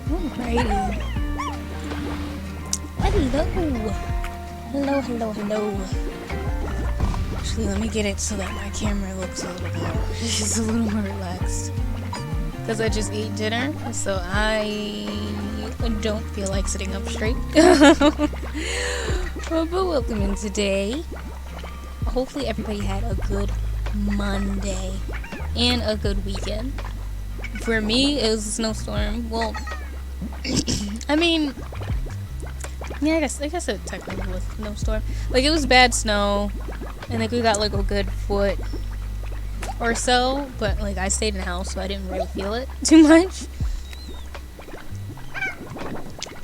Alrighty. Hello. Actually, let me get it so that my camera looks a little more, just a little more relaxed. Because I just ate dinner, so I don't feel like sitting up straight. But welcome in today. Hopefully everybody had a good Monday and a good weekend. For me, it was a snowstorm. Well, I mean, yeah, I guess it technically was a snowstorm. Like, it was bad snow, and like we got like a good foot or so, but like I stayed in the house, so I didn't really feel it too much.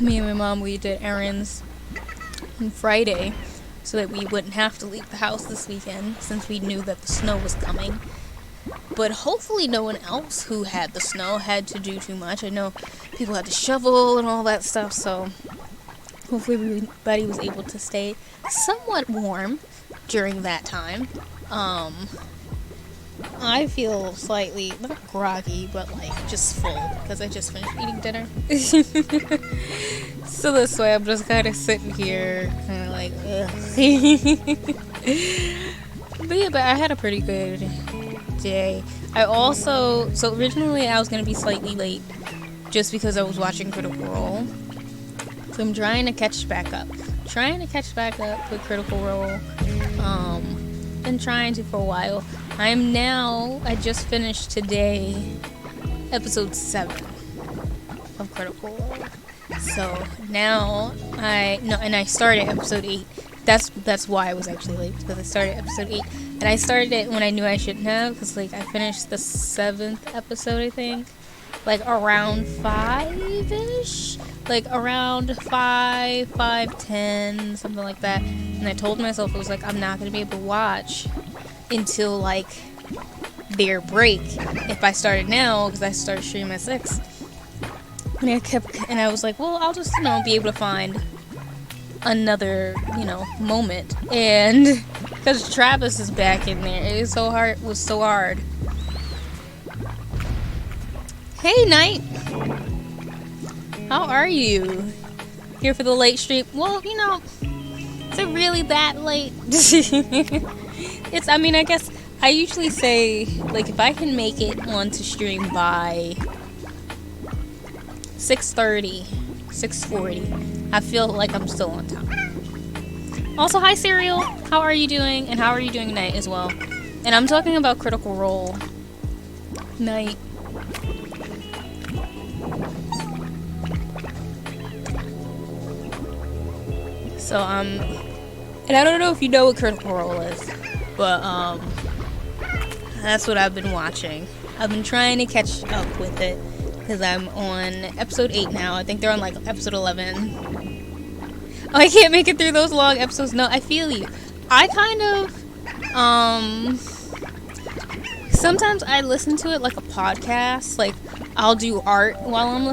Me and my mom, we did errands on Friday so that we wouldn't have to leave the house this weekend since we knew that the snow was coming. But hopefully no one else who had the snow had to do too much. I know people had to shovel and all that stuff, so hopefully everybody was able to stay somewhat warm during that time. I feel slightly, not groggy, but like just full because I just finished eating dinner. So this way I'm just kind of sitting here, kind of like, ugh. But I had a pretty good day. So originally I was going to be slightly late just because I was watching Critical Role. So I'm trying to catch back up. With Critical Role. Been trying to for a while. I just finished today episode 7 of Critical Role. So now I started episode 8. That's why I was actually late, because I started episode 8. And I started it when I knew I shouldn't have, because like I finished the 7th episode, I think. Like around 5-ish? Like around 5:10, something like that. And I told myself, I was like, I'm not going to be able to watch until like their break if I started now, because I started streaming at 6. And I was like, well, I'll just, be able to find another, moment. And because Travis is back in there, it was so hard. Hey, Knight! How are you? Here for the late stream? Well, is it really that late? I guess I usually say, like, if I can make it onto stream by 6:30, 6:40, I feel like I'm still on time. Also, hi, Serial. How are you doing? And how are you doing tonight as well? And I'm talking about Critical Role. Night. So, and I don't know if you know what Critical Role is, but, that's what I've been watching. I've been trying to catch up with it, because I'm on episode 8 now. I think they're on, like, episode 11. Oh, I can't make it through those long episodes. No, I feel you. I kind of, sometimes I listen to it like a podcast. Like, I'll do art while I'm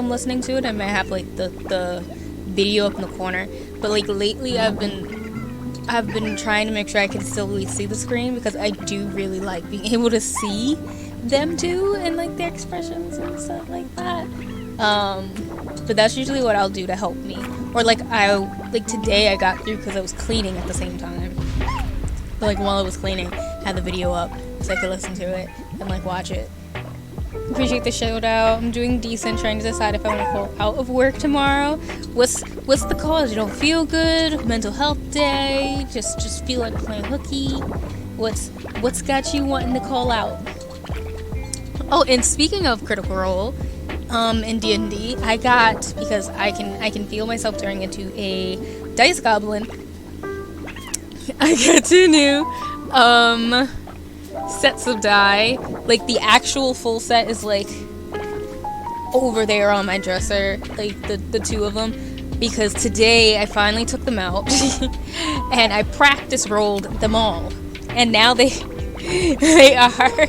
listening to it. I might have, like, the video up in the corner, but like lately I've been trying to make sure I can still really see the screen, because I do really like being able to see them too, and like their expressions and stuff like that. But that's usually what I'll do to help me. Or like today I got through because I was cleaning at the same time. But like while I was cleaning, I had the video up so I could listen to it and like watch it. Appreciate the shout out. I'm doing decent, trying to decide if I want to call out of work tomorrow. What's the cause? You don't feel good? Mental health day? Just feel like playing hooky? What's got you wanting to call out? Oh, and speaking of Critical Role, in D&D, I got, because I can feel myself turning into a dice goblin. I got 2 new sets of die. Like the actual full set is like over there on my dresser, like the 2 of them, because today I finally took them out and I practice rolled them all, and now they are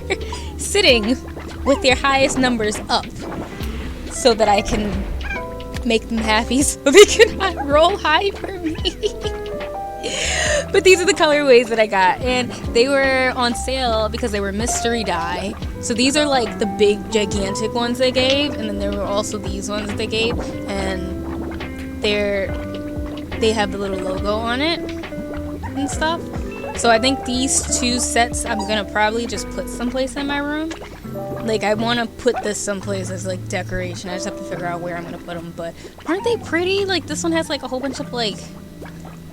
sitting with their highest numbers up so that I can make them happy so they can roll high for me. But these are the colorways that I got, and they were on sale because they were mystery die. So these are like the big gigantic ones they gave, and then there were also these ones that they gave, and they have the little logo on it and stuff. So I think these 2 sets I'm gonna probably just put someplace in my room. Like, I want to put this someplace as like decoration. I just have to figure out where I'm gonna put them. But aren't they pretty? Like, this one has like a whole bunch of like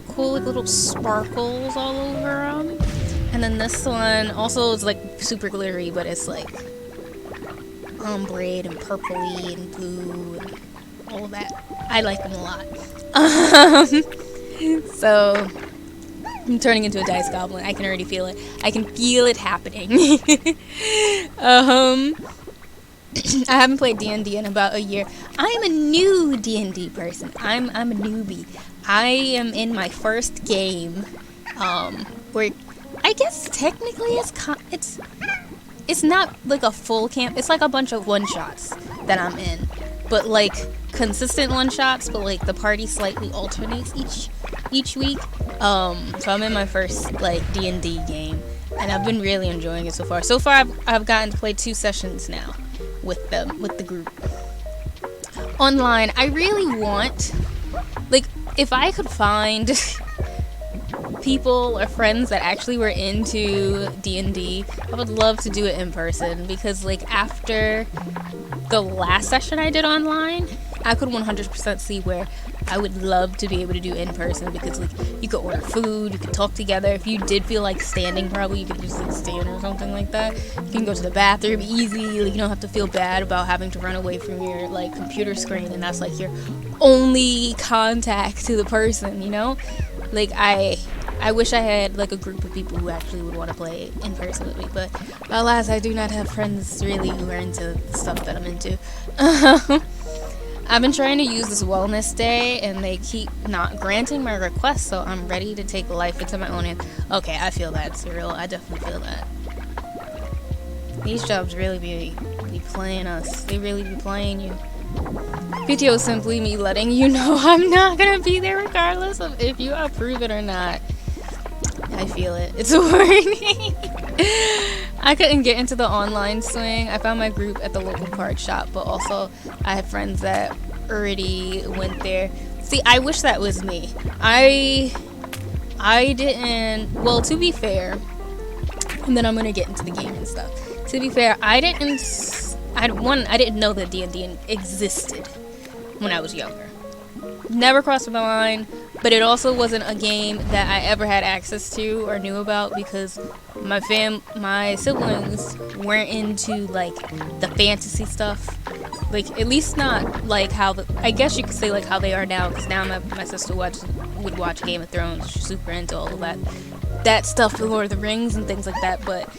cool like little sparkles all over them. And then this one also is like super glittery, but it's like ombre and purpley and blue and all of that. I like them a lot. So I'm turning into a dice goblin. I can already feel it. I can feel it happening. I haven't played D&D in about a year. I am a new D&D person. I'm a newbie. I am in my first game, where I guess technically it's not like a full camp. It's like a bunch of one-shots that I'm in, but like consistent one-shots. But like the party slightly alternates each week. So I'm in my first like D&D game, and I've been really enjoying it so far. So far, I've gotten to play 2 sessions now with the group. Online, I really want, like, if I could find people or friends that actually were into D&D, I would love to do it in person, because like after the last session I did online, I could 100% see where I would love to be able to do in person, because like you could order food, you could talk together. If you did feel like standing, probably you could just like stand or something like that. You can go to the bathroom easy. Like, you don't have to feel bad about having to run away from your like computer screen, and that's like your only contact to the person, you know? Like, I wish I had like a group of people who actually would want to play in person with me, but alas, I do not have friends really who are into the stuff that I'm into. I've been trying to use this wellness day, and they keep not granting my request, so I'm ready to take life into my own hands. Okay, I feel that, Cyril. I definitely feel that. These jobs really be playing us. They really be playing you. PTO is simply me letting you know I'm not gonna be there regardless of if you approve it or not. I feel it. It's a warning. I couldn't get into the online swing. I found my group at the local card shop, but also I have friends that already went there. See, I wish that was me. I didn't, well, to be fair, and then I'm gonna get into the game and stuff. To be fair, I didn't know that D&D existed when I was younger. Never crossed my mind, but it also wasn't a game that I ever had access to or knew about, because my siblings weren't into like the fantasy stuff. Like, at least not like how I guess you could say like how they are now, because now my sister would watch Game of Thrones. She's super into all of that stuff, the Lord of the Rings and things like that, but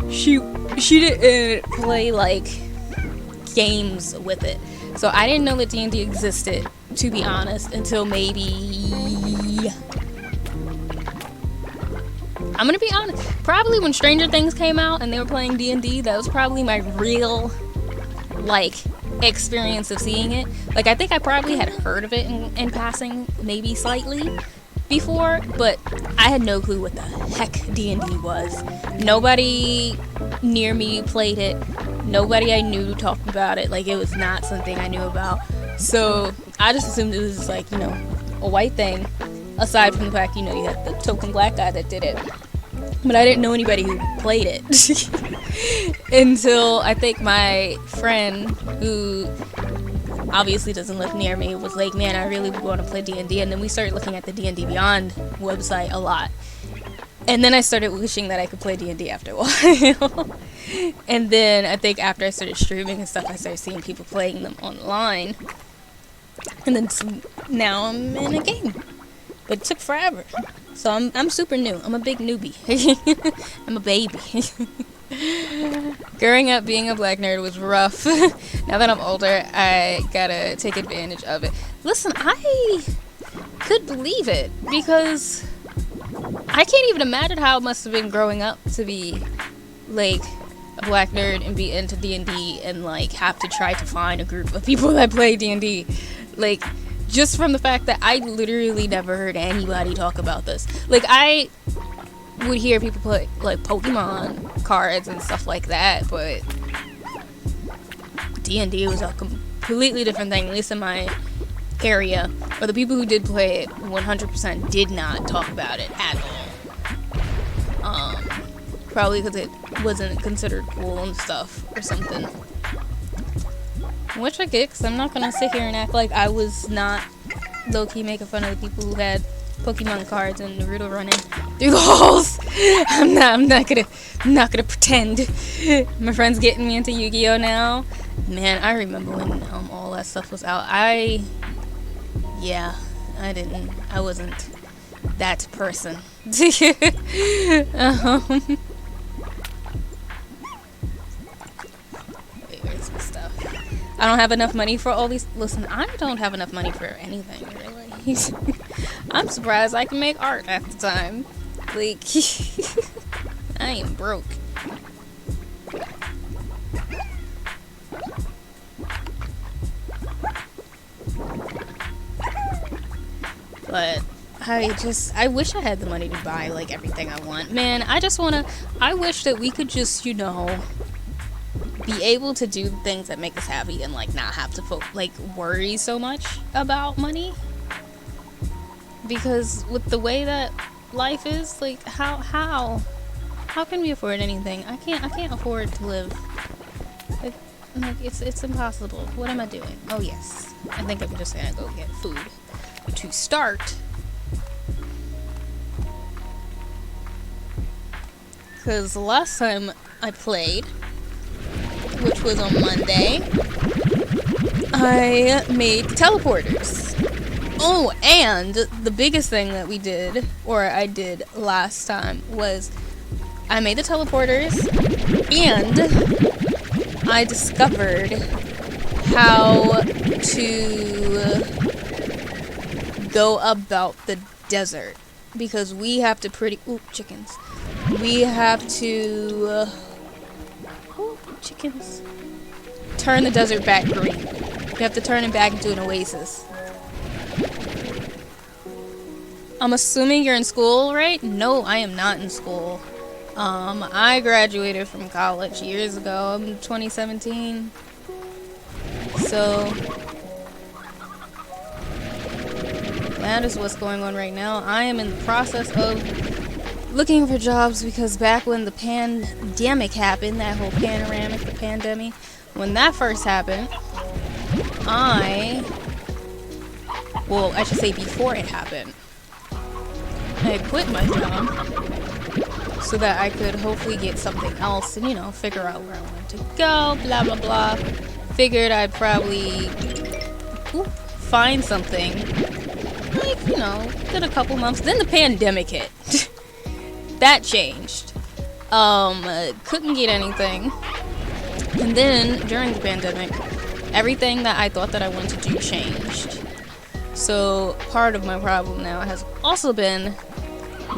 she didn't play like games with it. So I didn't know that D&D existed, to be honest, until maybe, I'm gonna be honest, probably when Stranger Things came out and they were playing D&D, that was probably my real like experience of seeing it. Like, I think I probably had heard of it in passing, maybe slightly before, but I had no clue what the heck D&D was. Nobody near me played it. Nobody I knew talked about it. Like, it was not something I knew about. So I just assumed it was just like, you know, a white thing, aside from the fact, you know, you had the token black guy that did it. But I didn't know anybody who played it until I think my friend, who obviously doesn't live near me, was like, man, I really would want to play D&D. And then we started looking at the D&D Beyond website a lot. And then I started wishing that I could play D&D after a while. And then I think after I started streaming and stuff, I started seeing people playing them online. And then now I'm in a game. But it took forever. So I'm super new. I'm a big newbie. I'm a baby. Growing up being a black nerd was rough. Now that I'm older, I gotta take advantage of it. Listen, I could believe it, because I can't even imagine how it must have been growing up to be like a black nerd and be into D&D and like have to try to find a group of people that play D&D. Like, just from the fact that I literally never heard anybody talk about this. Like, I would hear people play like Pokemon cards and stuff like that, but D&D was a completely different thing, at least in my area. But the people who did play it 100% did not talk about it at all. Probably because it wasn't considered cool and stuff or something. Which I get, because I'm not going to sit here and act like I was not low-key making fun of the people who had Pokemon cards and Naruto running through the halls. I'm not gonna pretend. My friend's getting me into Yu-Gi-Oh now. Man, I remember when all that stuff was out. I wasn't that person. Wait, where's my stuff? I don't have enough money for all these. Listen, I don't have enough money for anything, really. I'm surprised I can make art half the time. Like, I am broke. But I wish I had the money to buy, like, everything I want. Man, I wish that we could just, be able to do things that make us happy and, like, not have to, worry so much about money. Because with the way that life is, like, how can we afford anything? I can't afford to live. It's impossible. What am I doing? Oh, yes. I think I'm just gonna go get food to start. Because the last time I played, which was on Monday, I made teleporters. Oh, and the biggest thing that we did, or I did last time, was I made the teleporters, and I discovered how to go about the desert. Because we have to chickens. We have to, chickens. Turn the desert back green. We have to turn it back into an oasis. I'm assuming you're in school, right? No, I am not in school. I graduated from college years ago. I'm 2017. So that is what's going on right now. I am in the process of looking for jobs because back when the pandemic happened, that whole the pandemic, when that first happened, I should say before it happened, I quit my job so that I could hopefully get something else and, figure out where I wanted to go, blah, blah, blah. Figured I'd probably find something, did a couple months. Then the pandemic hit. That changed. Couldn't get anything. And then, during the pandemic, everything that I thought that I wanted to do changed. So, part of my problem now has also been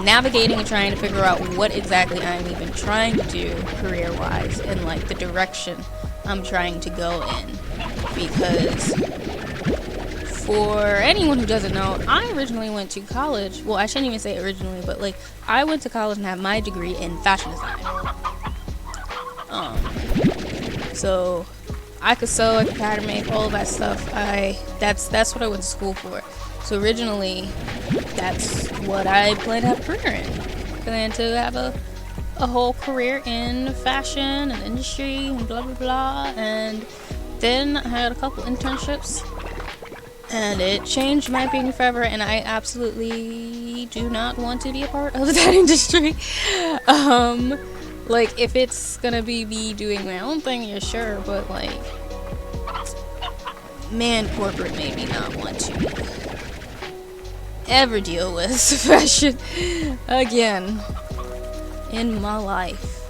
navigating and trying to figure out what exactly I'm even trying to do career-wise and, the direction I'm trying to go in. Because for anyone who doesn't know, I originally went to college. Well, I shouldn't even say originally, but I went to college and had my degree in fashion design. So I could sew, I could pattern make, all of that stuff. That's what I went to school for. So originally, that's what I planned to have a career in. Planned to have a whole career in fashion and industry and blah blah blah. And then I had a couple internships, and it changed my opinion forever. And I absolutely do not want to be a part of that industry. If it's gonna be me doing my own thing, yeah, sure, but man, corporate made me not want to ever deal with fashion again in my life.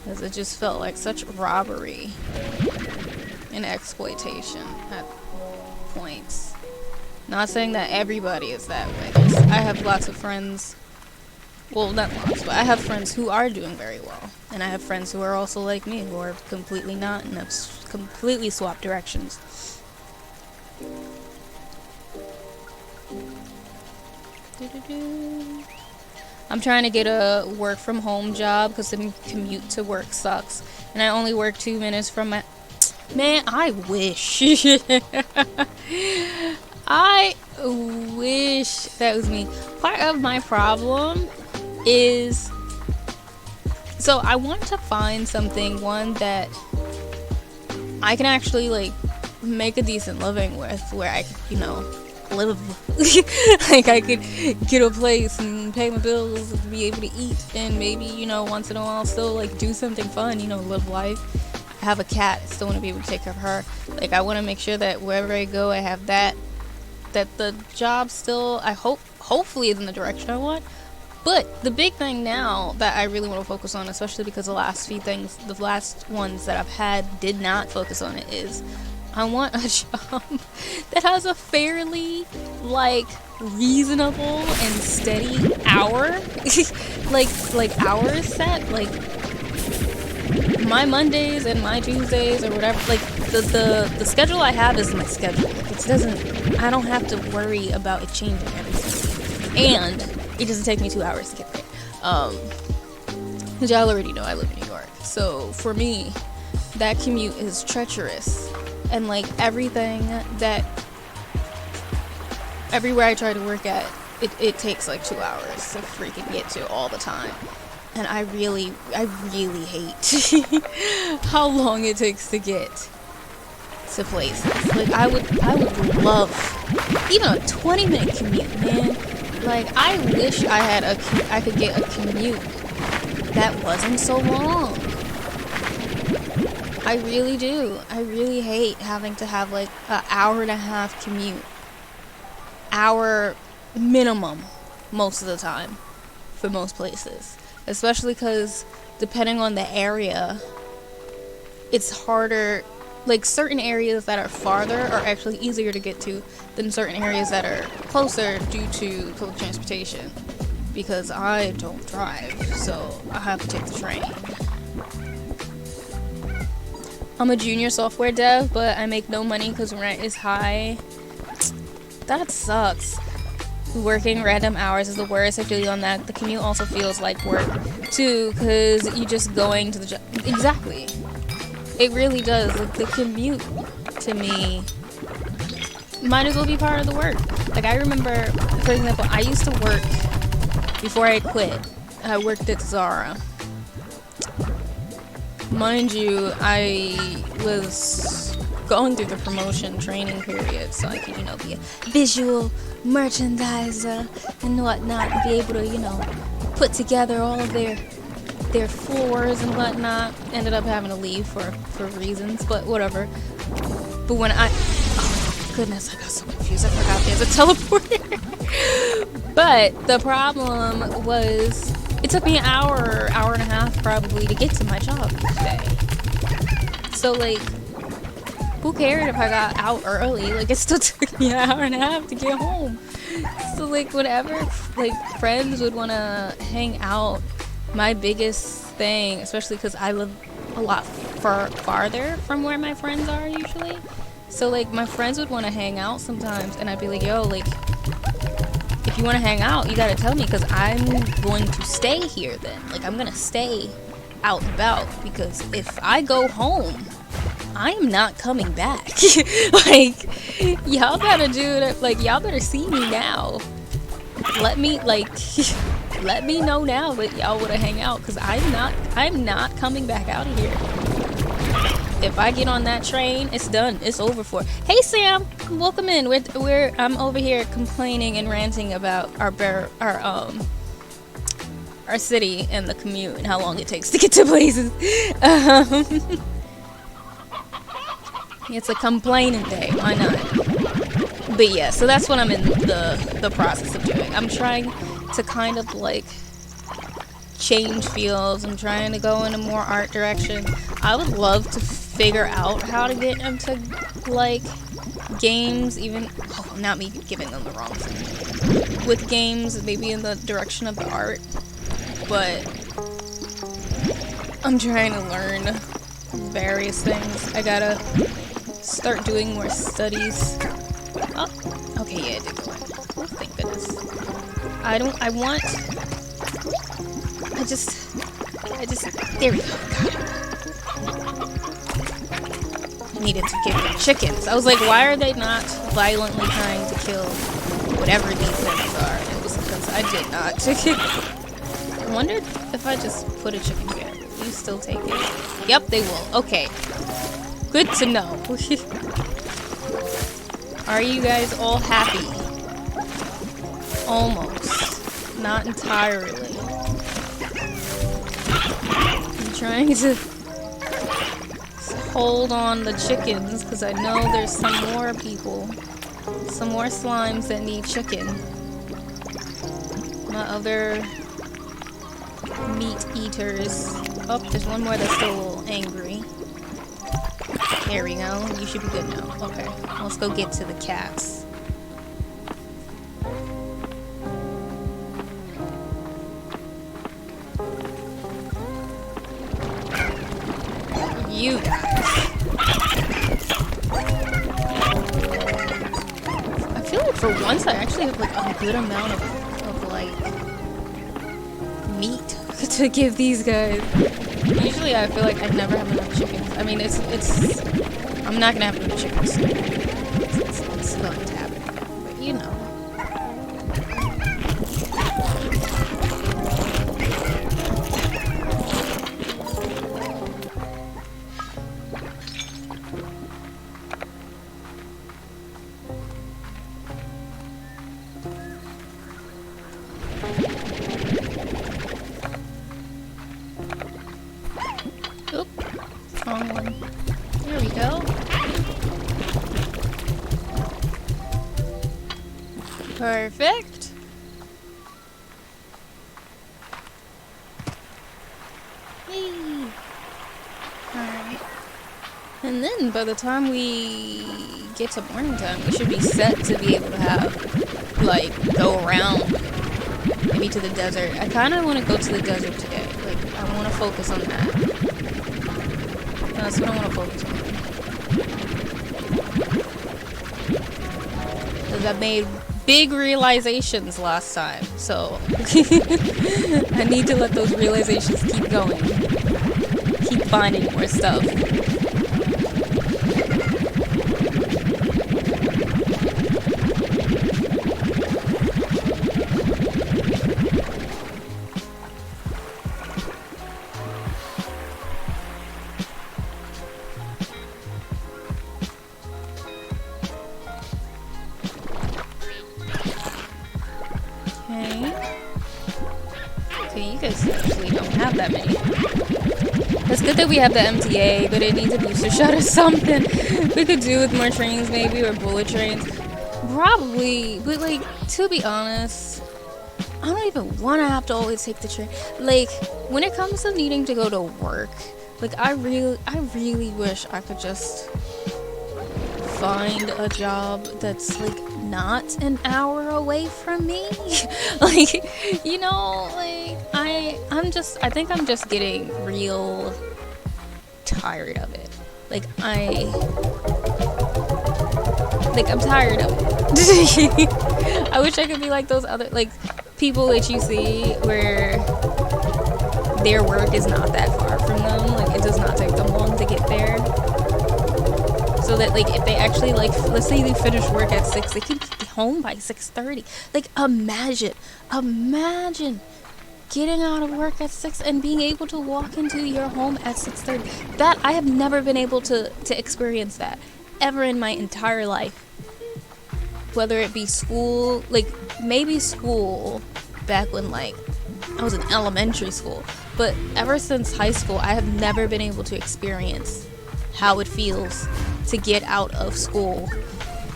Because it just felt like such robbery and exploitation at points. Not saying that everybody is that way. I have lots of friends, well, not lots, but I have friends who are doing very well. And I have friends who are also like me, who are completely not, and have completely swapped directions. I'm trying to get a work from home job because the commute to work sucks. And I only work 2 minutes from my... Man, I wish. I wish that was me. Part of my problem is... So I want to find something, one, that I can actually, like, make a decent living with, where I could, you know, live. Like, I could get a place and pay my bills and be able to eat, and maybe, you know, once in a while still, like, do something fun, you know, live life. I have a cat, I still want to be able to take care of her. Like, I want to make sure that wherever I go, I have that the job still, I hopefully is in the direction I want. But the big thing now that I really want to focus on, especially because the last ones that I've had did not focus on it, is I want a job that has a fairly, like, reasonable and steady hour, like hours set. Like, my Mondays and my Tuesdays or whatever, like, the schedule I have is my schedule. I don't have to worry about it changing everything. And it doesn't take me 2 hours to get there. Which y'all already know I live in New York. So for me, that commute is treacherous. And like everywhere I try to work at, it takes like 2 hours to freaking get to all the time. And I really hate how long it takes to get to places. Like I would love even a 20-minute commute, man. Like, I wish I could get a commute that wasn't so long. I really do. I really hate having to have, like, an hour-and-a-half commute. Hour minimum, most of the time, for most places. Especially because, depending on the area, it's harder. Like, certain areas that are farther are actually easier to get to than certain areas that are closer due to public transportation. Because I don't drive, so I have to take the train. I'm a junior software dev, but I make no money because rent is high. That sucks. Working random hours is the worst. I feel you on that. The commute also feels like work, too, because you're just going to the job. Exactly. It really does. Like, the commute, to me, might as well be part of the work. Like, I remember, for example, I used to work, before I quit, I worked at Zara. Mind you, I was going through the promotion training period, so I could, you know, be a visual merchandiser and whatnot, and be able to, you know, put together all of their floors and whatnot. Ended up having to leave for reasons, but whatever. But when oh my goodness, I got so confused. I forgot there's a teleporter. But the problem was, it took me an hour and a half probably to get to my job each day. So like, who cared if I got out early? Like, it still took me an hour and a half to get home. So like, whenever like friends would want to hang out, my biggest thing, especially because I live a lot farther from where my friends are usually, so like my friends would want to hang out sometimes, and I'd be like, yo, like, if you want to hang out, you gotta tell me, because I'm going to stay here then. Like, I'm gonna stay out and about, because if I go home, I am not coming back. Like, y'all better do that. Like, y'all better see me now. Let me know now that y'all want to hang out, because I'm not coming back out of here. If I get on that train, it's done. It's over for. Hey Sam, welcome in. I'm over here complaining and ranting about our city and the commute and how long it takes to get to places. It's a complaining day. Why not? But yeah, so that's what I'm in the process of doing. I'm trying to kind of like change fields. I'm trying to go in a more art direction. I would love to figure out how to get into like games, even not me giving them the wrong thing with games, maybe in the direction of the art, but I'm trying to learn various things. I gotta start doing more studies. Oh, okay, yeah, it did go in. Oh, thank goodness. I want there we go. Needed to get the chickens. I was like, why are they not violently trying to kill whatever these things are? It was because I did not. I wondered if I just put a chicken here. Will you still take it? Yep, they will. Okay. Good to know. Are you guys all happy? Almost. Not entirely. I'm trying to hold on the chickens because I know there's some more people. Some more slimes that need chicken. My other meat eaters. Oh, there's one more that's still a little angry. There we go. You should be good now. Okay. Let's go get to the cats. You guys. I feel like for once I actually have like a good amount of like meat to give these guys. Usually I feel like I never have enough chickens. I mean, I'm not gonna have enough chickens soon. It's going to happen. But you know. Oop, wrong one. There we go. Perfect. Hey. Alright. And then by the time we get to morning time, we should be set to be able to have, like, go around. Maybe to the desert. I kind of want to go to the desert today. Like, I want to focus on that. That's what I want to focus on. Because I made big realizations last time, so I need to let those realizations keep going. Keep finding more stuff. Okay, you guys actually don't have that many. It's good that we have the MTA, but it needs a booster shot or something. We could do with more trains maybe, or bullet trains. Probably, but like, to be honest, I don't even want to have to always take the train. Like, when it comes to needing to go to work, like, I really wish I could just find a job that's like not an hour away from me. Like, you know, like I think I'm just getting real tired of it. Like I'm tired of it. I wish I could be like those other like people that you see where their work is not that far from them. Like, it does not take them long to get there. So that, like, if they actually, like, let's say they finish work at 6, they can be home by 6:30. Like, imagine getting out of work at 6 and being able to walk into your home at 6:30. That, I have never been able to experience that ever in my entire life. Whether it be school, like, maybe school back when, like, I was in elementary school. But ever since high school, I have never been able to experience how it feels to get out of school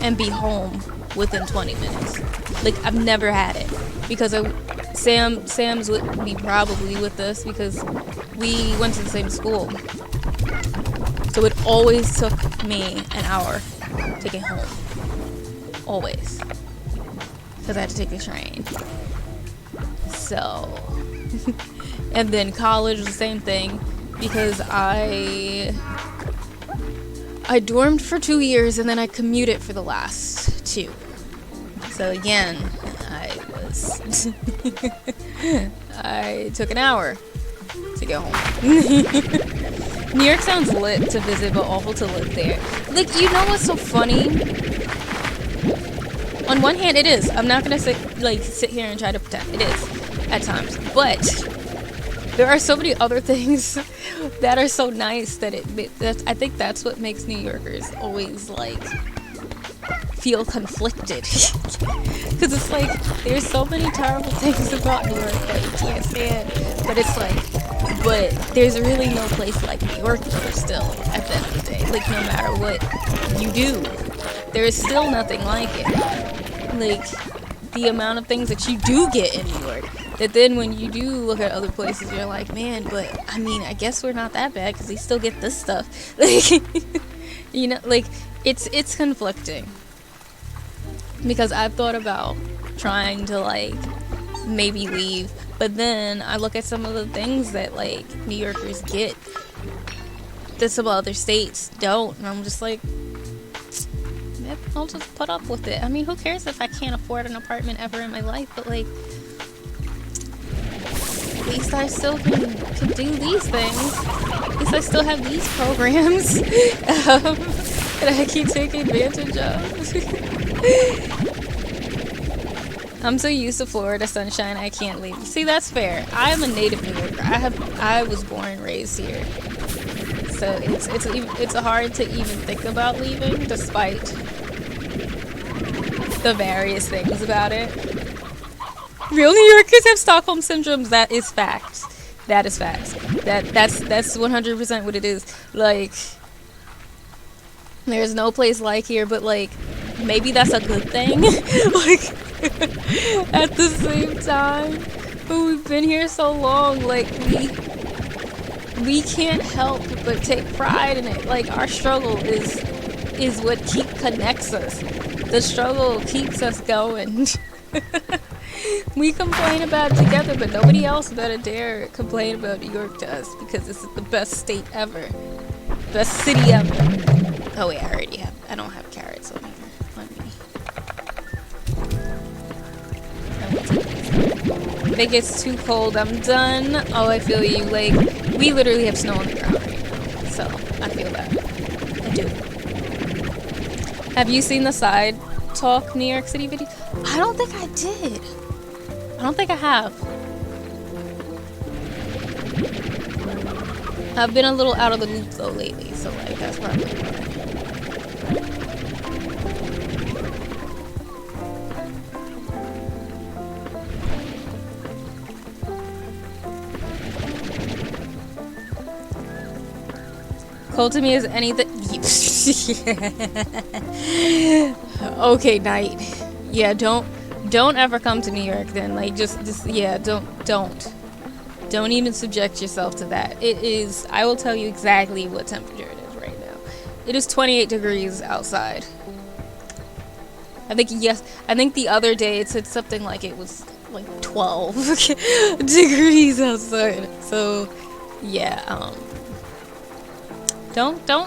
and be home within 20 minutes. Like, I've never had it because Sam's with me probably with this because we went to the same school. So it always took me an hour to get home. Always. Because I had to take the train. So, and then college was the same thing because I dormed for 2 years and then I commuted for the last 2. So again, I took an hour to get home. New York sounds lit to visit, but awful to live there. Like, you know what's so funny? On one hand, it is. I'm not gonna sit here and try to pretend. It is at times, but there are so many other things that are so nice that I think that's what makes New Yorkers always like feel conflicted. Because it's like there's so many terrible things about New York that you can't stand, but it's like, but there's really no place like New York still at the end of the day. Like, no matter what you do, there is still nothing like it. Like, the amount of things that you do get in New York, that then when you do look at other places, you're like, man, but I mean, I guess we're not that bad because we still get this stuff. Like, you know, like, it's conflicting. Because I've thought about trying to, like, maybe leave, but then I look at some of the things that, like, New Yorkers get that some other states don't, and I'm just like, I'll just put up with it. I mean, who cares if I can't afford an apartment ever in my life, but, like, at least I still can do these things. At least I still have these programs that I can take advantage of. I'm so used to Florida sunshine, I can't leave. See, that's fair. I am a native New Yorker. I was born and raised here, so it's hard to even think about leaving, despite the various things about it. Real New Yorkers have Stockholm syndrome. That is fact. That is fact. That's 100% what it is. Like, there's no place like here, but like, maybe that's a good thing. Like, at the same time, but we've been here so long, like, we can't help but take pride in it. Like, our struggle is what connects us. The struggle keeps us going. We complain about it together, but nobody else better dare complain about New York to us, because this is the best state ever. Best city ever. Oh wait, I don't have carrots on me. If it gets too cold, I'm done. Oh, I feel you. Like, we literally have snow on the ground right now, so I feel that. I do. Have you seen the Side Talk New York City video? I don't think I did. I don't think I have. I've been a little out of the loop though lately, so like, that's probably why. Cold to me is anything. Okay, Knight. Yeah, don't ever come to New York then. Like, just yeah, don't even subject yourself to that. It is, I will tell you exactly what temperature it is right now. It is 28 degrees outside. I think the other day it said something like it was like 12 degrees outside. So yeah, don't go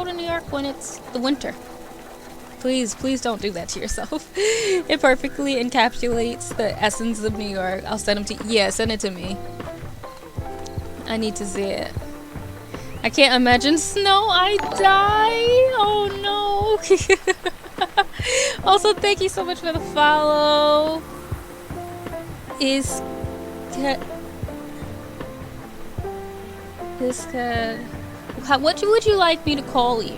to New York when it's the winter. Please don't do that to yourself. It perfectly encapsulates the essence of New York. I'll send them to you. Yeah, send it to me. I need to see it. I can't imagine snow. I die. Oh no. Also, thank you so much for the follow. What would you like me to call you?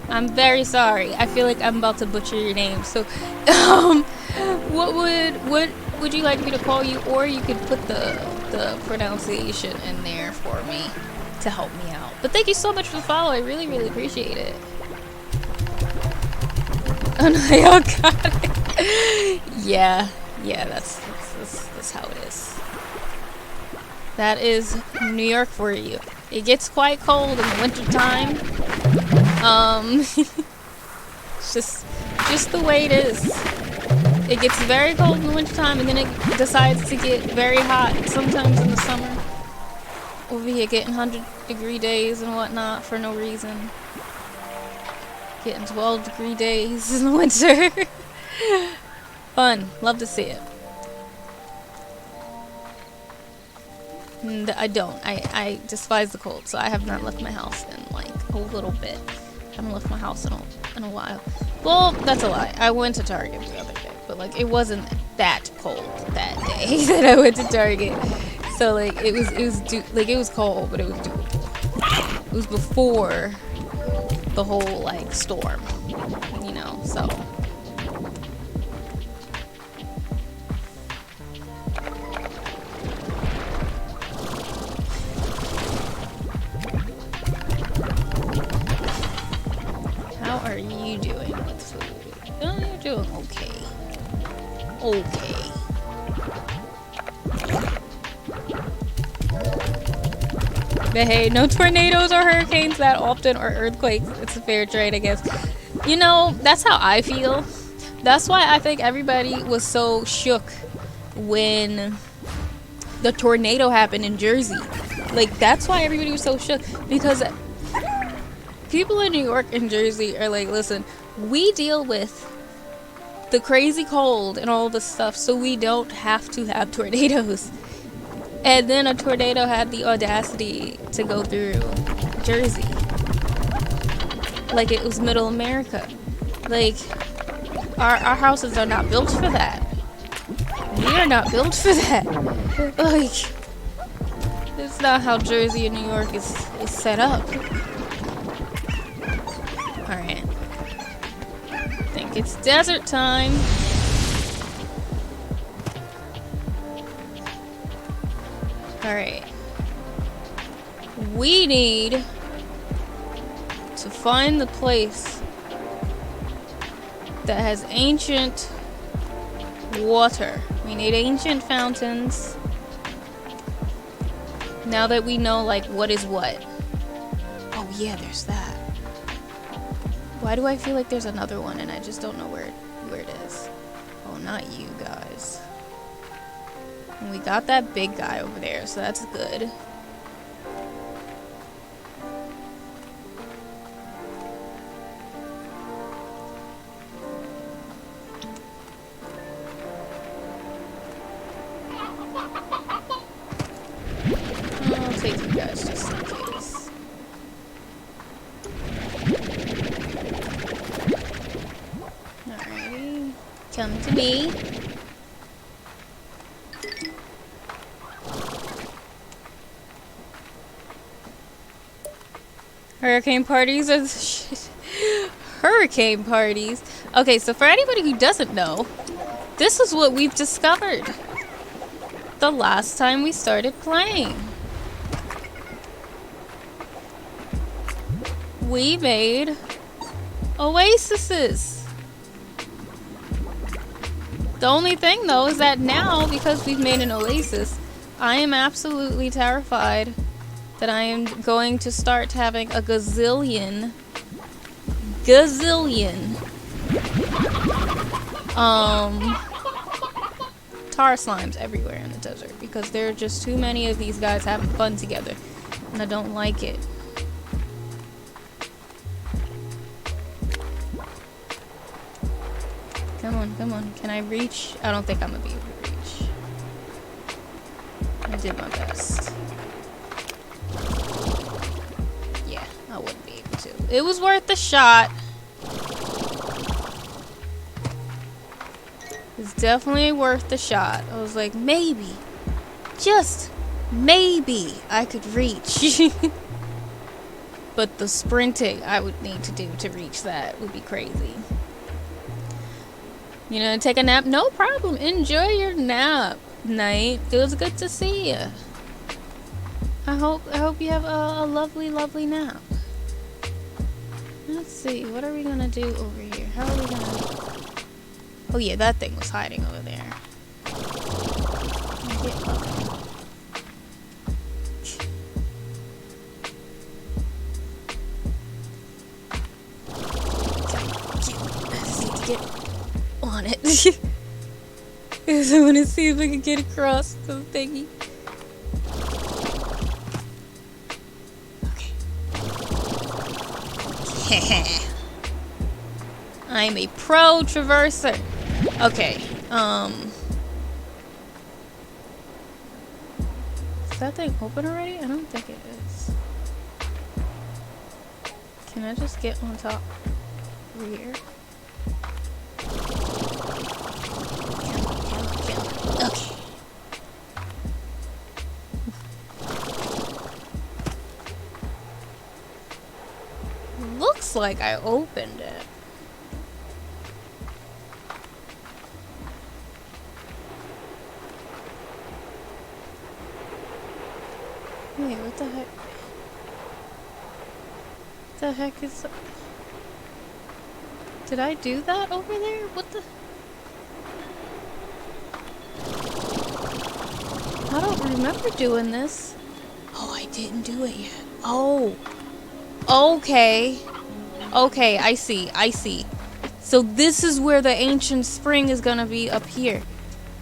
I'm very sorry. I feel like I'm about to butcher your name. So, what would you like me to call you? Or you could put the pronunciation in there for me to help me out. But thank you so much for the follow. I really, really appreciate it. Oh no, y'all got it. Yeah, that's how it is. That is New York for you. It gets quite cold in the winter time. It's just the way it is. It gets very cold in the wintertime, and then it decides to get very hot sometimes in the summer. Over here getting 100-degree days and whatnot for no reason. Getting 12-degree days in the winter. Fun. Love to see it. I don't. I despise the cold, so I have not left my house in like a little bit. I haven't left my house in a while. Well, that's a lie. I went to Target the other day, but like it wasn't that cold that day that I went to Target. So like it was cold, but it was doable. It was before the whole like storm, you know. So how are you doing with food? Oh, you're doing okay. Okay. But hey, no tornadoes or hurricanes that often, or earthquakes. It's a fair trade, I guess. You know, that's how I feel. That's why I think everybody was so shook when the tornado happened in Jersey. Like, that's why everybody was so shook. Because people in New York and Jersey are like, listen, we deal with the crazy cold and all this stuff, so we don't have to have tornadoes. And then a tornado had the audacity to go through Jersey. Like it was middle America. Like, our houses are not built for that. We are not built for that. Like, it's not how Jersey and New York is set up. Alright. I think it's desert time. Alright. We need to find the place that has ancient water. We need ancient fountains. Now that we know, like, what is what. Oh, yeah, there's that. Why do I feel like there's another one and I just don't know where it is? Oh, not you guys. And we got that big guy over there, so that's good. I'll take you guys just in case. Alrighty. Come to me. Hurricane parties are shit. Hurricane parties. Okay, so for anybody who doesn't know, this is what we've discovered the last time we started playing. We made oases. The only thing though is that now, because we've made an oasis, I am absolutely terrified that I am going to start having a gazillion tar slimes everywhere in the desert, because there are just too many of these guys having fun together, and I don't like it. Come on, come on. Can I reach? I don't think I'm gonna be able to reach. I did my best. Yeah, I wouldn't be able to. It was worth the shot. It's definitely worth the shot. I was like, maybe, just maybe I could reach. But the sprinting I would need to do to reach that would be crazy. You know, take a nap? No problem. Enjoy your nap, Night. It was good to see you. I hope you have a lovely, lovely nap. Let's see. What are we gonna do over here? How are we gonna... Oh yeah, that thing was hiding over there. Get up. Get on it. Because I want to see if I can get across the thingy. Okay. I'm a pro traverser. Okay. that thing open already? I don't think it is. Can I just get on top over here? Okay. Looks like I opened it. Wait, what the heck? What the heck is... Did I do that over there? What the... I don't remember doing this. Oh, I didn't do it yet. Oh. Okay. Okay, I see. I see. So this is where the ancient spring is gonna be, up here.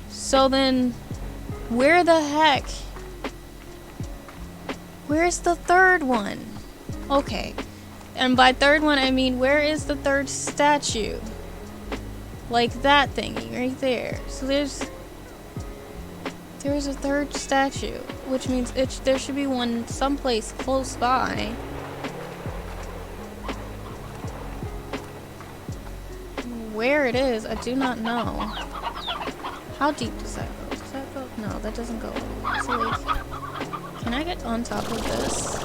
So then, where the heck? Where's the third one? Okay. And by third one, I mean, where is the third statue? Like that thingy right there. So there's a third statue, which means there should be one someplace close by. Where it is, I do not know. How deep does that go? Does that go? No, that doesn't go. So like, can I get on top of this?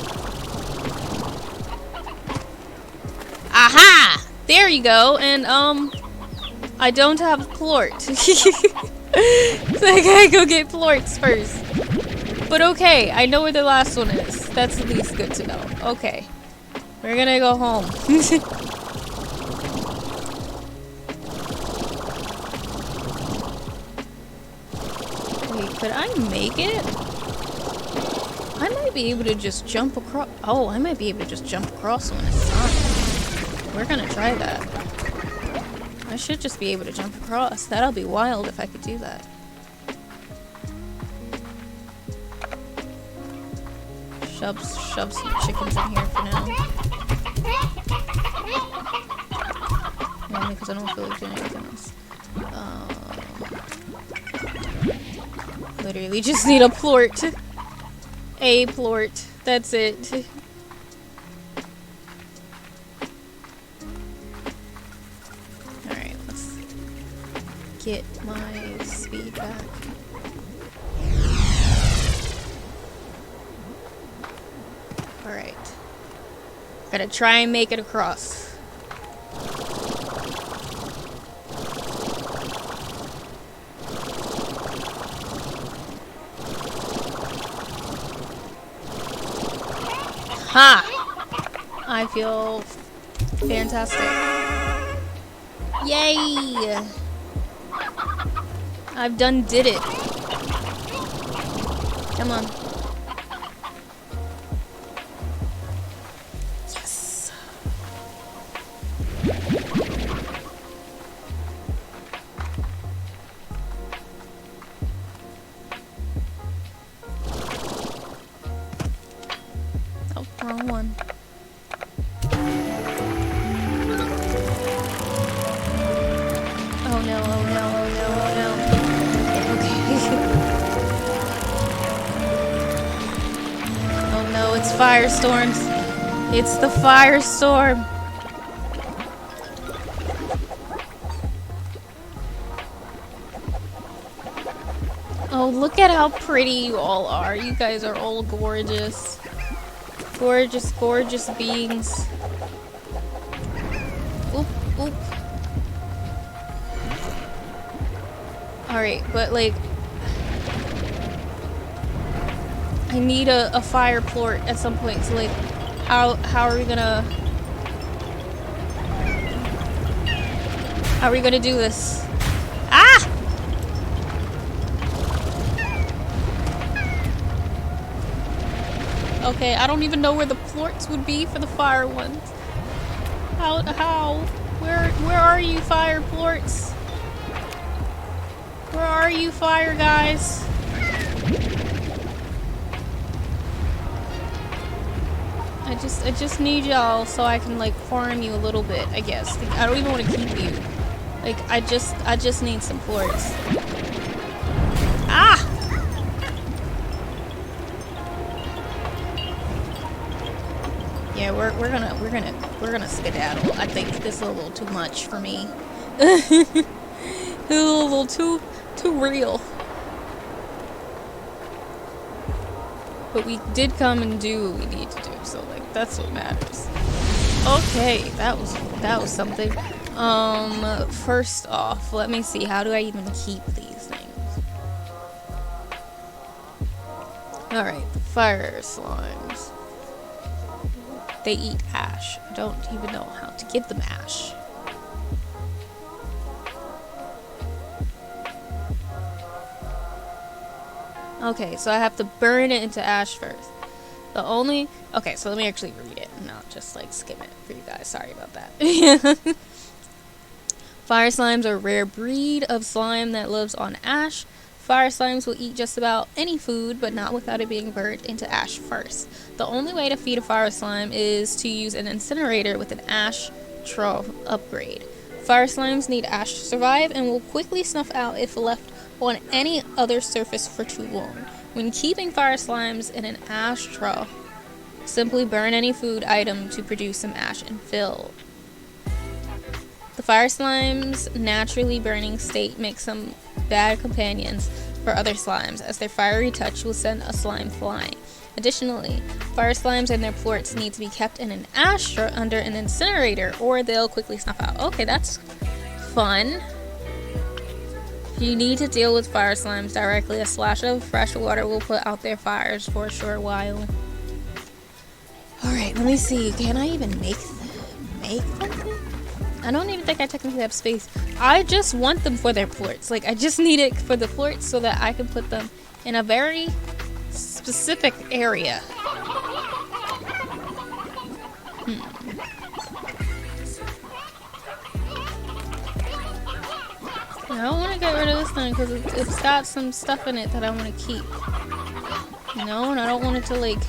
Aha! There you go. And I don't have a plort. So I gotta go get plorts first. But okay, I know where the last one is. That's at least good to know. Okay. We're gonna go home. Wait, could I make it? I might be able to just jump across. Oh, I might be able to just jump across when it's time. We're gonna try that. I should just be able to jump across. That'll be wild if I could do that. Shove some chickens in here for now. Mainly because I don't feel like doing anything else. Literally just need a plort. A plort. That's it. Alright, let's get my speed back. Alright. Gotta try and make it across. Ha! I feel fantastic. Yay! I've done did it. Come on. Yes. Oh, wrong one. Oh no, oh no, oh no, oh no. Okay. Oh no, it's firestorms. It's the firestorm. Oh, look at how pretty you all are. You guys are all gorgeous. Gorgeous, gorgeous beings. Oop, oop. Alright, but like... I need a fire plort at some point, so like... How are we gonna... How are we gonna do this? Ah! Okay, I don't even know where the plorts would be for the fire ones. How? Where are you, fire plorts? Where are you, fire guys? I just need y'all so I can like farm you a little bit, I guess. Like, I don't even want to keep you. Like, I just need some plorts. Ah! Yeah, we're gonna skedaddle. I think this is a little too much for me. It's a little too real. But we did come and do what we need to do, so like that's what matters. Okay, that was something. First off, let me see, how do I even keep these things? Alright, the fire slimes. They eat ash. I don't even know how to give them ash. Okay, so I have to burn it into ash first. Okay, so let me actually read it and not just like skim it for you guys. Sorry about that. Fire slimes are a rare breed of slime that lives on ash. Fire slimes will eat just about any food, but not without it being burnt into ash first. The only way to feed a fire slime is to use an incinerator with an ash trough upgrade. Fire slimes need ash to survive and will quickly snuff out if left on any other surface for too long. When keeping fire slimes in an ash trough, simply burn any food item to produce some ash and fill. The fire slime's naturally burning state makes them bad companions for other slimes, as their fiery touch will send a slime flying. Additionally, fire slimes and their plorts need to be kept in an ash under an incinerator, or they'll quickly snuff out. Okay, that's fun. If you need to deal with fire slimes directly, a splash of fresh water will put out their fires for a short while. Alright, let me see. Can I even make them? I don't even think I technically have space. I just want them for their plorts. Like, I just need it for the plorts so that I can put them in a very specific area. I don't want to get rid of this thing because it's got some stuff in it that I want to keep. You know, and I don't want it to, like,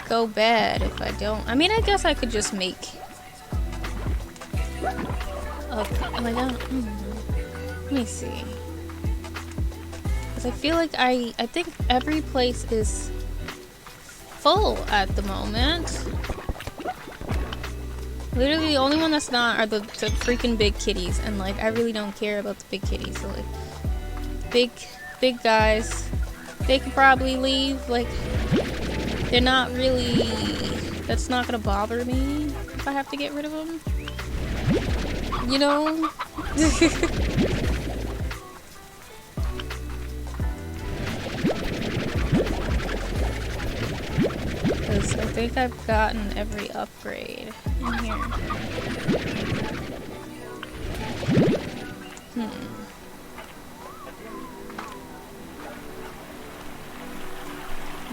go bad if I don't. I mean, I guess I could just make... Let me see. Because I feel like I think every place is full at the moment. Literally, the only one that's not are the freaking big kitties, and like I really don't care about the big kitties. So like, big guys, they could probably leave. Like, they're not really. That's not gonna bother me if I have to get rid of them. You know. Because I think I've gotten every upgrade in here.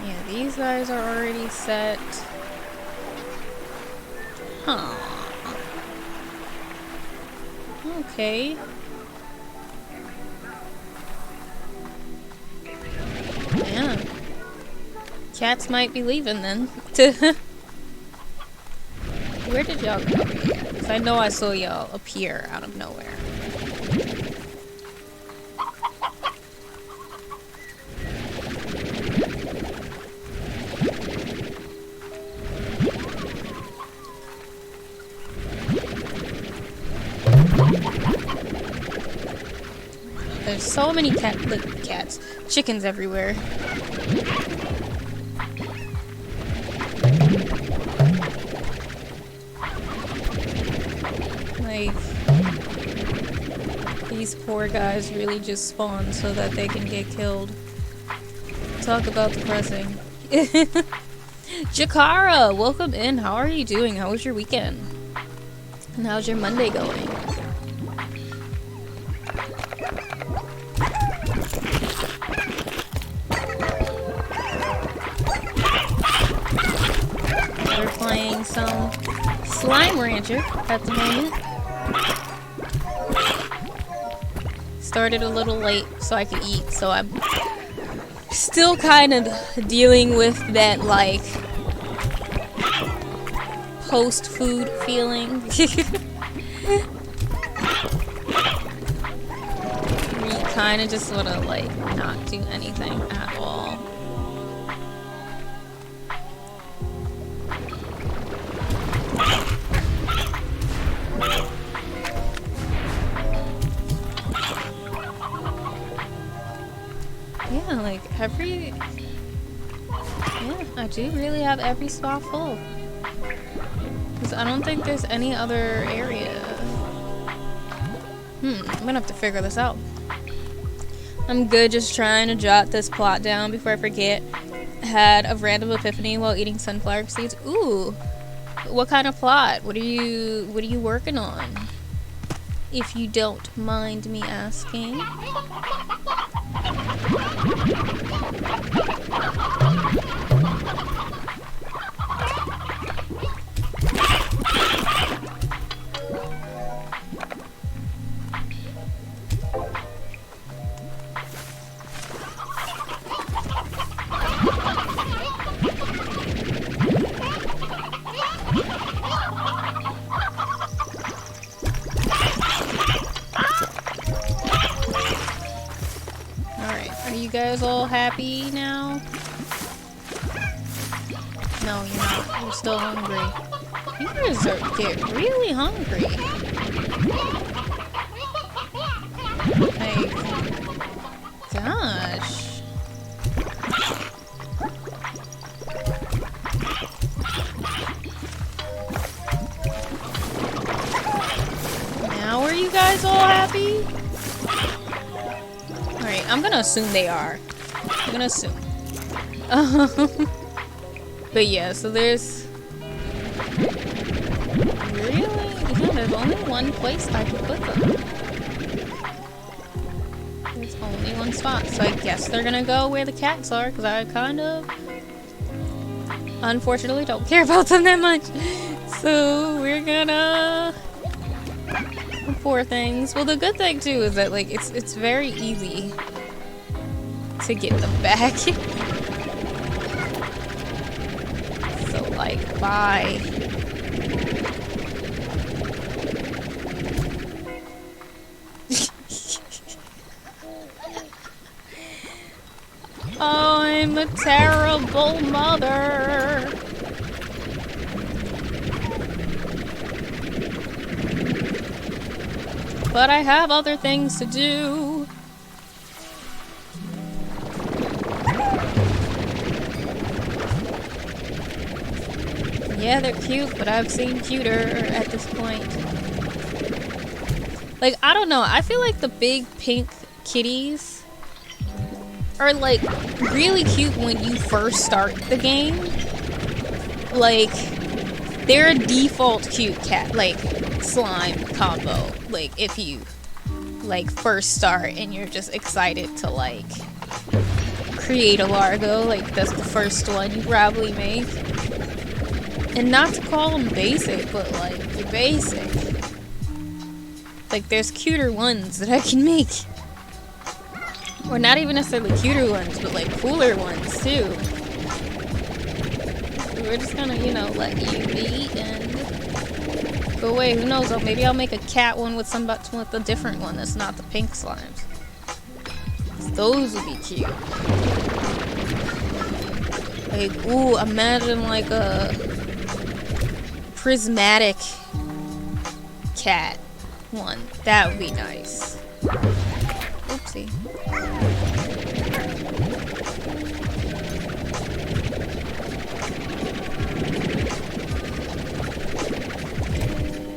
Yeah, these guys are already set. Huh. Okay. Yeah. Cats might be leaving then. Where did y'all go? Because I know I saw y'all appear out of nowhere. There's so many cats, chickens everywhere. Like, these poor guys really just spawn so that they can get killed. Talk about depressing. Jakara, welcome in. How are you doing? How was your weekend? And how's your Monday going? We're playing some Slime Rancher at the moment. Started a little late so I could eat, so I'm still kind of dealing with that, like, post-food feeling. We kind of just want to, like, not do anything at all. do really have every spot full. Because I don't think there's any other area. I'm gonna have to figure this out. I'm good just trying to jot this plot down before I forget. Had a random epiphany while eating sunflower seeds. Ooh. What kind of plot? What are you working on? If you don't mind me asking. You guys all happy now? No, you're not. You're still hungry. You guys get really hungry. Like, gosh. Now are you guys all happy? Alright, I'm gonna assume they are. I'm gonna assume. But yeah, so there's... Really? Yeah, there's only one place I can put them. There's only one spot. So I guess they're gonna go where the cats are, because I kind of... unfortunately don't care about them that much. So we're gonna... Poor things. Well, the good thing too is that like it's very easy to get them back. So like, bye. I'm a terrible mother. But I have other things to do. Yeah, they're cute, but I've seen cuter at this point. Like, I don't know. I feel like the big pink kitties are, like, really cute when you first start the game. Like, they're a default cute cat, like, slime combo. Like, if you, like, first start and you're just excited to, like, create a Largo, like, that's the first one you probably make. And not to call them basic, but, like, you're basic. Like, there's cuter ones that I can make. Or not even necessarily cuter ones, but, like, cooler ones, too. We're just gonna, you know, let you be and go away. Who knows? Maybe I'll make a cat one with with a different one that's not the pink slimes. Those would be cute. Like, ooh, imagine like a prismatic cat one. That would be nice. Oopsie.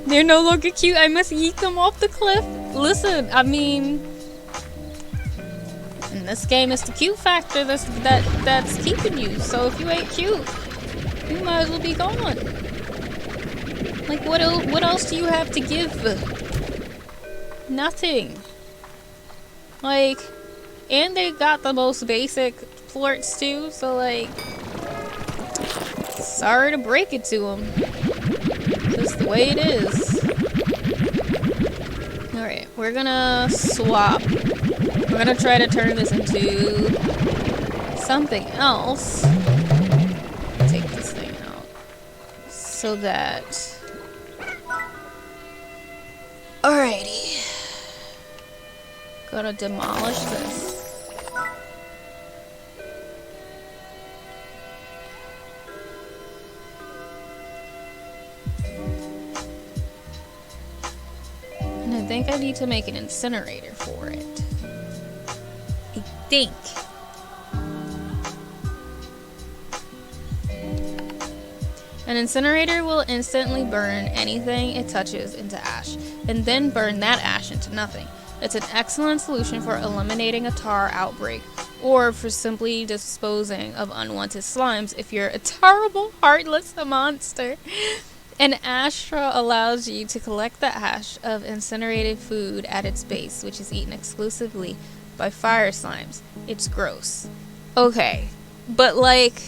They're no longer cute. I must yeet them off the cliff. Listen, I mean, in this game, it's the cute factor that's keeping you. So if you ain't cute, you might as well be gone. Like, what else do you have to give? Nothing. Like, and they got the most basic plorts too. So like, sorry to break it to them. Just the way it is. Alright, we're gonna swap. We're gonna try to turn this into something else. Take this thing out. So that... Alrighty. Gonna demolish this. I think I need to make an incinerator for it. I think. An incinerator will instantly burn anything it touches into ash, and then burn that ash into nothing. It's an excellent solution for eliminating a tar outbreak, or for simply disposing of unwanted slimes if you're a terrible, heartless monster. An ash straw allows you to collect the ash of incinerated food at its base, which is eaten exclusively by fire slimes. It's gross. Okay, but like,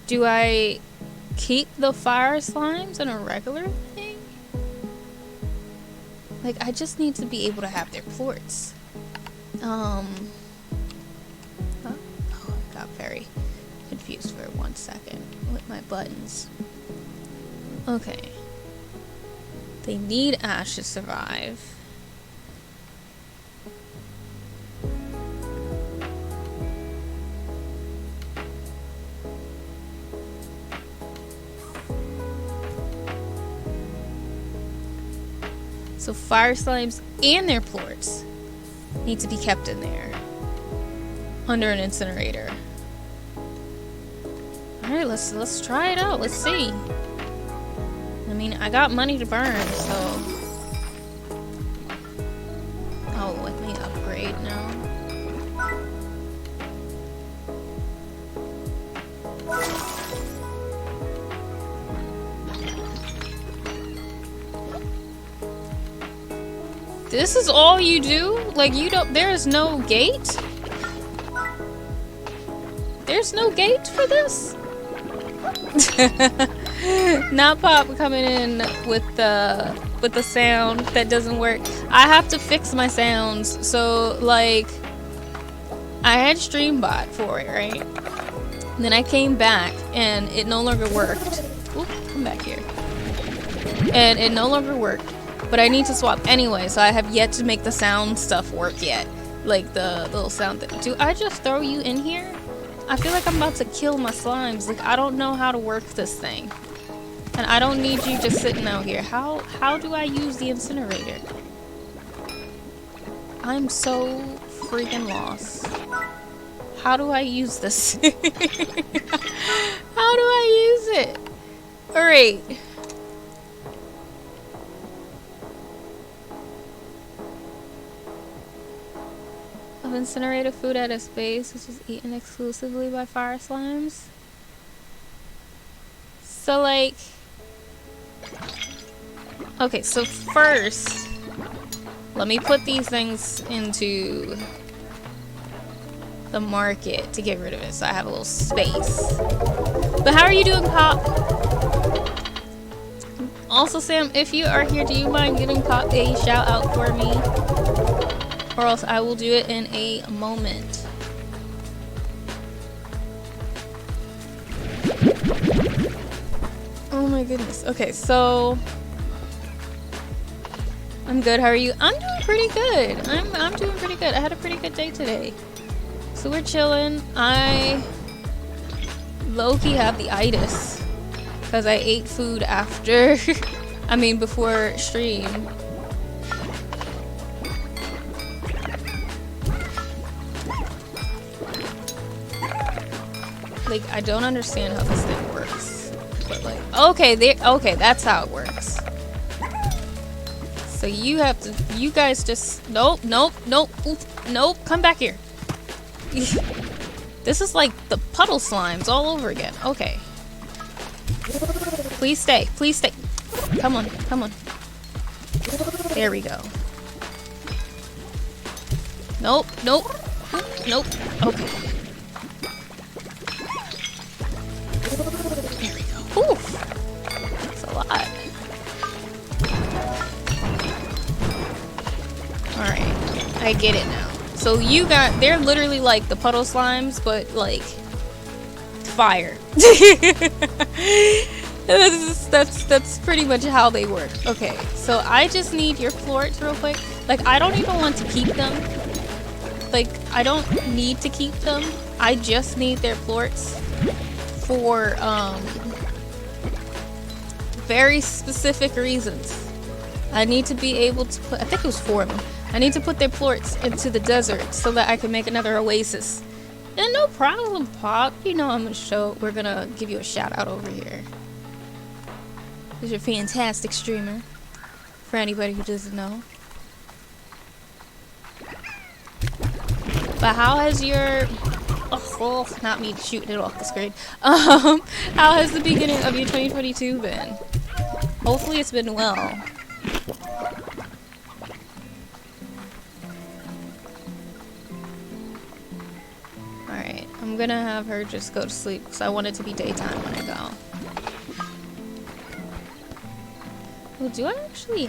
do I keep the fire slimes in a regular thing? Like, I just need to be able to have their plorts. Oh, I got very confused for 1 second with my buttons. Okay. They need ash to survive. So fire slimes and their plorts need to be kept in there under an incinerator. Alright, let's try it out. Let's see. I mean, I got money to burn, so. Oh, let me upgrade now. This is all you do? Like, you don't, there is no gate? There's no gate for this? Not Pop coming in with the sound that doesn't work. I have to fix my sounds. So, like, I had Streambot for it, right? And then I came back and it no longer worked. Oop, come back here. And it no longer worked. But I need to swap anyway, so I have yet to make the sound stuff work yet. Like the little sound that. Do I just throw you in here? I feel like I'm about to kill my slimes. Like, I don't know how to work this thing. And I don't need you just sitting out here. How do I use the incinerator? I'm so freaking lost. How do I use this? How do I use it? Alright. Of incinerated food at its base, which is eaten exclusively by fire slimes. So, like, okay, so first, let me put these things into the market to get rid of it, so I have a little space. But how are you doing, Pop? Also, Sam, if you are here, do you mind giving Pop a shout out for me? Or else I will do it in a moment. Oh my goodness. Okay, so I'm good. How are you? I'm doing pretty good. I'm doing pretty good. I had a pretty good day today. So we're chilling. I low-key have the itis because I ate food after I mean before stream. Like, I don't understand how this thing works. But like, okay, that's how it works. So you have to, you guys just, nope, come back here. This is like the puddle slimes all over again. Okay. Please stay, Come on. There we go. Nope. Okay. There we go. Oof. That's a lot. Alright. I get it now. So you got, they're literally like the puddle slimes, but like fire. That's pretty much how they work. Okay, so I just need your plorts real quick. Like, I don't even want to keep them. Like, I don't need to keep them. I just need their plorts for very specific reasons. I need to be able to put, I think it was 4 of them. I need to put their plorts into the desert so that I can make another oasis. And no problem, Pop. You know we're gonna give you a shout out over here. Because you're a fantastic streamer. For anybody who doesn't know. But how has your... Oh, not me shooting it off the screen. How has the beginning of your 2022 been? Hopefully it's been well. Alright, I'm gonna have her just go to sleep because I want it to be daytime when I go. Oh, do I actually...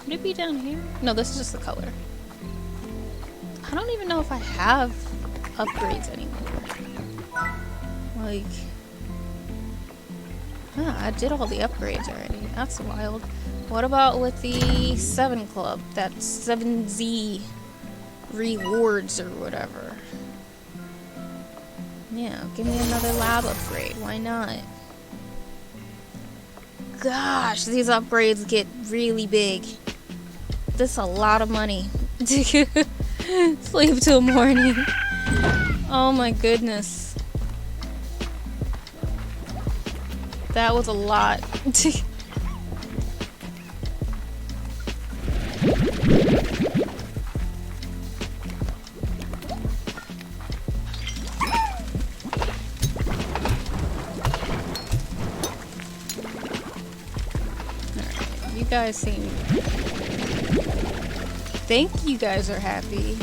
Would it be down here? No, this is just the color. I don't even know if I have upgrades anymore. Like... Huh, I did all the upgrades already. That's wild. What about with the 7 Club? That 7Z rewards or whatever. Yeah, give me another lab upgrade. Why not? Gosh, these upgrades get really big. This is a lot of money. Sleep till morning. Oh my goodness. That was a lot. You guys seem... think you guys are happy.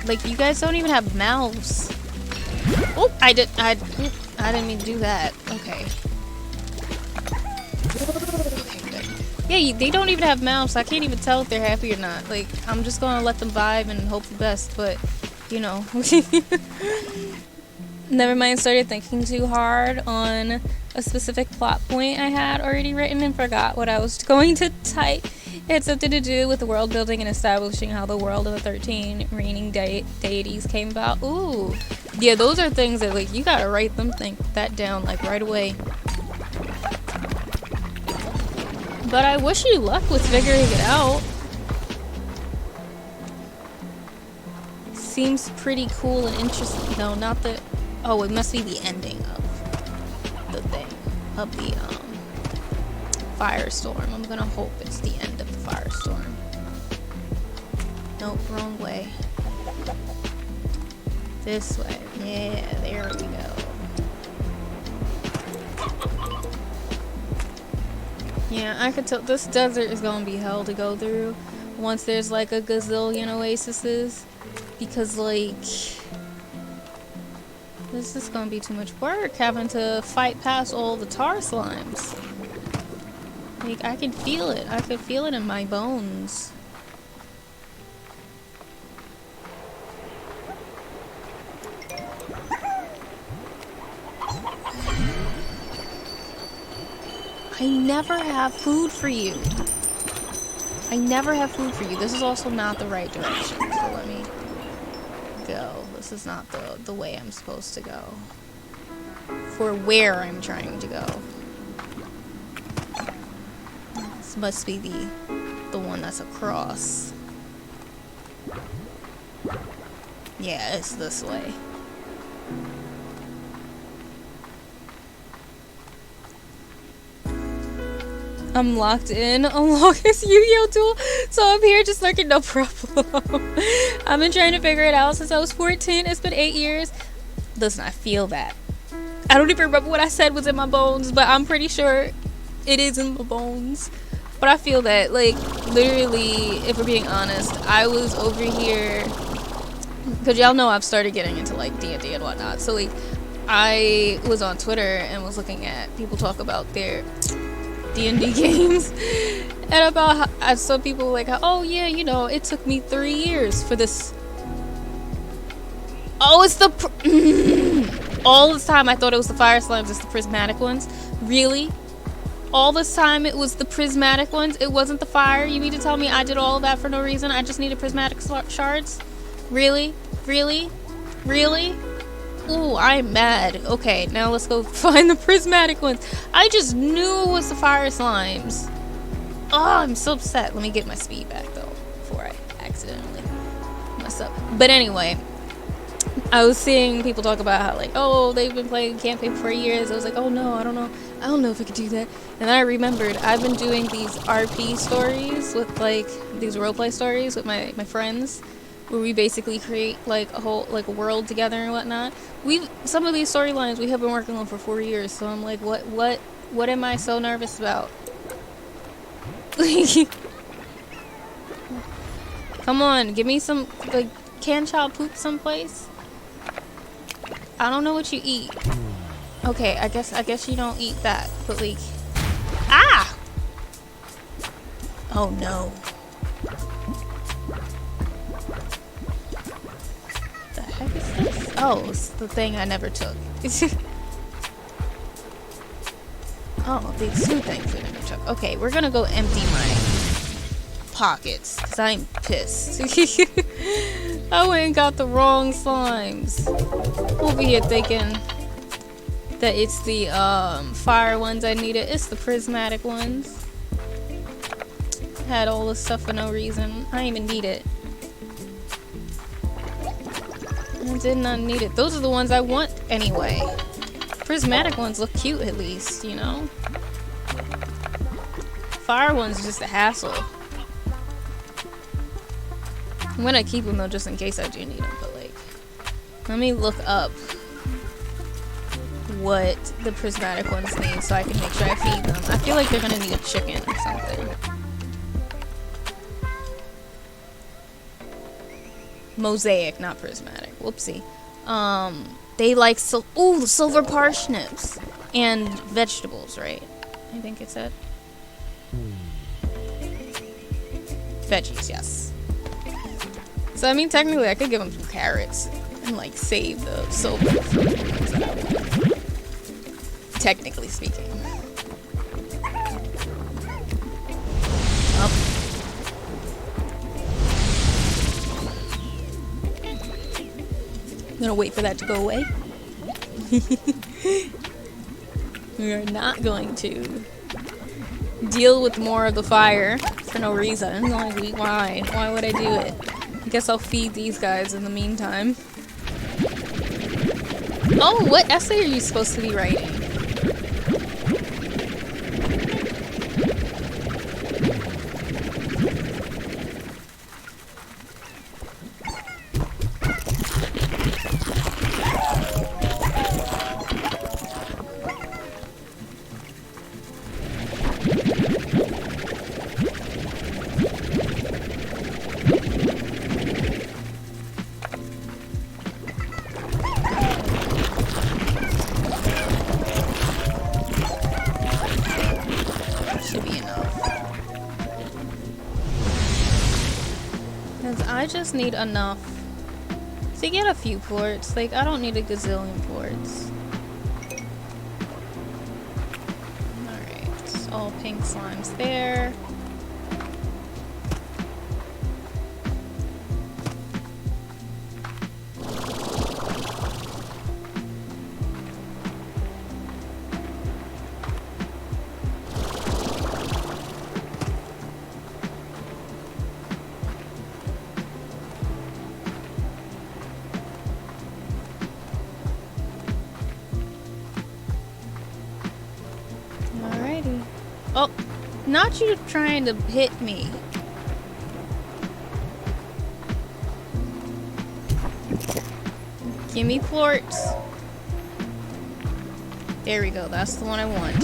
Like, you guys don't even have mouths. Oh, I didn't mean to do that. Okay. Okay, good. Yeah, they don't even have mouths, so I can't even tell if they're happy or not. Like, I'm just gonna let them vibe and hope the best, but, you know. Never mind, started thinking too hard on a specific plot point I had already written and forgot what I was going to type. It had something to do with the world building and establishing how the world of the 13 reigning deities came about. Ooh. Yeah, those are things that, like, you gotta write that down, like, right away. But I wish you luck with figuring it out. Seems pretty cool and interesting. No, not the... Oh, it must be the ending of the thing. Of the, firestorm. I'm gonna hope it's the end of the firestorm. Nope, wrong way. This way. Yeah, there we go. Yeah, I could tell this desert is gonna be hell to go through once there's like a gazillion oases. Because, like, this is gonna be too much work having to fight past all the tar slimes. Like, I can feel it. I could feel it in my bones. I never have food for you. I never have food for you. This is also not the right direction, so let me go. This is not the way I'm supposed to go. For where I'm trying to go. This must be the one that's across. Yeah, it's this way. I'm locked in. Unlock this Yu-Gi-Oh tool. So I'm here just lurking, no problem. I've been trying to figure it out since I was 14. It's been 8 years. Listen, I feel that. I don't even remember what I said was in my bones, but I'm pretty sure it is in my bones. But I feel that, like, literally, if we're being honest, I was over here, because y'all know I've started getting into, like, D&D and whatnot. So, like, I was on Twitter and was looking at people talk about their D&D games, and about how some people were like, oh yeah, you know, it took me 3 years for this. Oh, it's the all this time I thought it was the fire slimes. It's the prismatic ones. Really? All this time it was the prismatic ones. It wasn't the fire. You mean to tell me I did all of that for no reason? I just needed prismatic shards? Really? Really? Really? Ooh, I'm mad. Okay, now let's go find the prismatic ones. I just knew it was the fire slimes. Oh, I'm so upset. Let me get my speed back, though, before I accidentally mess up. But anyway, I was seeing people talk about how like, oh, they've been playing campaign for years. I was like, oh no, I don't know if I could do that. And then I remembered I've been doing these RP stories with like these roleplay stories with my friends, where we basically create like a whole like a world together and whatnot. Some of these storylines we have been working on for 4 years. So I'm like, what am I so nervous about? Come on, give me some like. Can child poop someplace? I don't know what you eat. Okay, I guess you don't eat that. But like, ah! Oh no. The heck is this? Oh, it's the thing I never took. Oh, these two things I never took. Okay, we're gonna go empty my pockets because I'm pissed. I went and got the wrong slimes. Over here thinking that it's the fire ones I needed. It's the prismatic ones. Had all this stuff for no reason. I didn't even need it. I did not need it. Those are the ones I want anyway. Prismatic ones look cute at least, you know? Fire ones are just a hassle. I'm gonna keep them though just in case I do need them, but like, let me look up what the prismatic ones need so I can make sure I feed them. I feel like they're gonna need a chicken or something. Mosaic, not prismatic. Whoopsie. They like the silver parsnips and vegetables, right? I think it said. Veggies, yes. So I mean, technically, I could give them some carrots and like save the silver for the ones that I want. Technically speaking. Up. I'm gonna wait for that to go away. We are not going to deal with more of the fire for no reason. Like, why? Why would I do it? I guess I'll feed these guys in the meantime. Oh, what essay are you supposed to be writing? I just need enough to get a few ports. Like, I don't need a gazillion ports. Alright, all pink slimes there. Oh, not you trying to hit me. Give me plorts. There we go, that's the one I want.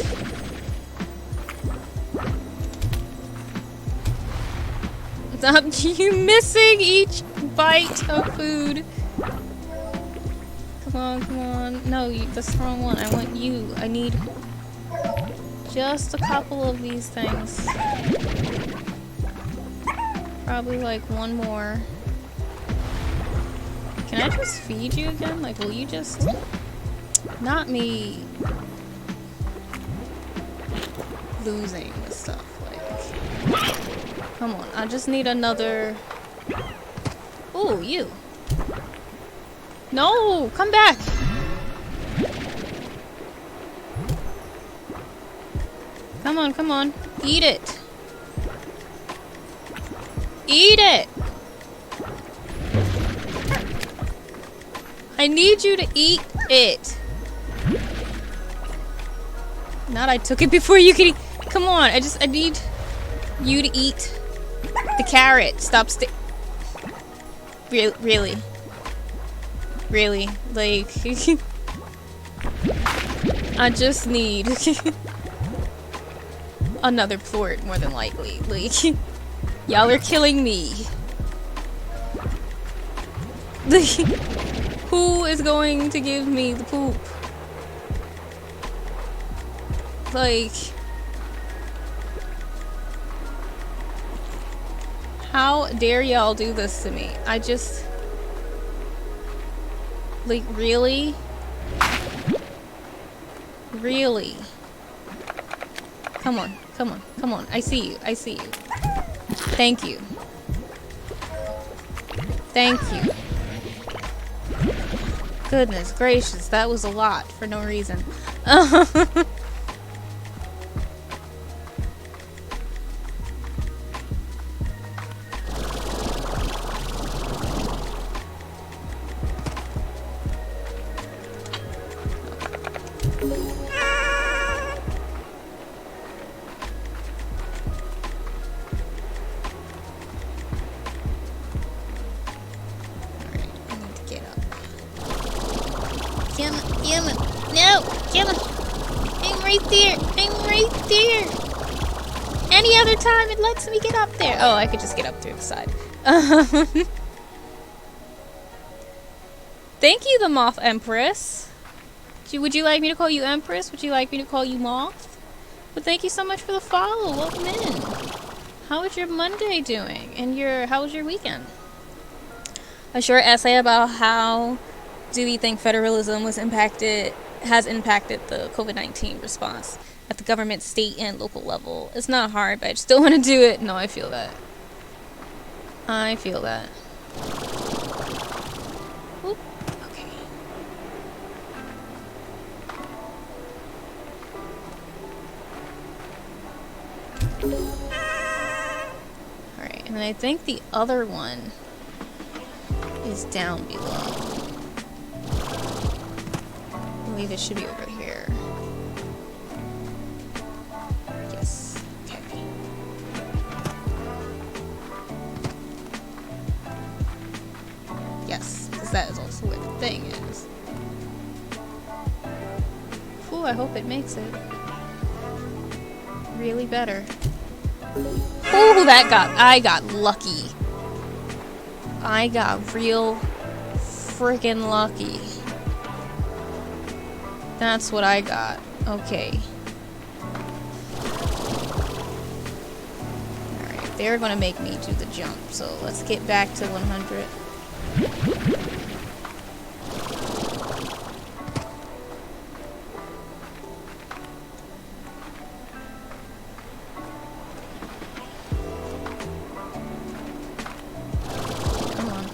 Stop you missing each bite of food. Come on, come on. No, that's the wrong one. I want you. I need just a couple of these things. Probably like one more. Can I just feed you again? Like, will you just... Not me losing this stuff. Like, come on. I just need another... Ooh, you. No! Come back! Come on, come on. Eat it. Eat it! I need you to eat it. Not I took it before you could eat. Come on, I need you to eat the carrot. Stop Really? Really? Like, I just need another plort, more than likely. Like, y'all are killing me. Like, who is going to give me the poop? Like, how dare y'all do this to me? I just... Like, really? Really? Come on, come on, come on. I see you, I see you. Thank you. Thank you. Goodness gracious, that was a lot for no reason. No! Kill him! I'm right there! I'm right there! Any other time it lets me get up there. Oh, I could just get up through the side. Thank you, the Moth Empress. Would you like me to call you Empress? Would you like me to call you Moth? But thank you so much for the follow. Welcome in. How is your Monday doing? And how was your weekend? A short essay about how do we think federalism has impacted the COVID-19 response at the government, state, and local level. It's not hard, but I just don't want to do it. No, I feel that. I feel that. Oop. Okay. Alright, and then I think the other one is down below. I believe it should be over here. Yes. Okay. Yes, because that is also where the thing is. Ooh, I hope it makes it. Really better. Ooh, I got lucky. I got real freaking lucky. That's what I got. Okay. Alright, they're gonna make me do the jump, so let's get back to 100. Come on.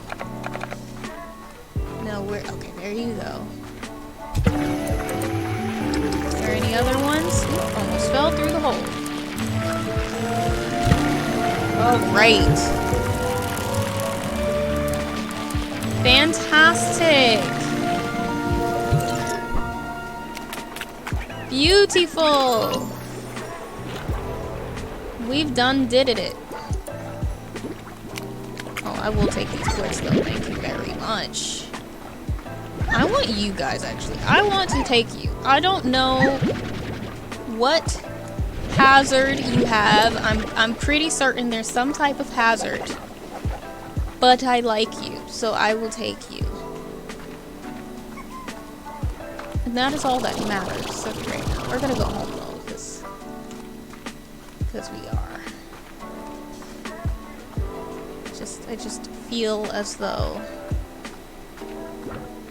No, okay, there you go. Any other ones? Ooh, almost fell through the hole. Oh, great. Fantastic. Beautiful. We've did it. Oh, I will take these quartz though. Thank you very much. I want you guys, actually. I want to take you. I don't know what hazard you have. I'm pretty certain there's some type of hazard. But I like you, so I will take you. And that is all that matters. So right now, we're gonna go home though, because we are. I just feel as though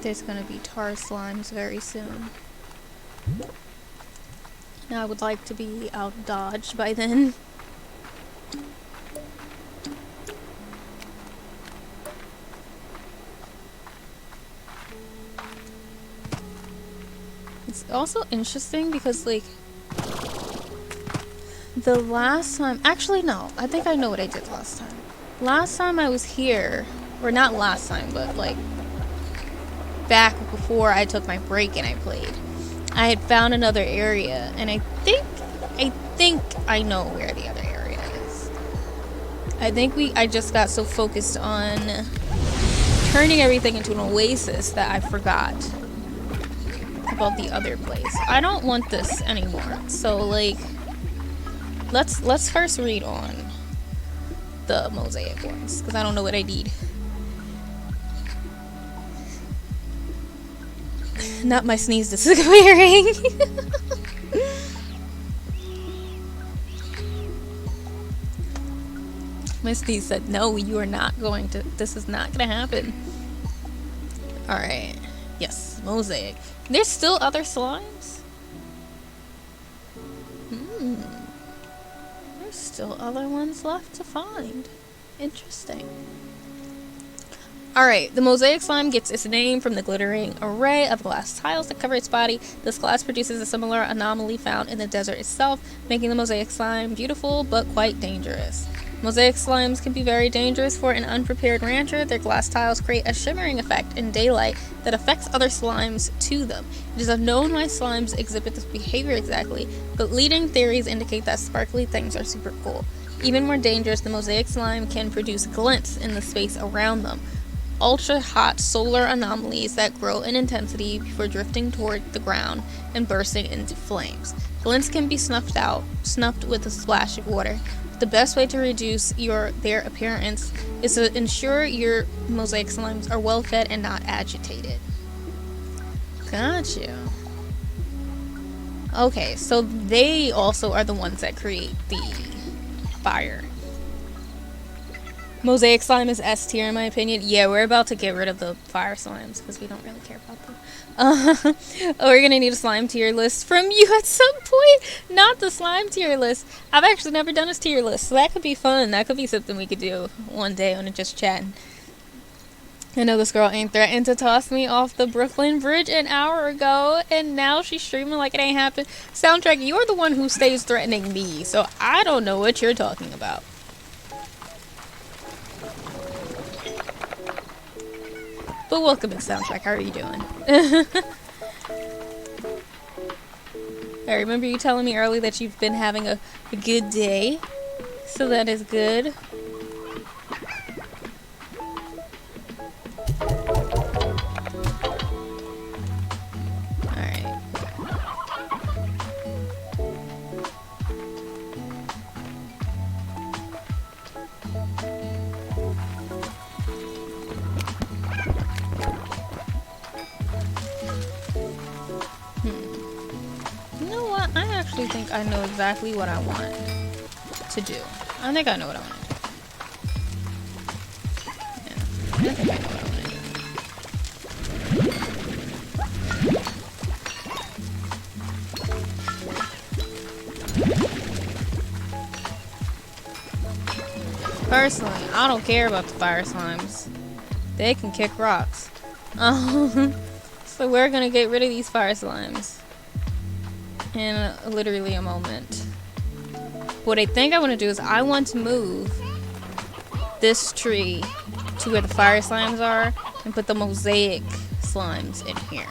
there's gonna be tar slimes very soon. And I would like to be out dodged by then. It's also interesting because, like, the last time... Actually, no. I think I know what I did last time. Last time I was here... Or not last time, but, like... back before I took my break and I played, I had found another area, and I think I know where the other area is. I just got so focused on turning everything into an oasis that I forgot about the other place. I don't want this anymore. So like, let's first read on the mosaic ones, because I don't know what I need. Not my sneeze disappearing. My sneeze said, no, you are not going to, this is not going to happen. Alright. Yes, mosaic. There's still other slimes? There's still other ones left to find. Interesting. Alright, the mosaic slime gets its name from the glittering array of glass tiles that cover its body. This glass produces a similar anomaly found in the desert itself, making the mosaic slime beautiful but quite dangerous. Mosaic slimes can be very dangerous for an unprepared rancher. Their glass tiles create a shimmering effect in daylight that affects other slimes to them. It is unknown why slimes exhibit this behavior exactly, but leading theories indicate that sparkly things are super cool. Even more dangerous, the mosaic slime can produce glints in the space around them. Ultra-hot solar anomalies that grow in intensity before drifting toward the ground and bursting into flames. Glints can be snuffed with a splash of water. The best way to reduce their appearance is to ensure your mosaic slimes are well fed and not agitated. Gotcha. Okay, so they also are the ones that create the fire. Mosaic slime is S tier in my opinion. Yeah, we're about to get rid of the fire slimes because we don't really care about them. We're gonna need a slime tier list from you at some point. Not the slime tier list. I've actually never done a tier list, so that could be fun. That could be something we could do one day on Just Chatting. I know this girl ain't threatened to toss me off the Brooklyn Bridge an hour ago, and now she's streaming like it ain't happened. Soundtrack, you're the one who stays threatening me, so I don't know what you're talking about. But welcome to Soundtrack, how are you doing? I remember you telling me earlier that you've been having a good day, so that is good. Alright. I actually think I know exactly what I want to do. I think I know what I want to do. Yeah, I think I know what I want to do. Personally, I don't care about the fire slimes. They can kick rocks. So we're gonna get rid of these fire slimes in literally a moment. What I think I want to do is I want to move this tree to where the fire slimes are and put the mosaic slimes in here.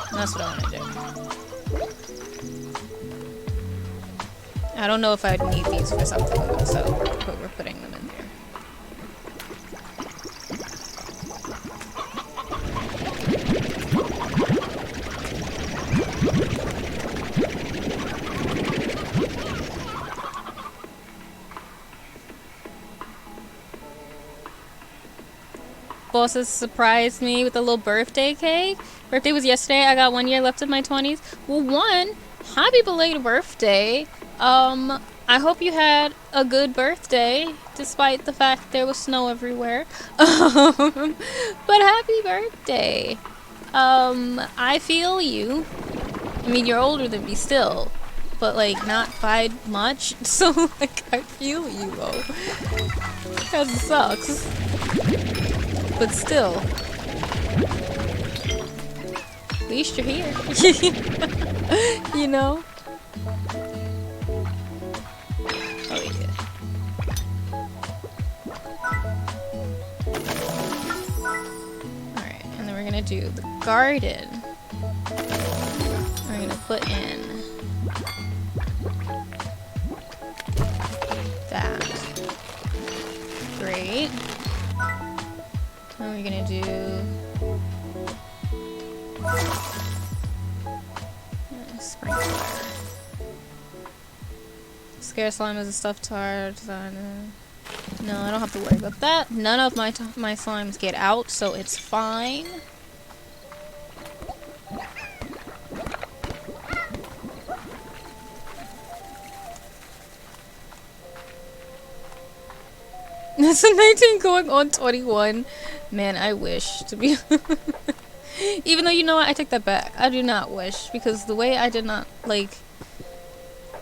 And that's what I want to do. I don't know if I'd need these for something, but we're putting them in there. Bosses surprised me with a little birthday cake. Birthday was yesterday. I got 1 year left of my 20s. Well, happy belated birthday. I hope you had a good birthday, despite the fact there was snow everywhere. But happy birthday. I feel you. I mean, you're older than me still, but like not by much. So like, I feel you though. Because it sucks. But still, at least you're here. You know? Oh yeah. Alright, and then we're gonna do the garden. We're gonna put in that. Great. Then we're gonna do sprinkler. Scare slime is a stuffed tart. No, I don't have to worry about that. None of my slimes get out, so it's fine. That's a 19 going on 21. Man, I wish to be. Even though, you know what, I take that back. I do not wish, because the way I did not, like,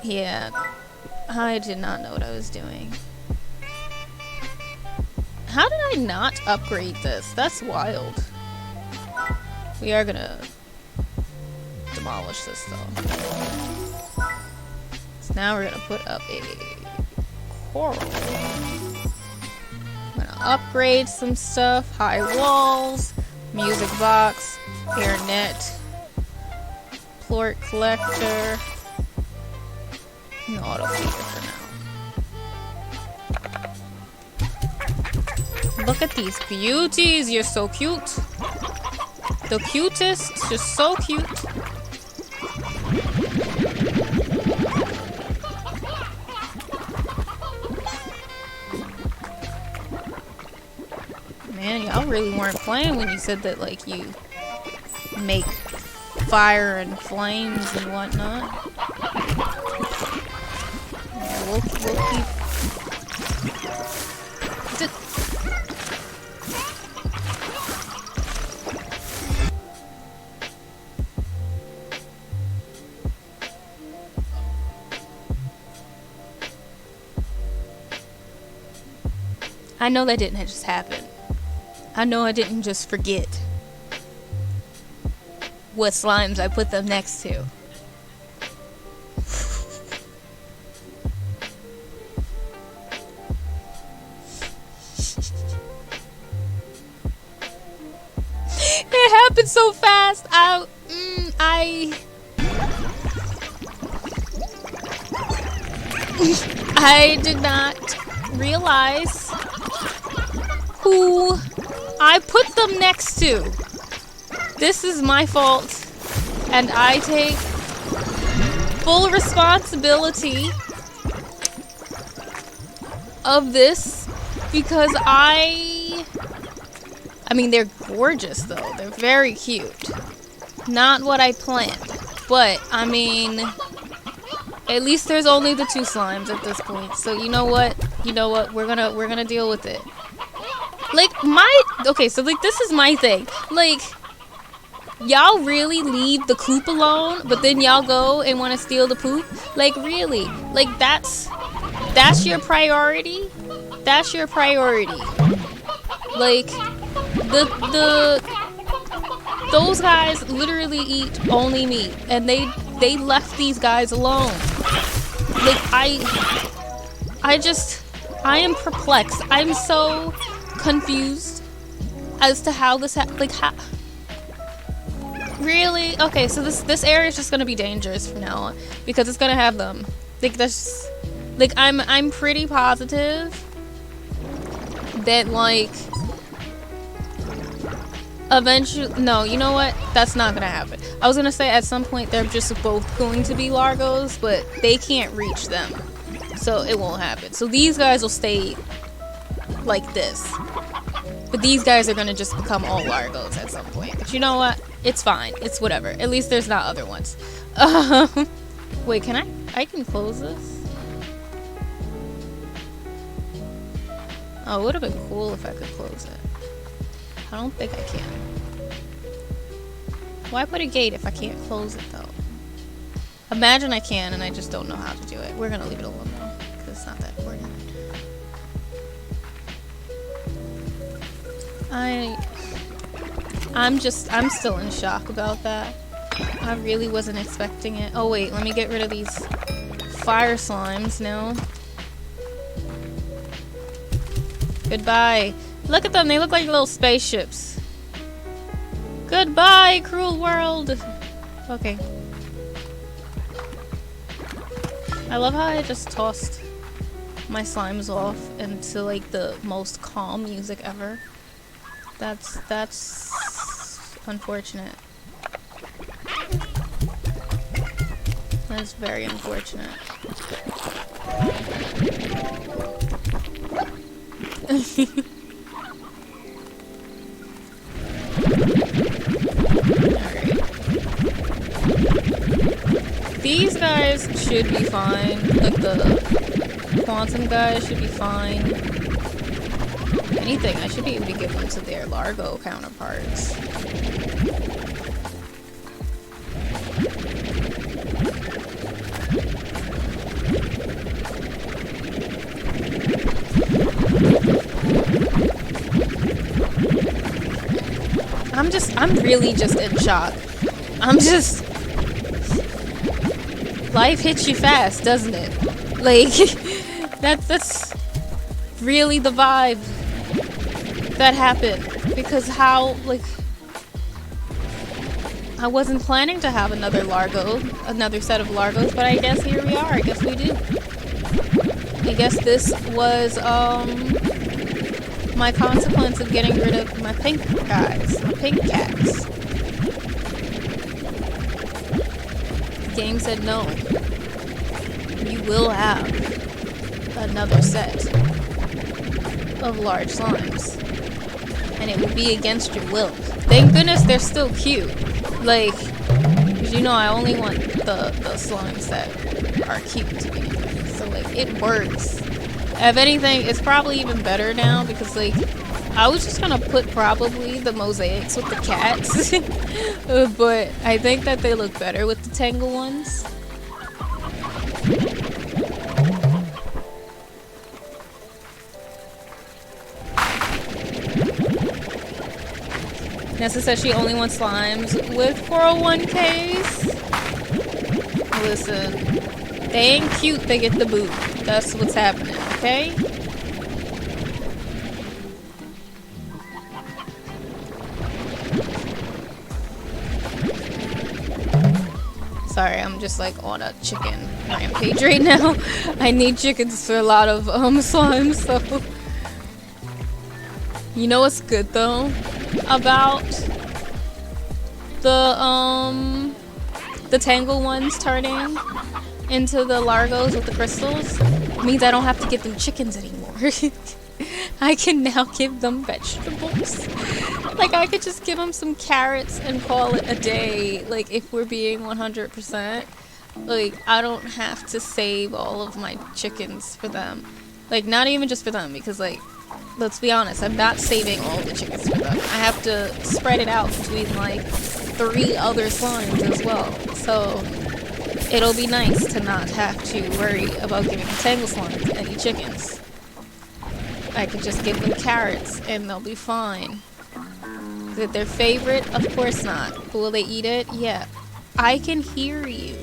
yeah, I did not know what I was doing. How did I not upgrade this? That's wild. We are gonna demolish this though. So now we're gonna put up a coral. I'm gonna upgrade some stuff. High walls, music box, air net, plort collector, no auto feeder for now. Look at these beauties, you're so cute. The cutest, just so cute. Man, y'all really weren't playing when you said that, like, you make fire and flames and whatnot. Yeah, we'll keep... I know that didn't just happen. I know I didn't just forget what slimes I put them next to. It happened so fast. I did not realize who I put them next to. This is my fault, and I take full responsibility of this because I mean, they're gorgeous though. They're very cute. Not what I planned, but I mean, at least there's only the 2 slimes at this point. So you know what? We're gonna deal with it. Like, okay, so, like, this is my thing. Like, y'all really leave the coop alone, but then y'all go and want to steal the poop? Like, really? Like, that's your priority? That's your priority. Like, those guys literally eat only meat, and they left these guys alone. Like, I am perplexed. I'm so confused as to how this how really. Okay, so this area is just gonna be dangerous from now on because it's gonna have them. Like, that's like, I'm pretty positive that, like, eventually, no, you know what, that's not gonna happen. I was gonna say at some point they're just both going to be Largos, but they can't reach them, so it won't happen. So these guys will stay like this, but these guys are gonna just become all Largos at some point. But you know what, it's fine, it's whatever. At least there's not other ones. Wait, can I can close this? Oh, it would have been cool if I could close it. I don't think I can. Why put a gate if I can't close it though? Imagine I can and I just don't know how to do it. We're gonna leave it alone though, because it's not that important. I'm still in shock about that. I really wasn't expecting it. Oh wait, let me get rid of these fire slimes now. Goodbye. Look at them, they look like little spaceships. Goodbye, cruel world. Okay. I love how I just tossed my slimes off into like the most calm music ever. That's unfortunate. That's very unfortunate. Alright. These guys should be fine. Like the quantum guys should be fine. If anything, I should be able to give them to their Largo counterparts. I'm really just in shock. Life hits you fast, doesn't it? Like, that's really the vibe that happened. Because how, like, I wasn't planning to have another set of Largos, but I guess here we are. I guess we do. I guess this was, my consequence of getting rid of my pink guys, my pink cats. The game said no. You will have another set of large slimes. And it will be against your will. Thank goodness they're still cute. Like, because you know I only want the slimes that are cute to begin with. So like, it works. If anything, it's probably even better now because, like, I was just gonna put probably the mosaics with the cats, but I think that they look better with the tangle ones. Nessa says she only wants slimes with 401ks. Listen, they ain't cute, they get the boot. That's what's happening, okay? Sorry, I'm just like on a chicken rampage right now. I need chickens for a lot of slimes, so. You know what's good though about the tangle ones turning into the Largos with the crystals? It means I don't have to give them chickens anymore. I can now give them vegetables. Like, I could just give them some carrots and call it a day. Like, if we're being 100%. Like, I don't have to save all of my chickens for them. Like, not even just for them, because, like, let's be honest, I'm not saving all the chickens for them. I have to spread it out between, like, 3 other slimes as well. So, it'll be nice to not have to worry about giving tangle slimes any chickens. I could just give them carrots and they'll be fine. Is it their favorite? Of course not. But will they eat it? Yeah. I can hear you.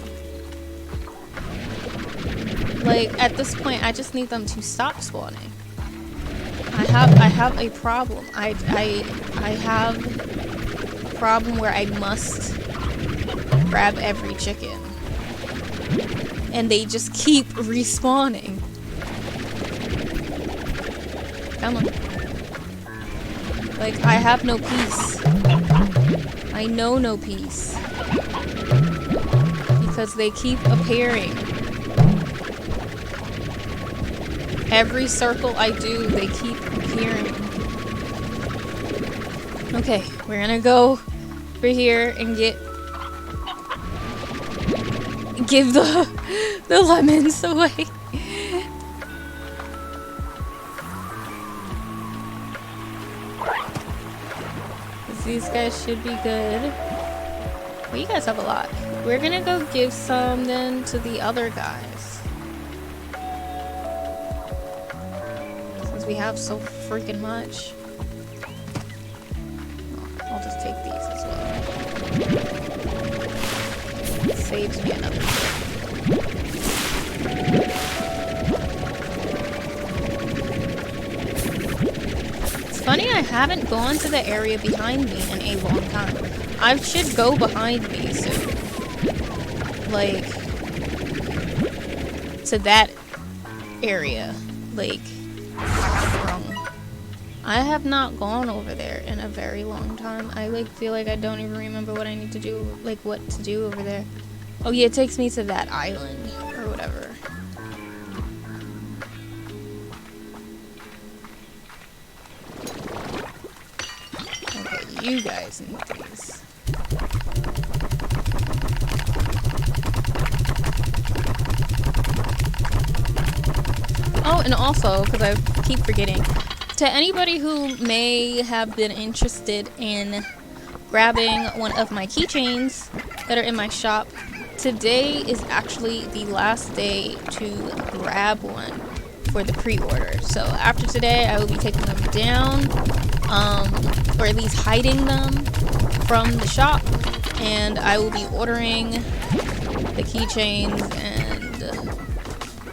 Like, at this point, I just need them to stop spawning. I have a problem. I have a problem where I must grab every chicken. And they just keep respawning. Come on. Like, I have no peace. I know no peace. Because they keep appearing. Every circle I do, they keep appearing. Okay, we're gonna go over here and give the lemons away. These guys should be good. Well, you guys have a lot. We're gonna go give some then to the other guys. Since we have so freaking much. I'll just take these as well. It saves me another trip. It's funny I I haven't gone to the area behind me in a long time. I should go behind me soon. Like, to that area. Like, I have not gone over there in a very long time. I like feel like I don't even remember what I need to do, like what to do over there. Oh yeah, it takes me to that island or whatever. Okay, you guys need these. Oh, and also, because I keep forgetting, to anybody who may have been interested in grabbing one of my keychains that are in my shop, today is actually the last day to grab one for the pre-order. So after today, I will be taking them down, or at least hiding them from the shop, and I will be ordering the keychains and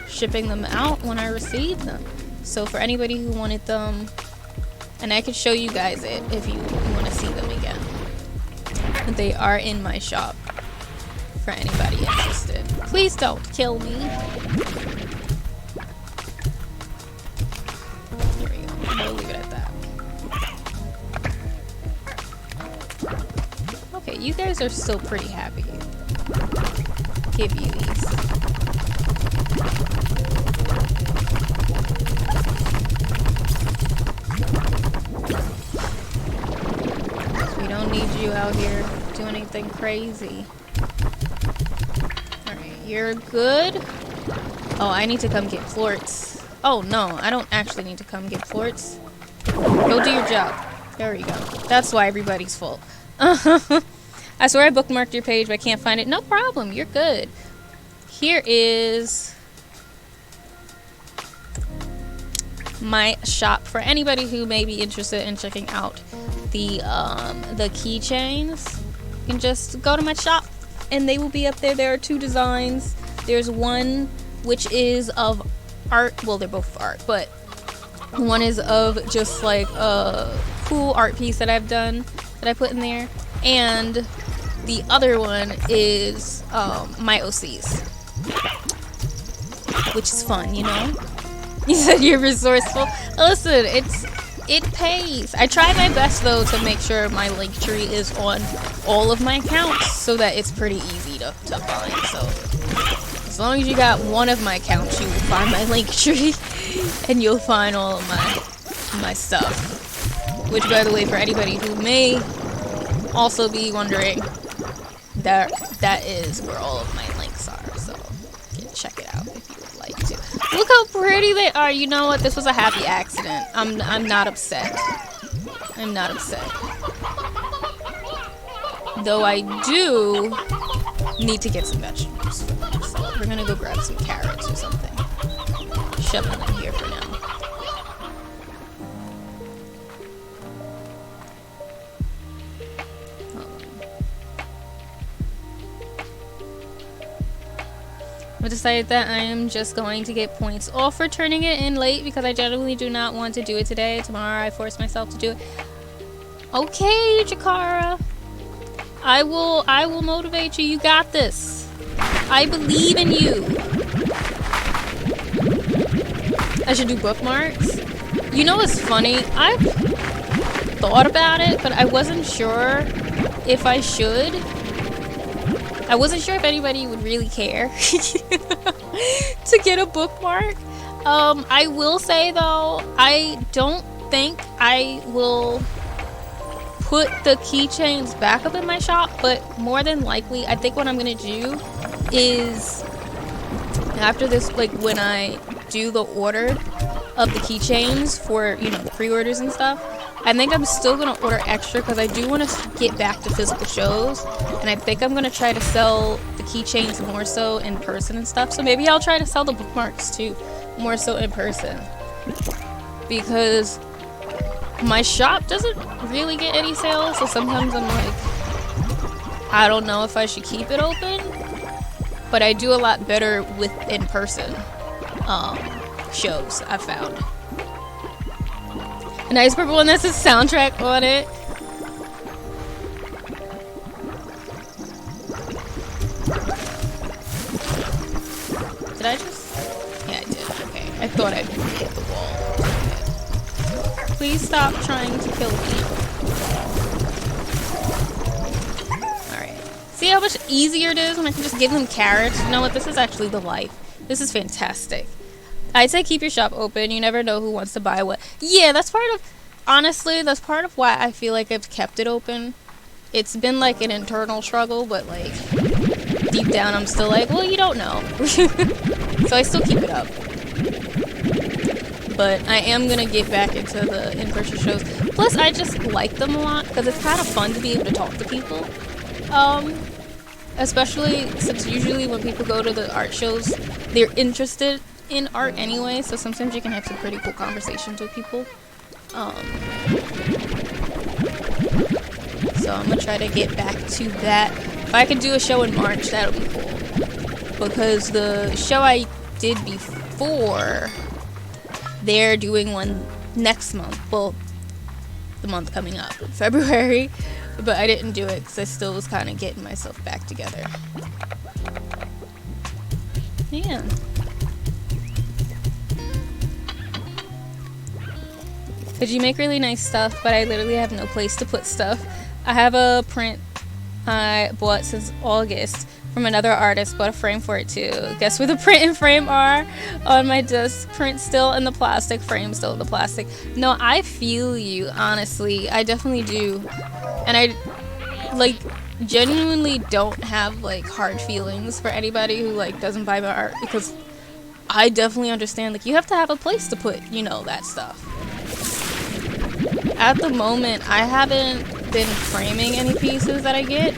shipping them out when I receive them. So for anybody who wanted them, and I could show you guys it if you want to see them again. They are in my shop for anybody interested. Please don't kill me. Here we go. I'll leave it at that. Okay, you guys are still pretty happy. Give you these. We don't need you out here doing anything crazy. Alright, you're good. Oh, I need to come get Florts. Oh no, I don't actually need to come get Florts. Go do your job. There we go. That's why everybody's full. I swear I bookmarked your page, but I can't find it. No problem, you're good. Here is my shop for anybody who may be interested in checking out the keychains. You can just go to my shop and they will be up there. There are two designs. There's one which is of art. Well, they're both art, but one is of just like a cool art piece that I've done that I put in there, and the other one is my OCs, which is fun, you know. You said you're resourceful. Listen, it pays. I try my best though to make sure my link tree is on all of my accounts so that it's pretty easy to find. So as long as you got one of my accounts, you will find my link tree and you'll find all of my stuff. Which, by the way, for anybody who may also be wondering, that is where all of my links are. So you can check it out if you would like to. Look how pretty they are. You know what? This was a happy accident. I'm not upset. I'm not upset. Though I do need to get some vegetables. So we're gonna go grab some carrots or something. Shove them in here for now. I've decided that I am just going to get points off for turning it in late because I generally do not want to do it today. Tomorrow I force myself to do it. Okay, Jakara. I will motivate you. You got this. I believe in you. I should do bookmarks. You know what's funny? I've thought about it, but I wasn't sure if I should. I wasn't sure if anybody would really care to get a bookmark. I will say though, I don't think I will put the keychains back up in my shop, but more than likely, I think what I'm gonna do is after this, like when I do the order of the keychains for, you know, the pre-orders and stuff, I think I'm still gonna order extra because I do want to get back to physical shows, and I think I'm gonna try to sell the keychains more so in person and stuff. So maybe I'll try to sell the bookmarks too, more so in person, because my shop doesn't really get any sales. So sometimes I'm like, I don't know if I should keep it open, but I do a lot better with in person shows, I found. A nice purple one that's a soundtrack on it. Did I just? Yeah, I did. Okay. I thought I hit the wall. Okay. Please stop trying to kill me. Alright. See how much easier it is when I can just give them carrots? You know what? This is actually the life. This is fantastic. I'd say keep your shop open. You never know who wants to buy what. Yeah, that's part of... Honestly, that's part of why I feel like I've kept it open. It's been like an internal struggle, but like deep down I'm still like, well, you don't know. So I still keep it up. But I am gonna get back into the in-person shows. Plus, I just like them a lot because it's kind of fun to be able to talk to people. Especially since usually when people go to the art shows, they're interested in art anyway, so sometimes you can have some pretty cool conversations with people. So I'm gonna try to get back to that. If I could do a show in March, that'll be cool. Because the show I did before, they're doing one next month. Well, the month coming up, February. But I didn't do it because I still was kind of getting myself back together. Yeah. Because you make really nice stuff, but I literally have no place to put stuff. I have a print I bought since August from another artist, bought a frame for it too. Guess where the print and frame are? On my desk. Print still in the plastic, frame still in the plastic. No, I feel you, honestly. I definitely do. And I, like, genuinely don't have, like, hard feelings for anybody who, like, doesn't buy my art, because I definitely understand, like, you have to have a place to put, you know, that stuff. At the moment, I haven't been framing any pieces that I get.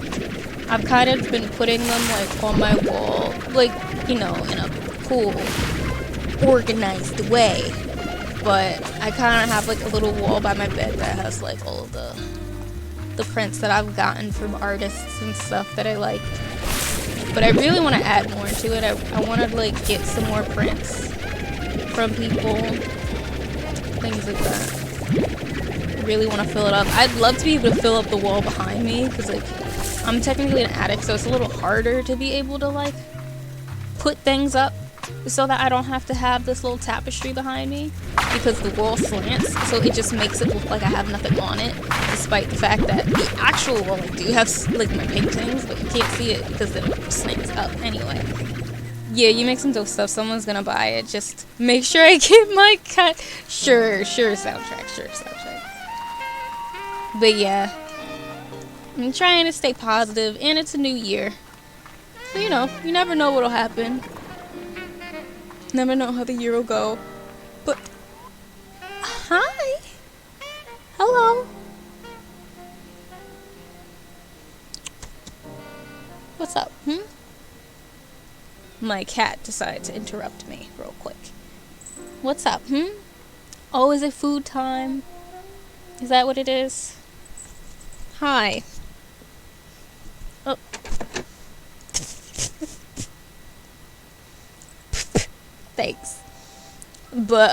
I've kind of been putting them, like, on my wall, like, you know, in a cool, organized way. But I kind of have, like, a little wall by my bed that has, like, all of the prints that I've gotten from artists and stuff that I like. But I really want to add more to it. I want to, like, get some more prints from people, things like that. I really want to fill it up. I'd love to be able to fill up the wall behind me, because, like, I'm technically an addict, so it's a little harder to be able to, like, put things up so that I don't have to have this little tapestry behind me, because the wall slants, so it just makes it look like I have nothing on it, despite the fact that the actual wall I do have, like, my paintings, but you can't see it because it slants up anyway. Yeah, you make some dope stuff. Someone's gonna buy it. Just make sure I get my cut. Sure, soundtrack. But yeah, I'm trying to stay positive, and it's a new year. So, you know, you never know what'll happen. Never know how the year will go. But, hi. Hello. What's up, My cat decided to interrupt me real quick. What's up, Oh, is it food time? Is that what it is? Hi. Oh. Thanks. But,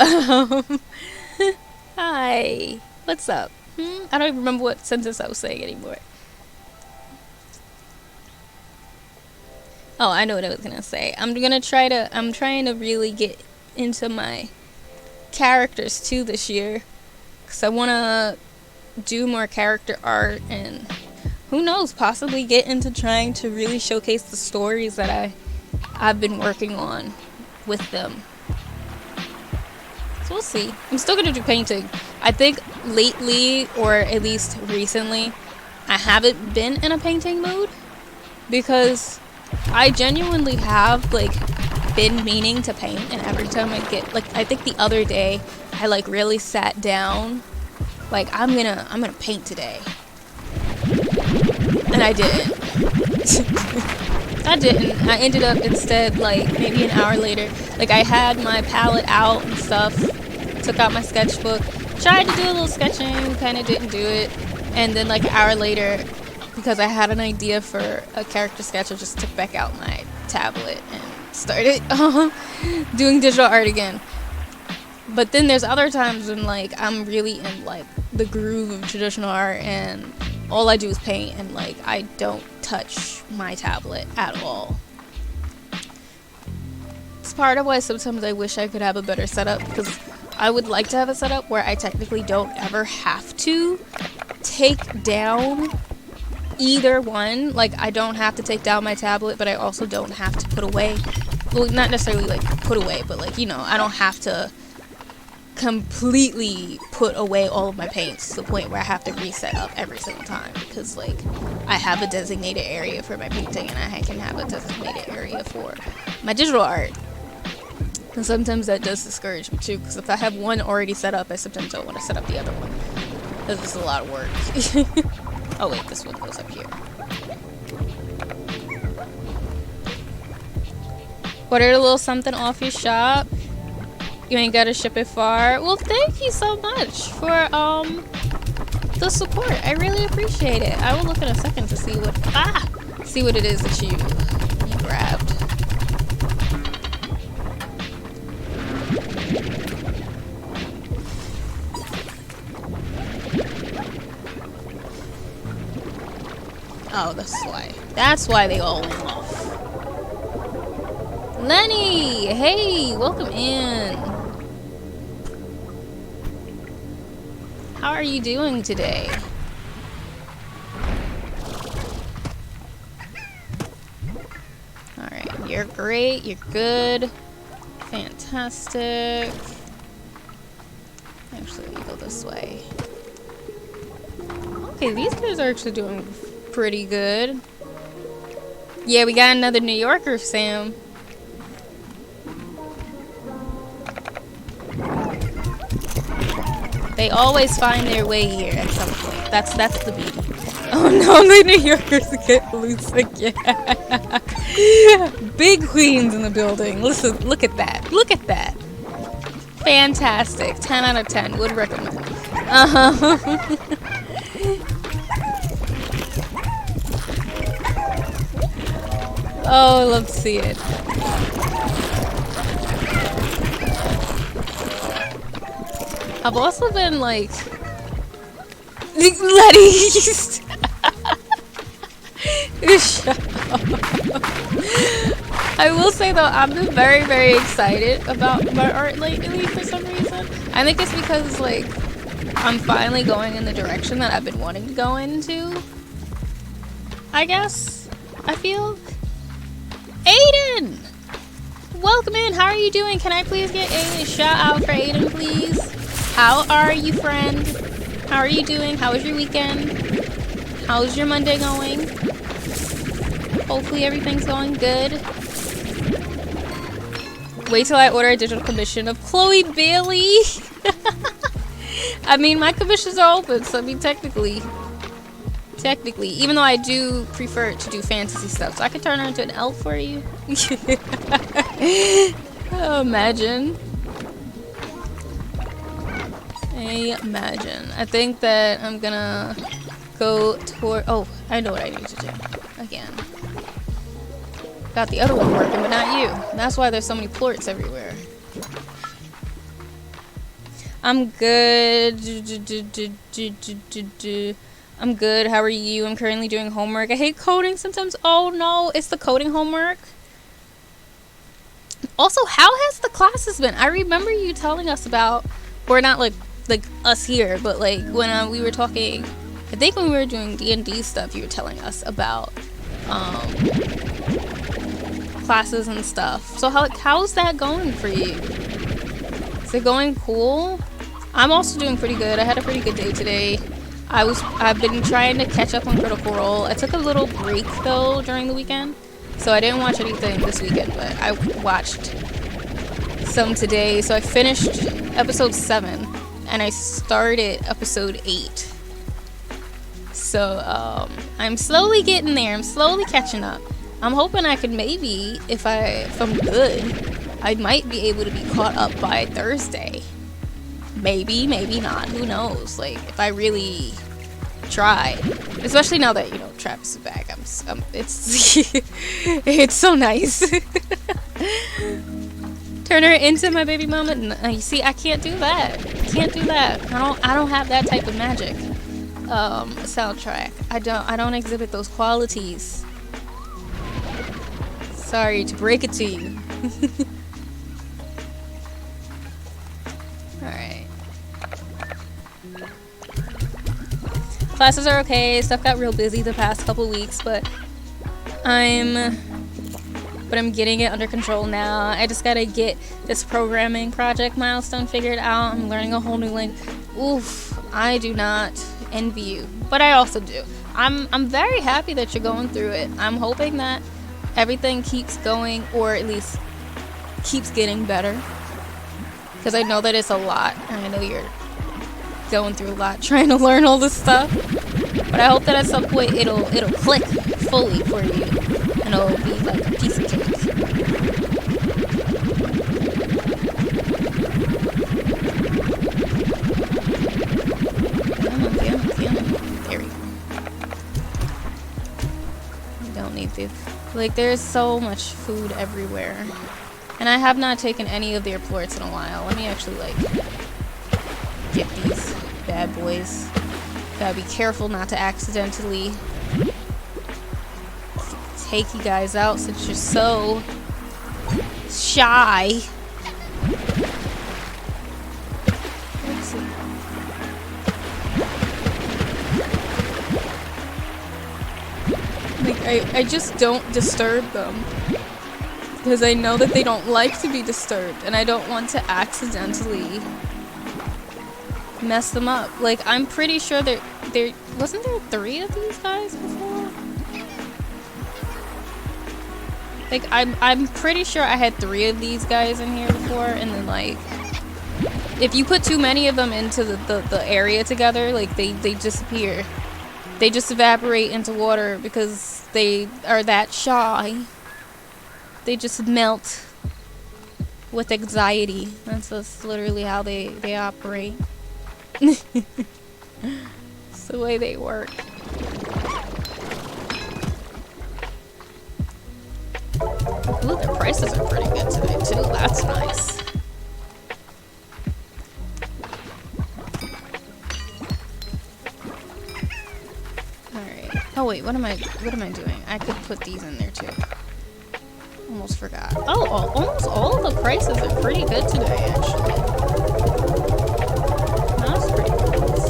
hi. What's up? I don't even remember what sentence I was saying anymore. Oh, I know what I was gonna say. I'm trying to really get into my characters too this year, because I want to do more character art, and who knows, possibly get into trying to really showcase the stories that I've been working on with them. So we'll see. I'm still gonna do painting. I think lately, or at least recently, I haven't been in a painting mood, because I genuinely have, like, been meaning to paint, and every time I get, like, I think the other day I, like, really sat down, like, I'm gonna paint today, and I didn't. I didn't. I ended up instead, like, maybe an hour later, like, I had my palette out and stuff, took out my sketchbook, tried to do a little sketching, kind of didn't do it, and then, like, an hour later, because I had an idea for a character sketch, I just took back out my tablet and started doing digital art again. But then there's other times when like I'm really in like the groove of traditional art and all I do is paint and like I don't touch my tablet at all. It's part of why sometimes I wish I could have a better setup, because I would like to have a setup where I technically don't ever have to take down either one. Like, I don't have to take down my tablet, but I also don't have to put away, well, not necessarily like put away, but like, you know, I don't have to completely put away all of my paints to the point where I have to reset up every single time, because like I have a designated area for my painting and I can have a designated area for my digital art. And sometimes that does discourage me too, because if I have one already set up, I sometimes don't want to set up the other one, because it's a lot of work. Oh wait, this one goes up here. Ordered a little something off your shop. You ain't gotta ship it far. Well, thank you so much for the support. I really appreciate it. I will look in a second to see what it is that you grabbed. Oh, that's why they all went off. Lenny, hey, welcome in. How are you doing today? Alright, you're great, you're good. Fantastic. Actually, let me go this way. Okay, these guys are actually doing pretty good. Yeah, we got another New Yorker, Sam. They always find their way here at some point. That's the beauty. Oh no, the New Yorkers get loose again. Big queens in the building. Listen, look at that. Look at that. Fantastic. 10 out of 10. Would recommend. Oh, I love to see it. I've also been like Letty. Shut up. I will say though, I've been very, very excited about my art lately for some reason. I think it's because like I'm finally going in the direction that I've been wanting to go into. I guess. I feel. Aiden! Welcome in. How are you doing? Can I please get a shout out for Aiden, please? How are you, friend? How are you doing? How was your weekend? How's your Monday going? Hopefully everything's going good. Wait till I order a digital commission of Chloe Bailey. I mean, my commissions are open, so I mean, technically, even though I do prefer to do fantasy stuff, so I could turn her into an elf for you. Oh, imagine. Imagine. I think that I'm gonna go toward. Oh, I know what I need to do. Again. Got the other one working, but not you. That's why there's so many plorts everywhere. I'm good. I'm good. How are you? I'm currently doing homework. I hate coding sometimes. Oh no, it's the coding homework. Also, how has the classes been? I remember you telling us about, or not like us here, but like when we were talking, I think when we were doing D&D stuff, you were telling us about classes and stuff. So how's that going for you? Is it going cool? I'm also doing pretty good. I had a pretty good day today. I've been trying to catch up on Critical Role. I took a little break though during the weekend, so I didn't watch anything this weekend, but I watched some today. So I finished episode 7 and I started episode 8. So I'm slowly getting there. I'm slowly catching up. I'm hoping I could maybe, if I'm good, I might be able to be caught up by Thursday. Maybe, maybe not. Who knows? Like, if I really tried. Especially now that, you know, Travis is back. It's it's so nice. Turn her into my baby mama? You see, I can't do that. Can't do that. I don't have that type of magic. Soundtrack. I don't exhibit those qualities. Sorry to break it to you. Alright. Classes are okay. Stuff got real busy the past couple weeks, but I'm getting it under control now. I just gotta get this programming project milestone figured out. I'm learning a whole new language. Oof, I do not envy you, but I also do. I'm very happy that you're going through it. I'm hoping that everything keeps going, or at least keeps getting better, because I know that it's a lot, and I know you're going through a lot trying to learn all this stuff. But I hope that at some point it'll click fully for you, and it'll be like a piece of cake. There we go. You don't need to. Like, there's so much food everywhere. And I have not taken any of their plorts in a while. Let me actually, like, get these bad boys. Gotta be careful not to accidentally take you guys out since you're so shy. Let's see. Like, I just don't disturb them, because I know that they don't like to be disturbed, and I don't want to accidentally mess them up. Like, I'm pretty sure there wasn't there 3 of these guys before? Like, I'm pretty sure I had 3 of these guys in here before, and then, like, if you put too many of them into the area together, like, they disappear. They just evaporate into water because they are that shy. They just melt with anxiety. That's literally how they operate. It's the way they work. Ooh, their prices are pretty good today too. That's nice. Alright. Oh wait, what am I doing? I could put these in there too. Almost forgot. Oh, almost all of the prices are pretty good today, actually. That's pretty nice.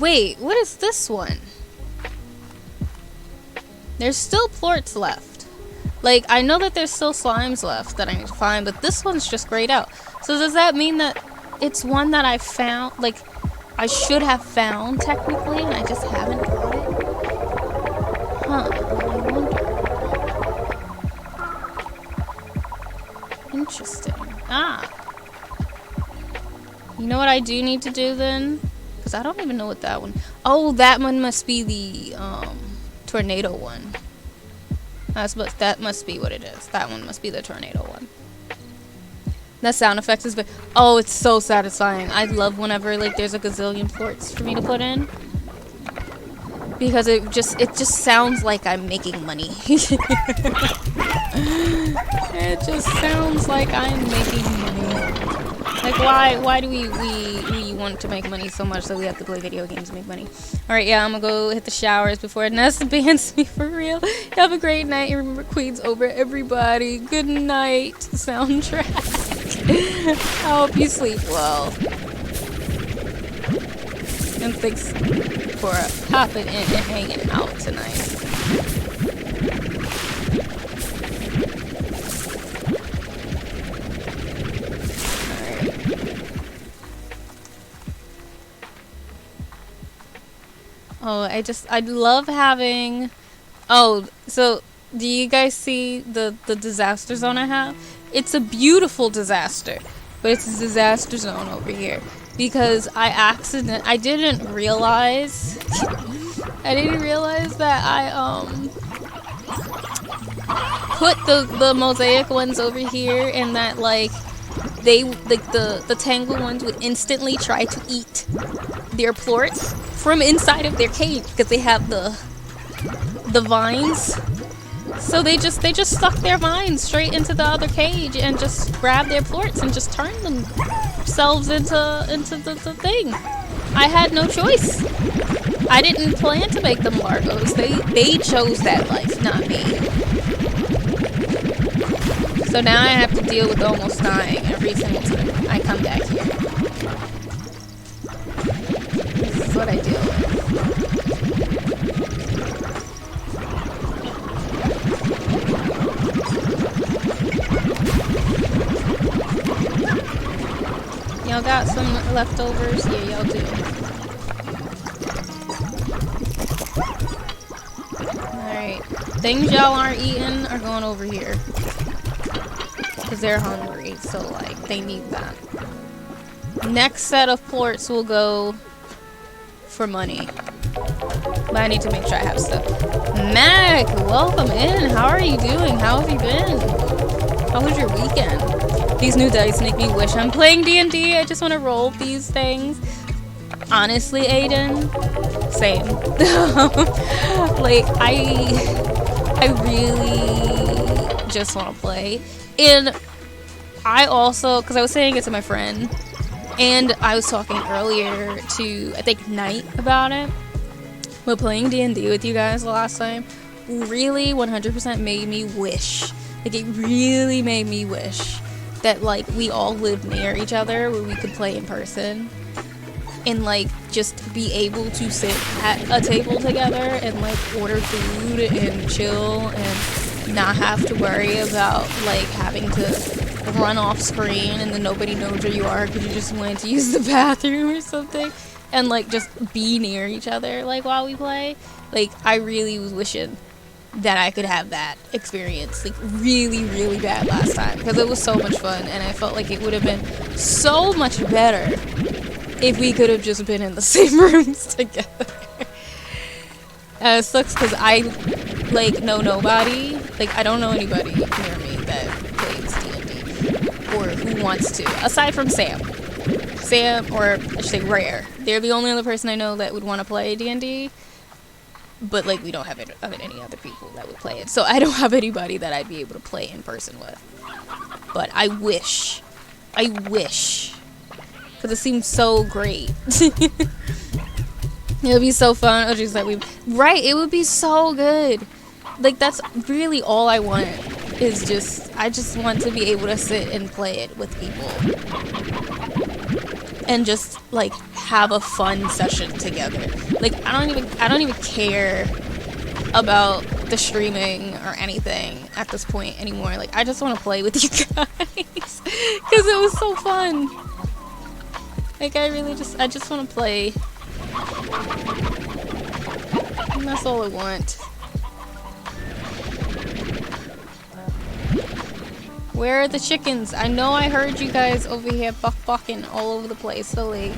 Wait, what is this one? There's still plorts left. Like, I know that there's still slimes left that I need to find, but this one's just grayed out. So does that mean that it's one that I found, like, I should have found technically, and I just haven't got it? Huh, I wonder. Interesting. Ah. You know what I do need to do then? Because I don't even know what that one... Oh, that one must be the, tornado one. That must be what it is. That one must be the tornado one. That sound effect is very... Oh, it's so satisfying. I love whenever, like, there's a gazillion plorts for me to put in. Because it just sounds like I'm making money. It just sounds like I'm making money. Like, why do we want to make money so much that we have to play video games to make money? Alright, yeah, I'm gonna go hit the showers before Ness bans me for real. Have a great night. Remember, Queen's over, everybody. Good night, soundtrack. I hope you sleep well. And thanks for popping in and hanging out tonight. Oh, I love having... Oh, so do you guys see the disaster zone I have? It's a beautiful disaster, but it's a disaster zone over here because I didn't realize that I put the mosaic ones over here, and that, like, they, like, the tangle ones would instantly try to eat their plorts from inside of their cage because they have the vines So they just suck their minds straight into the other cage and just grab their plorts and just turn themselves into the thing. I had no choice. I didn't plan to make them larvos. They chose that life, not me. So now I have to deal with almost dying every single time I come back here. This is what I deal with. Y'all got some leftovers? Yeah, y'all do. Alright. Things y'all aren't eating are going over here. Because they're hungry, so like, they need that. Next set of plorts will go for money. But I need to make sure I have stuff. Mac, welcome in. How are you doing? How have you been? How was your weekend? These new dice make me wish I'm playing D&D. I just want to roll these things. Honestly, Aiden, same. Like, I really just want to play. And I also, because I was saying it to my friend, and I was talking earlier to, I think, Knight about it, but playing D&D with you guys the last time really 100% made me wish. Like, it really made me wish that, like, we all lived near each other where we could play in person and, like, just be able to sit at a table together and, like, order food and chill and not have to worry about, like, having to run off screen and then nobody knows where you are because you just went to use the bathroom or something, and, like, just be near each other, like, while we play. Like, I really was wishing that I could have that experience, like, really, really bad last time, because it was so much fun, and I felt like it would have been so much better if we could have just been in the same rooms together. It sucks because I, like, know nobody. Like, I don't know anybody near me that plays D&D or who wants to, aside from Sam. Sam, or I should say Rare. They're the only other person I know that would want to play D&D. But, like, we don't have any other people that would play it. So I don't have anybody that I'd be able to play in person with. But I wish. Because it seems so great. It would be so fun. Just like right, it would be so good. Like, that's really all I want. Is just, I just want to be able to sit and play it with people. And just, like, have a fun session together. Like, I don't even care about the streaming or anything at this point anymore. Like, I just want to play with you guys because it was so fun. Like, I just want to play, and that's all I want. Where are the chickens? I know I heard you guys over here bucking all over the place. So, like,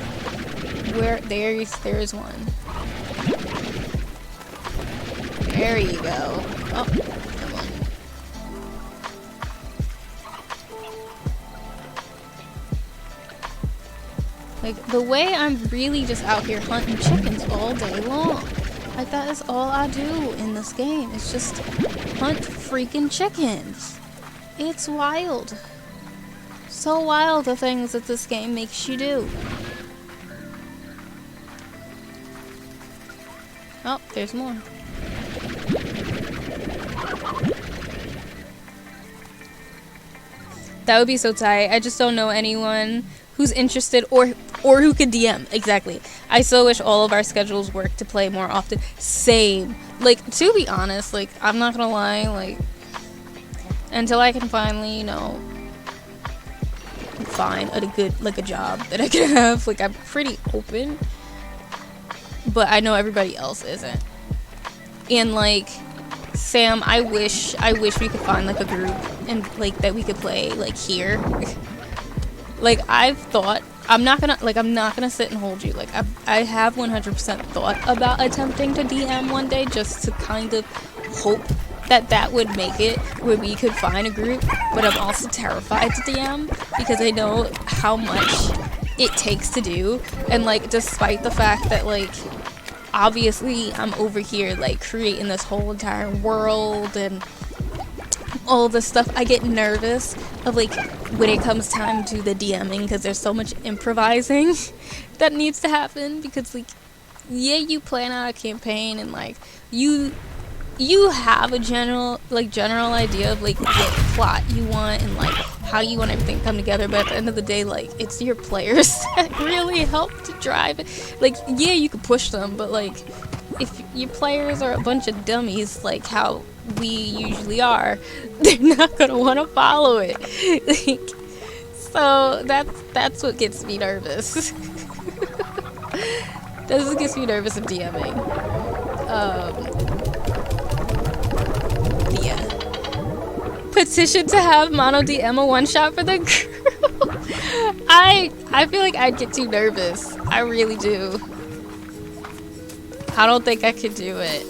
where? There's one. There you go. Oh, come on. Like, the way I'm really just out here hunting chickens all day long. Like, that is all I do in this game. It's just hunt freaking chickens. It's wild. So wild, the things that this game makes you do. Oh, there's more. That would be so tight. I just don't know anyone who's interested or who could DM. Exactly. I so wish all of our schedules worked to play more often. Same. Like, to be honest, like, I'm not gonna lie, like, until I can finally, you know, find a good, like, a job that I can have, like, I'm pretty open, but I know everybody else isn't. And, like, Sam, I wish we could find, like, a group and, like, that we could play, like, here. Like, I've thought, I'm not gonna sit and hold you. Like, I have 100% thought about attempting to DM one day just to kind of hope that would make it where we could find a group, but I'm also terrified to DM because I know how much it takes to do, and, like, despite the fact that, like, obviously I'm over here, like, creating this whole entire world and all this stuff, I get nervous of like when it comes time to the DMing, because there's so much improvising that needs to happen, because like, yeah, you plan out a campaign and like you have a general idea of like what plot you want and like how you want everything to come together, but at the end of the day, like, it's your players that really help to drive it. Like, yeah, you could push them, but like if your players are a bunch of dummies like how we usually are, they're not gonna want to follow it. Like, so that's what gets me nervous. That's what gets me nervous of DMing. Yeah. Petition to have Mono DM a one shot for the group. I feel like I'd get too nervous. I really do. I don't think I could do it.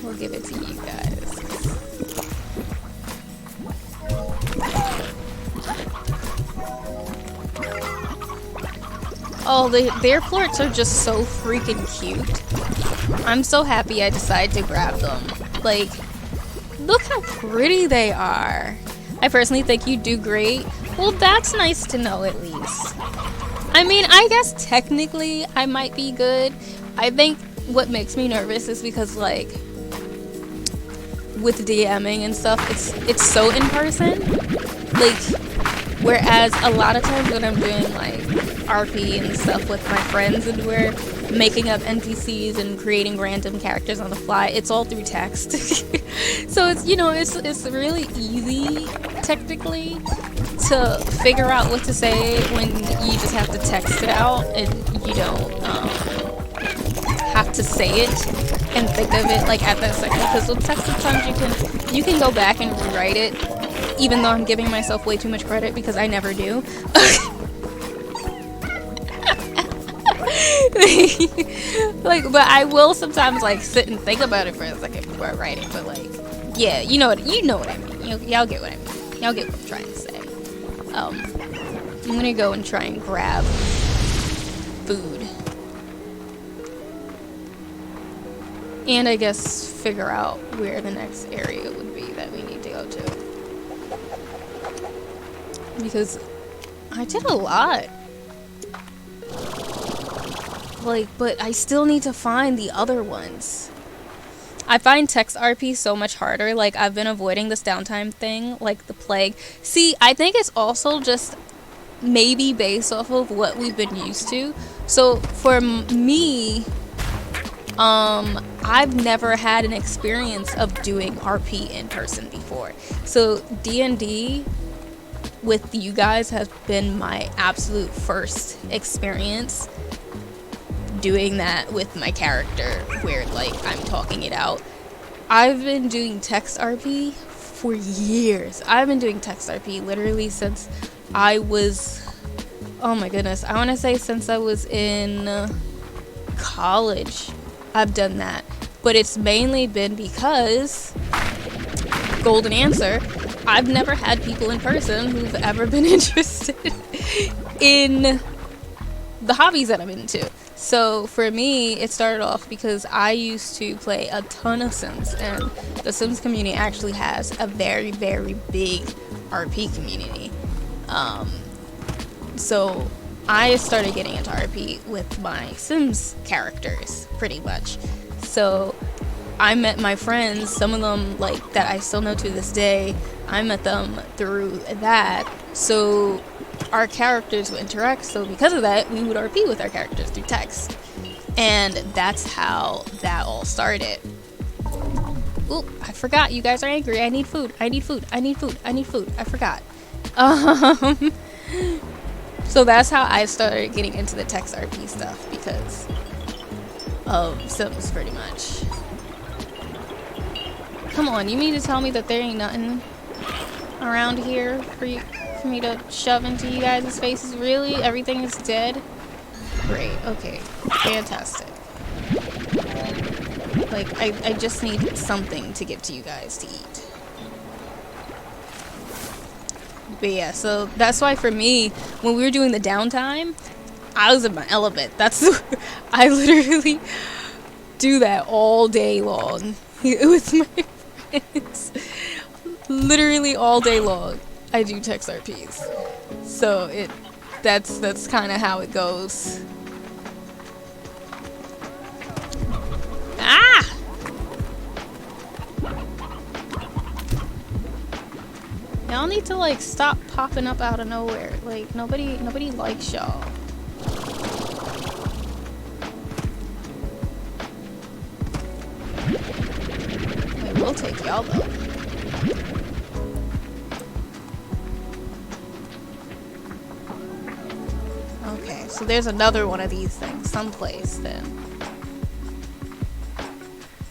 We'll give it to you guys. Oh, their florts are just so freaking cute. I'm so happy I decided to grab them. Like, look how pretty they are. I personally think you do great. Well, that's nice to know at least. I mean, I guess technically I might be good. I think what makes me nervous is because like with DMing and stuff, it's so in person. Like, whereas a lot of times when I'm doing like RP and stuff with my friends and we're making up NPCs and creating random characters on the fly, it's all through text. So it's, you know, it's really easy technically to figure out what to say when you just have to text it out and you don't have to say it and think of it like at that second, because with text sometimes you can go back and rewrite it, even though I'm giving myself way too much credit because I never do. Like, but I will sometimes like sit and think about it for a second before I write it. But like, yeah, you know what I mean. Y'all get what I mean. Y'all get what I'm trying to say. I'm gonna go and try and grab food, and I guess figure out where the next area would be that we need to go to, because I did a lot. Like, but I still need to find the other ones. I find text RP so much harder. Like, I've been avoiding this downtime thing like the plague. See, I think it's also just maybe based off of what we've been used to. So for me, I've never had an experience of doing RP in person before. So D&D with you guys has been my absolute first experience doing that with my character, where like I'm talking it out. I've been doing text RP for years. I've been doing text RP literally since I was, oh my goodness, I want to say since I was in college. I've done that, but it's mainly been because, golden answer, I've never had people in person who've ever been interested in the hobbies that I'm into. So for me, it started off because I used to play a ton of Sims, and the Sims community actually has a very, very big RP community. So I started getting into RP with my Sims characters, pretty much. So I met my friends, some of them like that I still know to this day. I met them through that. So our characters would interact, so because of that, we would RP with our characters through text. And that's how that all started. Ooh, I forgot. You guys are angry. I need food. I need food. I need food. I need food. I forgot. So that's how I started getting into the text RP stuff, because of Sims, pretty much. Come on, you mean to tell me that there ain't nothing around here for me to shove into you guys' faces? Really? Everything is dead? Great. Okay. Fantastic. Like, I just need something to give to you guys to eat. But yeah, so that's why for me, when we were doing the downtime, I was in my element. That's I literally do that all day long with my friends. Literally all day long, I do text RPs. So that's kind of how it goes. Ah! Y'all need to like stop popping up out of nowhere. Like nobody likes y'all. Wait, we'll take y'all though. Okay, so there's another one of these things someplace then.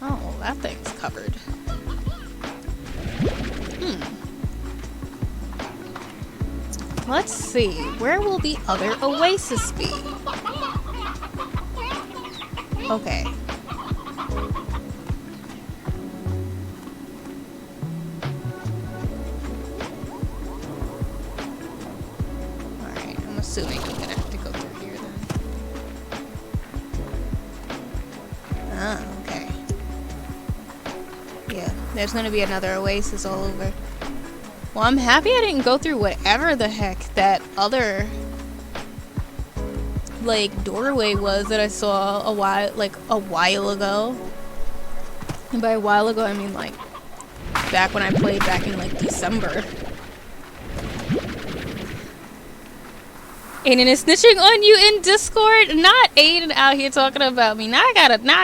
Oh, that thing's covered. Let's see, where will the other oasis be? Okay. Alright, I'm assuming I'm gonna have to go through here then. Ah, okay. Yeah, there's gonna be another oasis all over. Well, I'm happy I didn't go through whatever the heck that other, like, doorway was that I saw a while ago. And by a while ago, I mean, like, back when I played back in, like, December. Aiden is snitching on you in Discord? Not Aiden out here talking about me. Now I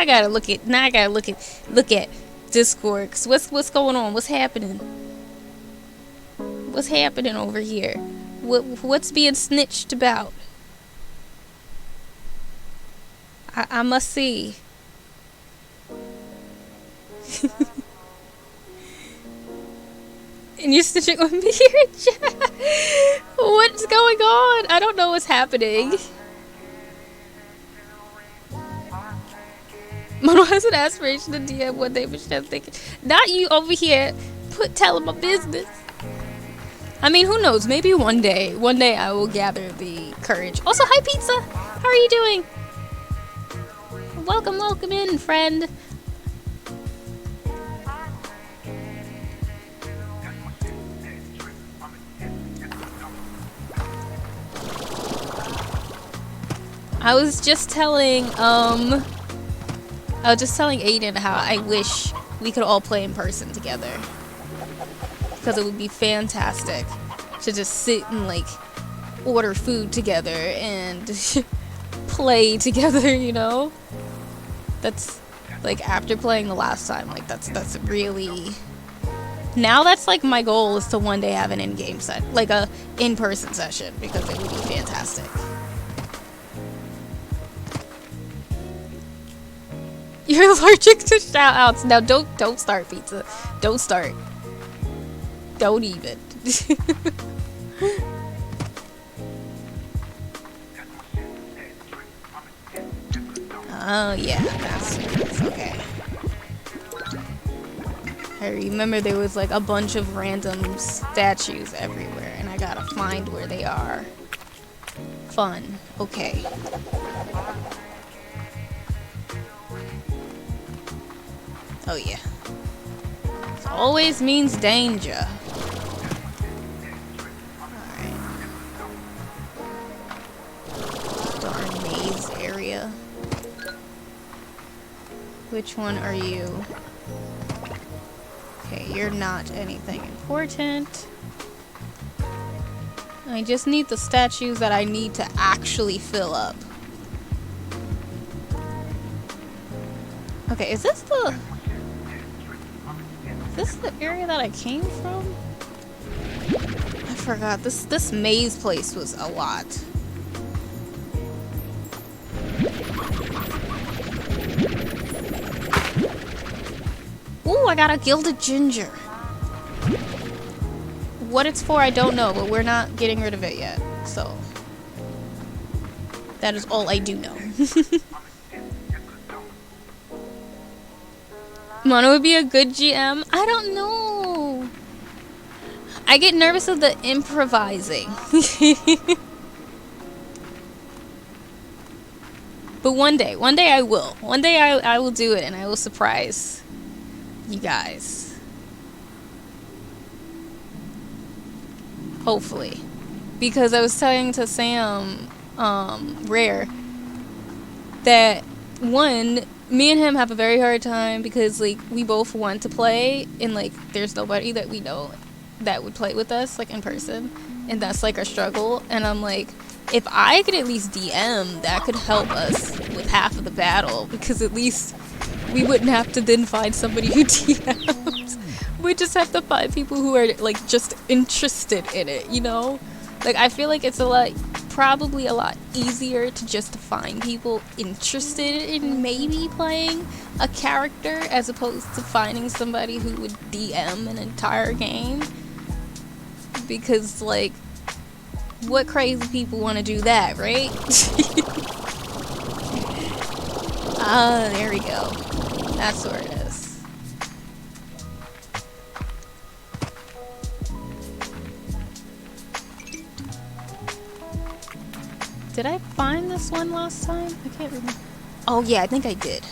gotta look at Discord. 'Cause what's going on? What's happening? What's happening over here? What's being snitched about? I must see. And you're snitching on me here in chat? What's going on? I don't know what's happening. Mono has an aspiration to DM one day, but she's thinking, not you over here telling my business. I mean, who knows? Maybe one day I will gather the courage. Also, hi Pizza! How are you doing? Welcome in, friend. I was just telling Aiden how I wish we could all play in person together. Because it would be fantastic to just sit and like order food together and play together, you know? That's like after playing the last time, like that's really, now that's like my goal is to one day have an in-game set, like a in-person session, because it would be fantastic. You're allergic to shout outs. Now don't start, Pizza. Don't start. Don't even. Oh yeah, that's okay. I remember there was like a bunch of random statues everywhere and I gotta find where they are. Fun. Okay. Oh yeah. This always means danger. Alright. Darn maze area. Which one are you? Okay, you're not anything important. I just need the statues that I need to actually fill up. Okay, is this the area that I came from? I forgot. This maze place was a lot. Ooh, I got a gilded ginger. What it's for, I don't know, but we're not getting rid of it yet. So that is all I do know. Mono would be a good GM? I don't know. I get nervous of the improvising. But one day I will. One day I will do it, and I will surprise you guys. Hopefully. Because I was telling to Sam, Rare, that one, me and him have a very hard time because, like, we both want to play, and, like, there's nobody that we know that would play with us, like, in person, and that's, like, our struggle. And I'm like, if I could at least DM, that could help us with half of the battle, because at least we wouldn't have to then find somebody who DMs. We just have to find people who are, like, just interested in it, you know? Like, I feel like it's probably a lot easier to just find people interested in maybe playing a character as opposed to finding somebody who would DM an entire game. Because, like, what crazy people want to do that, right? Ah, there we go. That's where it is. Did I find this one last time? I can't remember. Oh yeah, I think I did.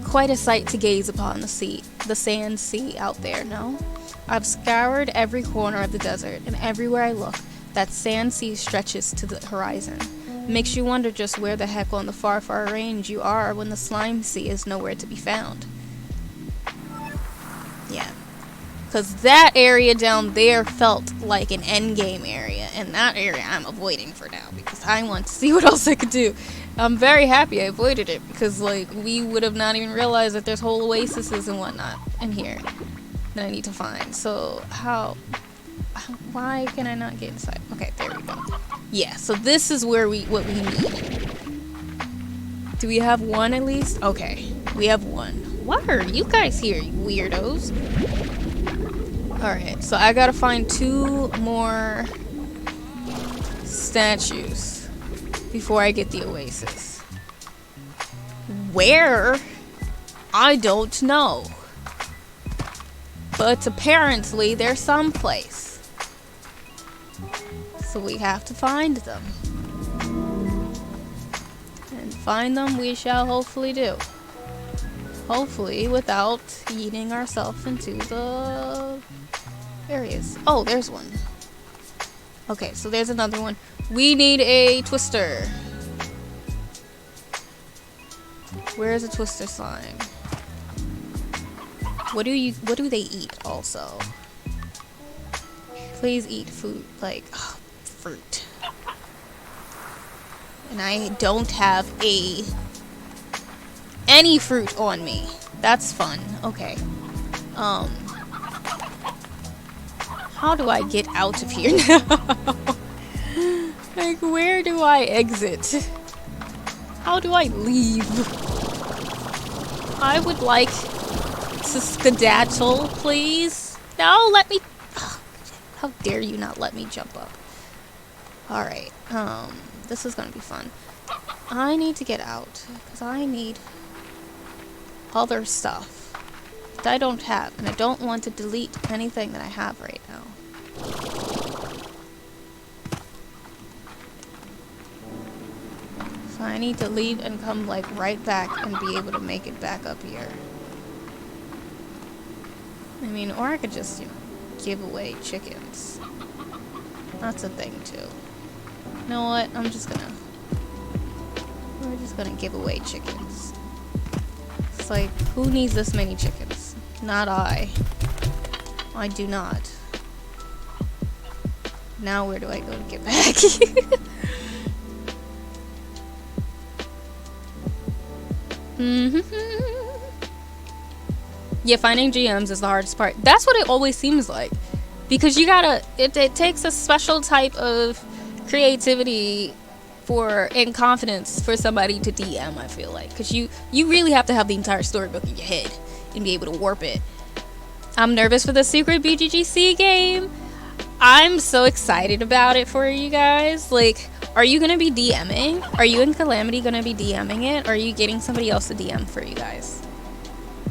Quite a sight to gaze upon, the sand sea out there, no? I've scoured every corner of the desert, and everywhere I look, that sand sea stretches to the horizon. Makes you wonder just where the heck on the far, far range you are when the slime sea is nowhere to be found. Yeah. Because that area down there felt like an endgame area, and that area I'm avoiding for now because I want to see what else I could do. I'm very happy I avoided it because, like, we would have not even realized that there's whole oases and whatnot in here that I need to find. So why can I not get inside? Okay, there we go. Yeah, so this is where what we need. Do we have one at least? Okay, we have one. What are you guys here, you weirdos? Alright, so I gotta find 2 more statues before I get the oasis. Where? I don't know. But apparently they're someplace. So we have to find them. And find them we shall hopefully do. Hopefully without eating ourselves into the areas. Oh, there's one. Okay, so there's another one. We need a twister. Where's a twister slime? What do they eat also? Please eat food, like fruit. And I don't have any fruit on me. That's fun. Okay. How do I get out of here now? Like, where do I exit? How do I leave? I would like to skedaddle, please. No, let me. Oh, how dare you not let me jump up? Alright, this is gonna be fun. I need to get out, because I need other stuff that I don't have, and I don't want to delete anything that I have right now. So I need to leave and come, like, right back and be able to make it back up here. I mean, or I could just, you know, give away chickens. That's a thing, too. You know what? We're just gonna give away chickens. It's like, who needs this many chickens? Not I. I do not. Now where do I go to get back? Yeah, finding GMs is the hardest part. That's what it always seems like. Because you gotta, it takes a special type of creativity and confidence for somebody to DM, I feel like. Because you really have to have the entire storybook in your head and be able to warp it. I'm nervous for the secret BGGC game. I'm so excited about it for you guys. Like, are you gonna be DMing? Are you and Calamity gonna be DMing it? Or are you getting somebody else to DM for you guys?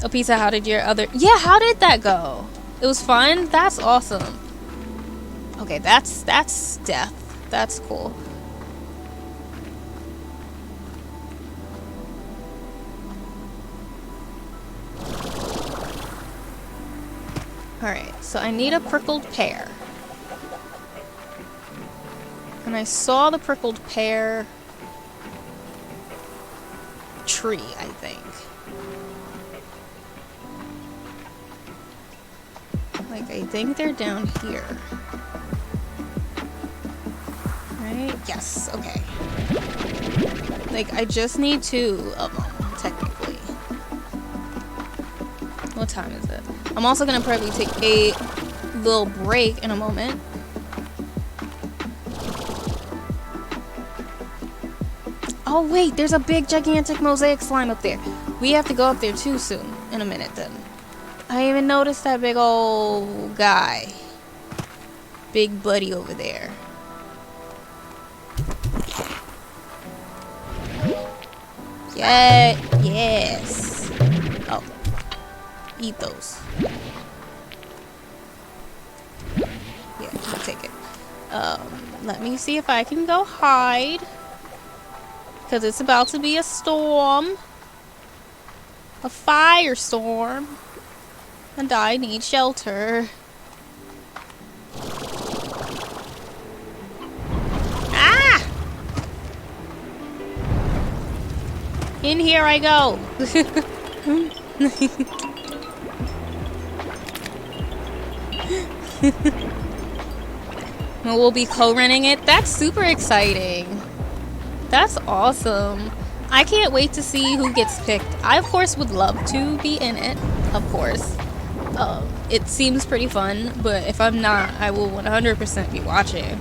Oh, Pizza, how did your other... Yeah, how did that go? It was fun? That's awesome. Okay, that's death. That's cool. Alright, so I need a prickled pear. And I saw the prickled pear tree, I think. Like, I think they're down here. Right? Yes, okay. Like, I just need 2 of them, technically. What time is it? I'm also gonna probably take a little break in a moment. Oh wait, there's a big gigantic mosaic slime up there. We have to go up there too soon. In a minute then. I even noticed that big old guy. Big buddy over there. Yeah, yes. Oh. Eat those. Yeah, I'll take it. Let me see if I can go hide. Because it's about to be a storm. A firestorm. And I need shelter. Ah! In here I go. We'll be co-running it. That's super exciting. That's awesome. I can't wait to see who gets picked. I, of course, would love to be in it. Of course. It seems pretty fun, but if I'm not, I will 100% be watching.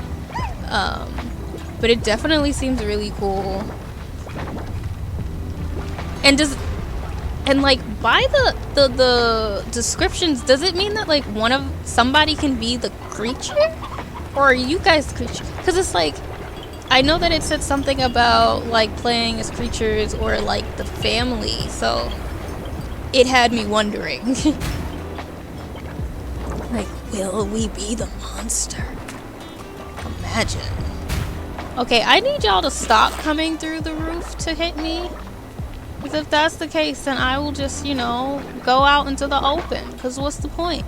But it definitely seems really cool. And like, by the descriptions, does it mean that like somebody can be the creature? Or are you guys creatures? Because it's like, I know that it said something about like playing as creatures or like the family, so it had me wondering. Like, will we be the monster? Imagine. Okay, I need y'all to stop coming through the roof to hit me. Because if that's the case, then I will just, you know, go out into the open. Because what's the point?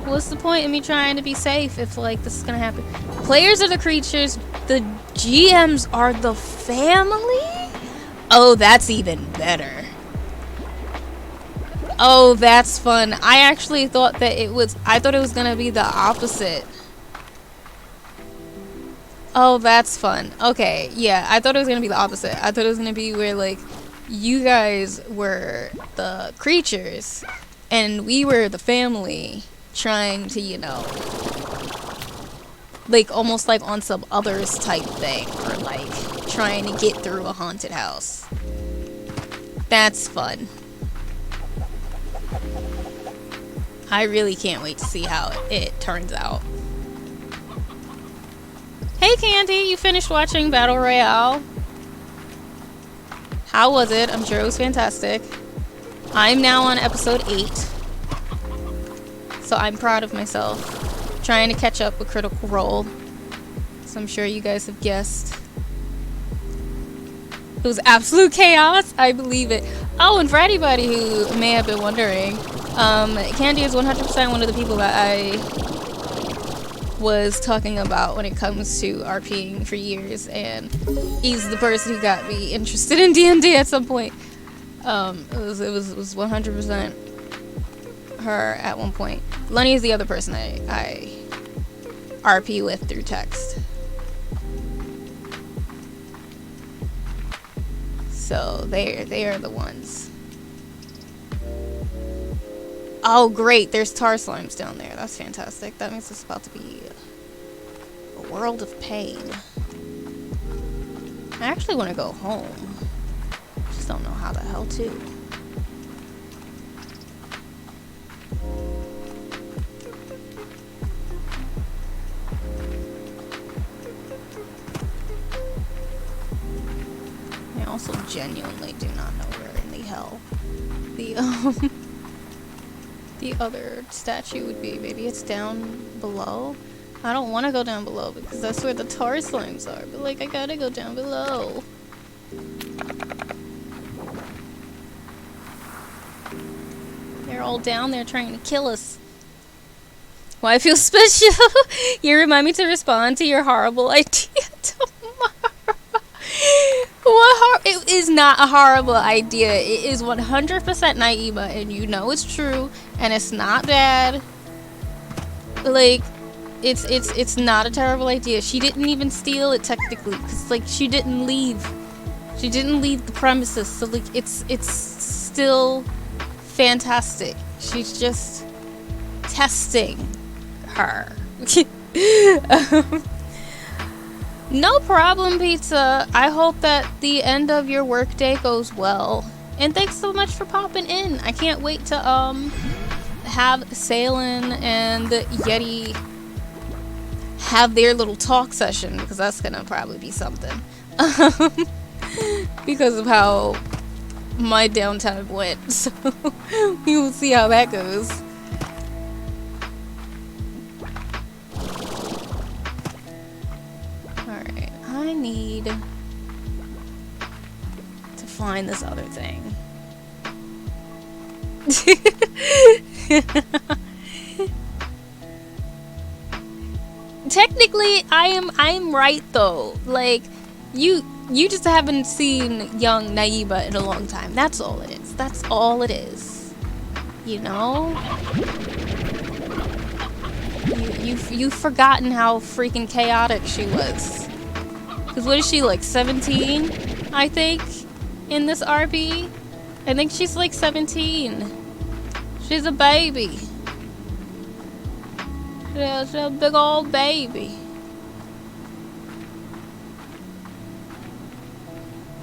What's the point of me trying to be safe if, like, this is going to happen? Players are the creatures. The GMs are the family? Oh, that's even better. Oh, that's fun. I actually thought that I thought it was going to be the opposite. Oh, that's fun. Okay, yeah, I thought it was going to be the opposite. I thought it was going to be where, like, you guys were the creatures and we were the family trying to, you know, like almost like on some others type thing, or like trying to get through a haunted house. That's fun. I really can't wait to see how it turns out. Hey Candy, you finished watching Battle Royale? How was it? I'm sure it was fantastic. I'm now on episode 8. So I'm proud of myself. Trying to catch up with Critical Role. So I'm sure you guys have guessed. It was absolute chaos. I believe it. Oh, and for anybody who may have been wondering, Candy is 100% one of the people that I was talking about when it comes to RPing for years, and he's the person who got me interested in D&D at some point. It was 100% her at one point. Lenny is the other person I RP with through text. So they are the ones. Oh great, there's tar slimes down there. That's fantastic. That means it's about to be a world of pain. I actually want to go home. Just don't know how the hell to. I also genuinely do not know where in the hell the other statue would be. Maybe it's down below. I don't want to go down below because that's where the tar slimes are. But like, I gotta go down below. They're all down there trying to kill us. Why I feel special? You remind me to respond to your horrible idea tomorrow. It is not a horrible idea. It is 100% Naima, and you know it's true, and it's not bad. Like, it's not a terrible idea. She didn't even steal it technically, because like she didn't leave. She didn't leave the premises, so like it's still fantastic. She's just testing her. No problem, Pizza. I hope that the end of your workday goes well. And thanks so much for popping in. I can't wait to have Salen and Yeti have their little talk session, because that's gonna probably be something. Because of how my downtime went. So we will see how that goes. Alright, I need to find this other thing. Technically, I'm right though. Like, you just haven't seen young Naiba in a long time. That's all it is. That's all it is. You know? You've forgotten how freaking chaotic she was. Because what is she, like 17? I think in this RP. I think she's like 17. She's a baby. She's a big old baby.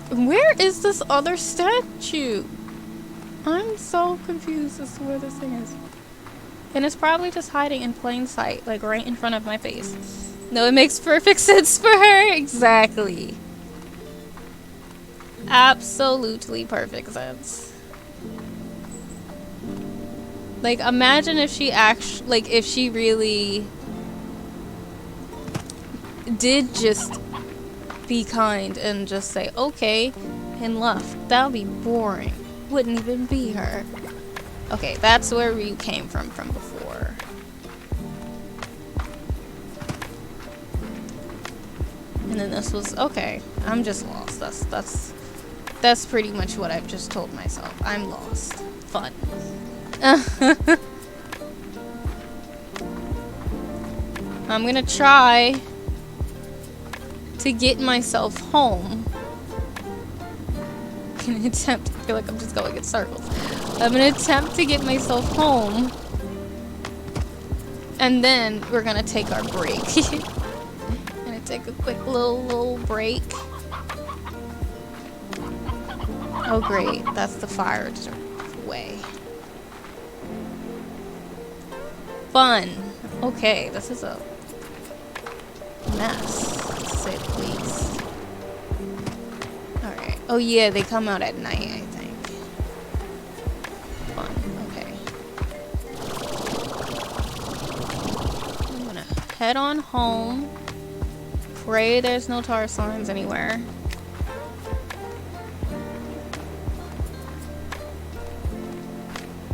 Where is this other statue? I'm so confused as to where this thing is. And it's probably just hiding in plain sight, like right in front of my face. No, it makes perfect sense for her. Exactly. Absolutely perfect sense. Like, imagine if she actually, like, if she really did just be kind and just say, okay, and left. That would be boring. Wouldn't even be her. Okay, that's where we came from before. And then this was, okay, I'm just lost. That's pretty much what I've just told myself. I'm lost. Fun. I'm gonna try to get myself home. I'm gonna attempt, I feel like I'm just going in circles. I'm gonna attempt to get myself home. And then we're gonna take our break. Gonna take a quick little break. Oh great, that's the fire way. Fun. Okay, this is a mess, to say the least. Alright. Oh yeah, they come out at night, I think. Fun. Okay. I'm gonna head on home. Pray there's no tar signs anywhere.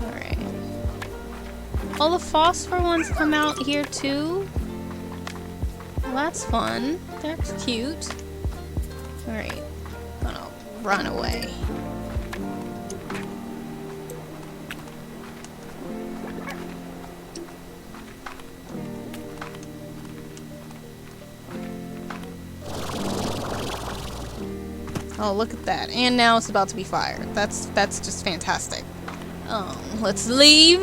Alright. All the phosphor ones come out here too? Well, that's fun. That's cute. Alright. Gonna run away. Oh, look at that. And now it's about to be fired. That's just fantastic. Let's leave.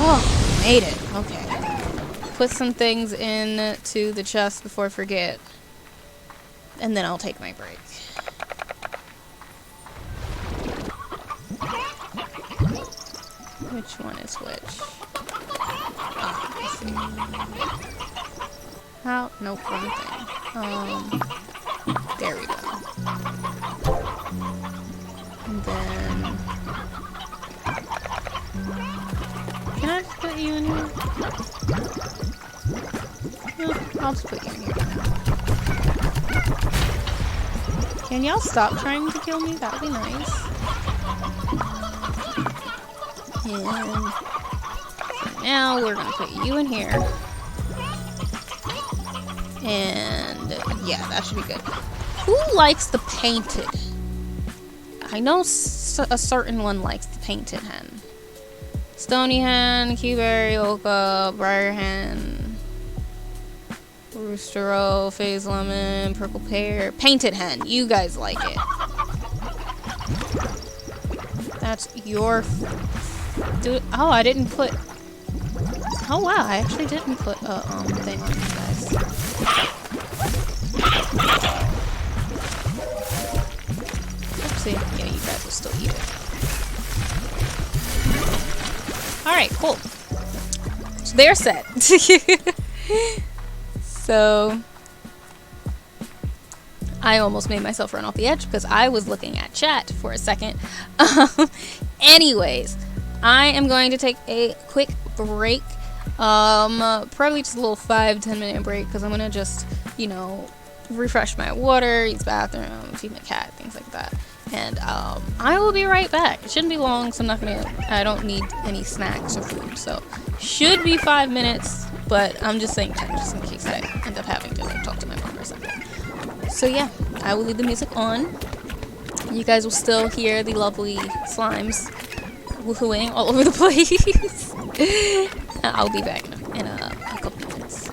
Oh, made it. Okay. Put some things in to the chest before I forget. And then I'll take my break. Which one is which? Oh, let's see. How? Nope, wrong thing. There we go. And then... Can I just put you in here? No, I'll just put you in here now. Can y'all stop trying to kill me? That would be nice. And for now, we're gonna put you in here. And yeah, that should be good. Who likes the painted? I know a certain one likes the painted hen. Stony hen, Cuberry, Oka, Briar hen, Roostero, Phase Lemon, Purple Pear, painted hen. You guys like it. That's your... Dude, oh, I didn't put... Oh wow, I actually didn't put a thing on you guys. Oopsie. Yeah, you guys will still eat it. Alright, cool. So they're set. So I almost made myself run off the edge because I was looking at chat for a second. Anyways, I am going to take a quick break. Probably just a little 5-10 minute break because I'm gonna just, you know, refresh my water, use the bathroom, feed my cat, things like that. And I will be right back. It shouldn't be long, so I don't need any snacks or food. So should be 5 minutes, but I'm just saying 10 just in case I end up having to like talk to my mom or something. So yeah, I will leave the music on. You guys will still hear the lovely slimes woohooing all over the place. I'll be back in a couple minutes.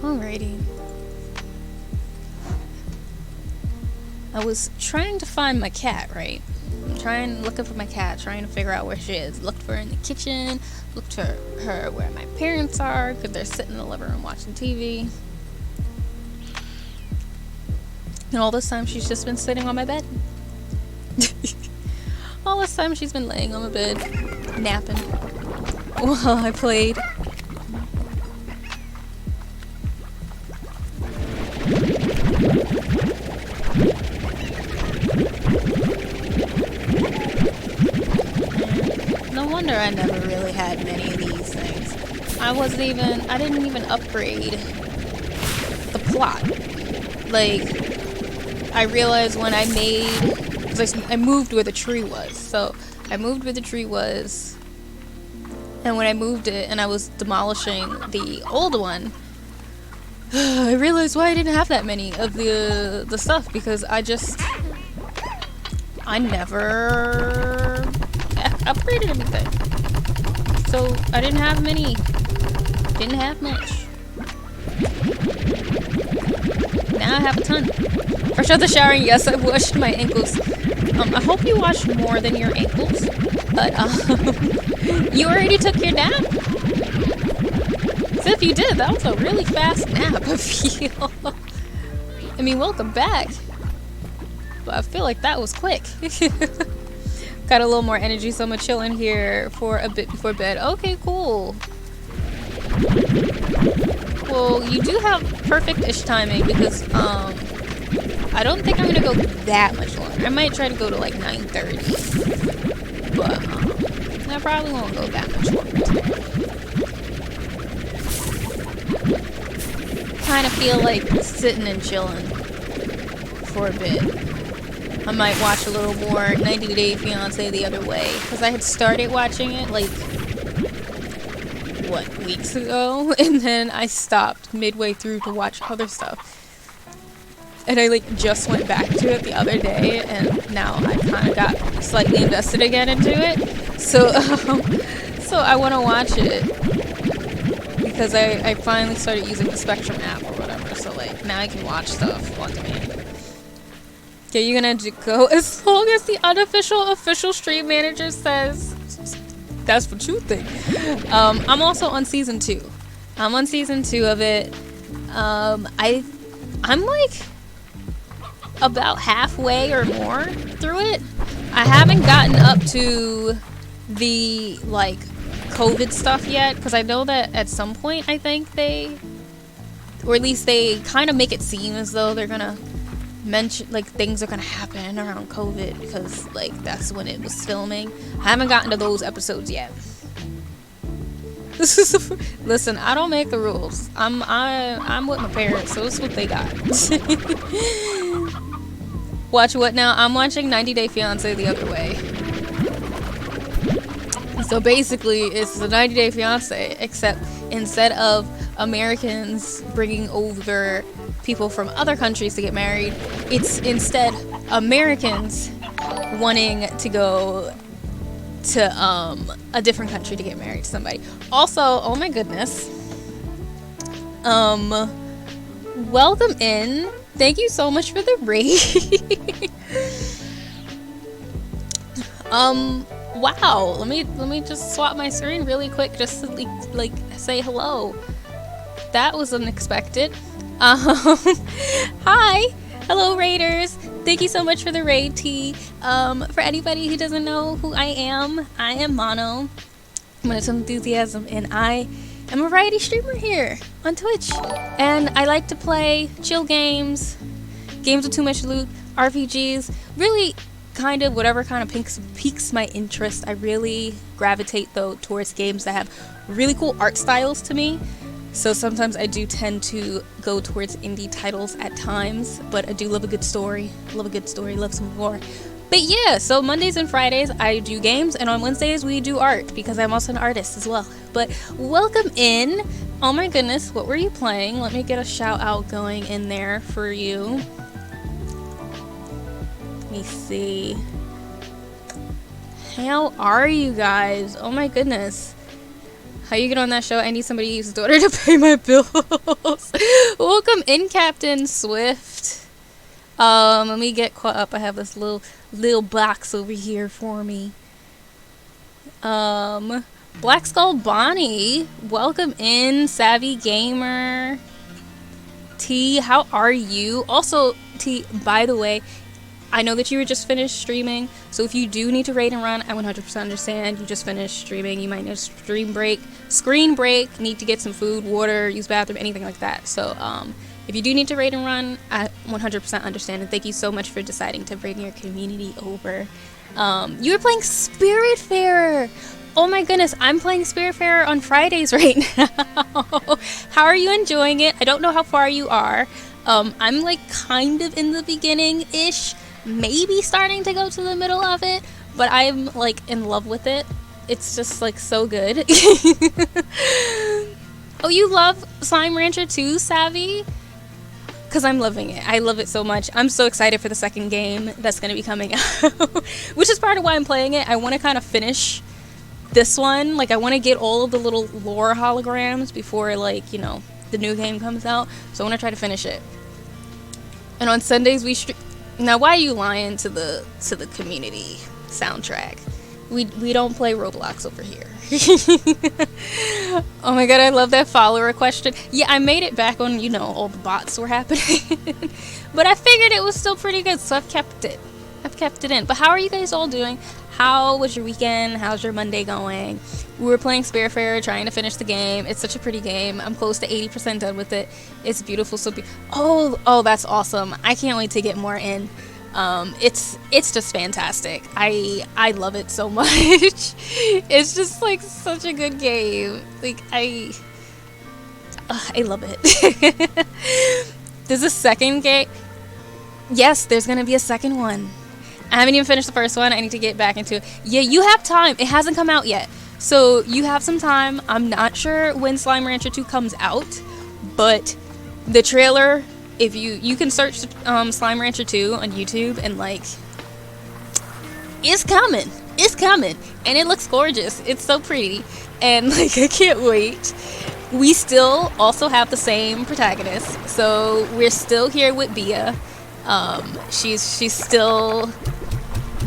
Alrighty. I was trying to find my cat, right? Looking for my cat, trying to figure out where she is. Looked for her in the kitchen, looked for her where my parents are, because they're sitting in the living room watching TV. And all this time she's just been sitting on my bed. All this time she's been laying on my bed, napping, while I played. No wonder I never really had many of these things. I didn't even upgrade the plot. Like, I realized when I because I moved where the tree was. So, I moved where the tree was, and when I moved it and I was demolishing the old one, I realized why I didn't have that many of the stuff, because I never upgraded anything. So I didn't have much. Now I have a ton. Fresh out the shower, yes, I washed my ankles. I hope you washed more than your ankles, but you already took your nap? So if you did, that was a really fast nap, I feel. I mean, welcome back. But I feel like that was quick. Got a little more energy, so I'm gonna chill in here for a bit before bed. Okay, cool. Well, you do have perfect-ish timing, because I don't think I'm gonna go that much longer. I might try to go to like 9:30, but I probably won't go that much longer today. Kind of feel like sitting and chilling for a bit. I might watch a little more 90 Day Fiancé the other way, because I had started watching it like weeks ago, and then I stopped midway through to watch other stuff. And I like just went back to it the other day, and now I kind of got slightly invested again into it. So so I want to watch it, because I finally started using the Spectrum app or whatever, so like now I can watch stuff on demand. Okay, you're gonna go as long as the unofficial official stream manager says. That's what you think. I'm also on season 2. I'm on season 2 of it. I'm like about halfway or more through it. I haven't gotten up to the like COVID stuff yet, because I know that at some point I think or at least they kind of make it seem as though they're gonna mention like things are gonna happen around COVID, because like that's when it was filming. I haven't gotten to those episodes yet. Listen, I don't make the rules. I'm with my parents, so it's what they got. Watch what now? I'm watching 90 Day Fiancé the other way. So basically, it's the 90 Day Fiancé, except instead of Americans bringing over people from other countries to get married, it's instead Americans wanting to go to a different country to get married to somebody. Also, oh my goodness, welcome in. Thank you so much for the raid. Wow, let me just swap my screen really quick just to like say hello. That was unexpected. Hi, hello raiders. Thank you so much for the raid, T. For anybody who doesn't know who I am Mono. Minutes of Enthusiasm, and I am a variety streamer here on Twitch. And I like to play chill games, games with too much loot, RPGs, really kind of whatever kind of piques my interest. I really gravitate though towards games that have really cool art styles to me. So sometimes I do tend to go towards indie titles at times, but I do love a good story, love some lore. But yeah, so Mondays and Fridays I do games, and on Wednesdays we do art because I'm also an artist as well. But welcome in. Oh my goodness, what were you playing? Let me get a shout out going in there for you. Let me see. How are you guys? Oh my goodness. How you get on that show? I need somebody to use his daughter to pay my bills. Welcome in, Captain Swift. Let me get caught up. I have this little box over here for me. Black Skull Bonnie, welcome in. Savvy Gamer. T, how are you? Also, T, by the way, I know that you were just finished streaming, so if you do need to raid and run, I 100% understand. You just finished streaming, you might need a screen break, need to get some food, water, use bathroom, anything like that. So, if you do need to raid and run, I 100% understand, and thank you so much for deciding to bring your community over. You were playing Spiritfarer! Oh my goodness, I'm playing Spiritfarer on Fridays right now. How are you enjoying it? I don't know how far you are. I'm like kind of in the beginning-ish, maybe starting to go to the middle of it, but I'm like in love with it. It's just like so good. Oh, you love Slime Rancher too, Savvy? Because I'm loving it. I love it so much. I'm so excited for the second game that's going to be coming out, which is part of why I'm playing it. I want to kind of finish this one. Like, I want to get all of the little lore holograms before, like, you know, the new game comes out. So I want to try to finish it. And on Sundays we stream. Now, why are you lying to the community soundtrack? We don't play Roblox over here. Oh my god, I love that follower question. Yeah, I made it back when, you know, all the bots were happening. But I figured it was still pretty good, so I've kept it. In. But how are you guys all doing? How was your weekend? How's your Monday going? We were playing Spiritfarer, trying to finish the game. It's such a pretty game. I'm close to 80% done with it. It's beautiful. Oh, that's awesome. I can't wait to get more in. It's just fantastic. I love it so much. It's just like such a good game. Like I love it. There's a second game. Yes, there's gonna be a second one. I haven't even finished the first one. I need to get back into it. Yeah, you have time. It hasn't come out yet, so you have some time. I'm not sure when Slime Rancher 2 comes out, but the trailer, if you can search Slime Rancher 2 on YouTube, and like, it's coming, and it looks gorgeous. It's so pretty, and like, I can't wait. We still also have the same protagonist, so we're still here with Bia. She's still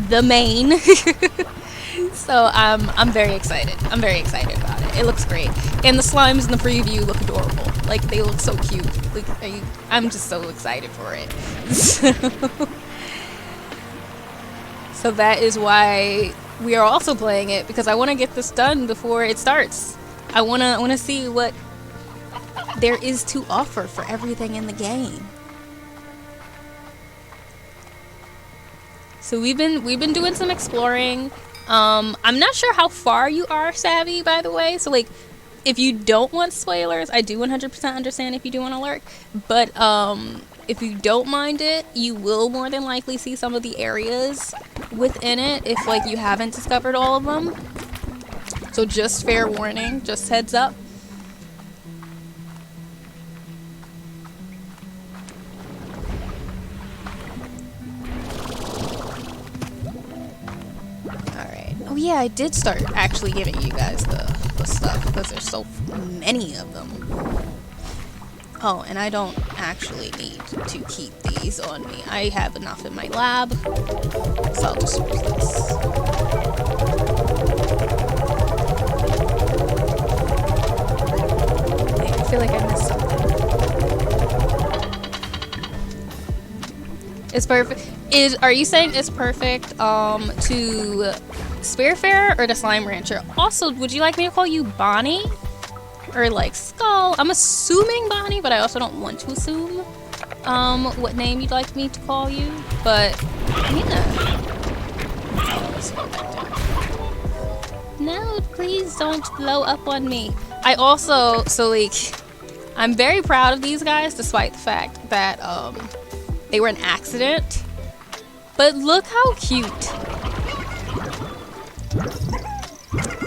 the main. So I'm very excited. I'm very excited about it. It looks great, and the slimes in the preview look adorable. Like, they look so cute. Like, I'm just so excited for it. So that is why we are also playing it, because I want to get this done before it starts. I wanna see what there is to offer for everything in the game. So we've been doing some exploring. I'm not sure how far you are, Savvy, by the way. So like, if you don't want spoilers, I do 100% understand if you do want to lurk. But if you don't mind it, you will more than likely see some of the areas within it if like you haven't discovered all of them. So just fair warning, just heads up. Oh yeah, I did start actually giving you guys the stuff because there's so many of them. Oh, and I don't actually need to keep these on me. I have enough in my lab, so I'll just use this. Wait, I feel like I missed something. It's perfect. Are you saying it's perfect to Spearfarer or to Slime Rancher? Also, would you like me to call you Bonnie? Or like Skull? I'm assuming Bonnie, but I also don't want to assume what name you'd like me to call you. But yeah. Let's go back down. No, please don't blow up on me. I also, so like, I'm very proud of these guys despite the fact that they were an accident. But look how cute.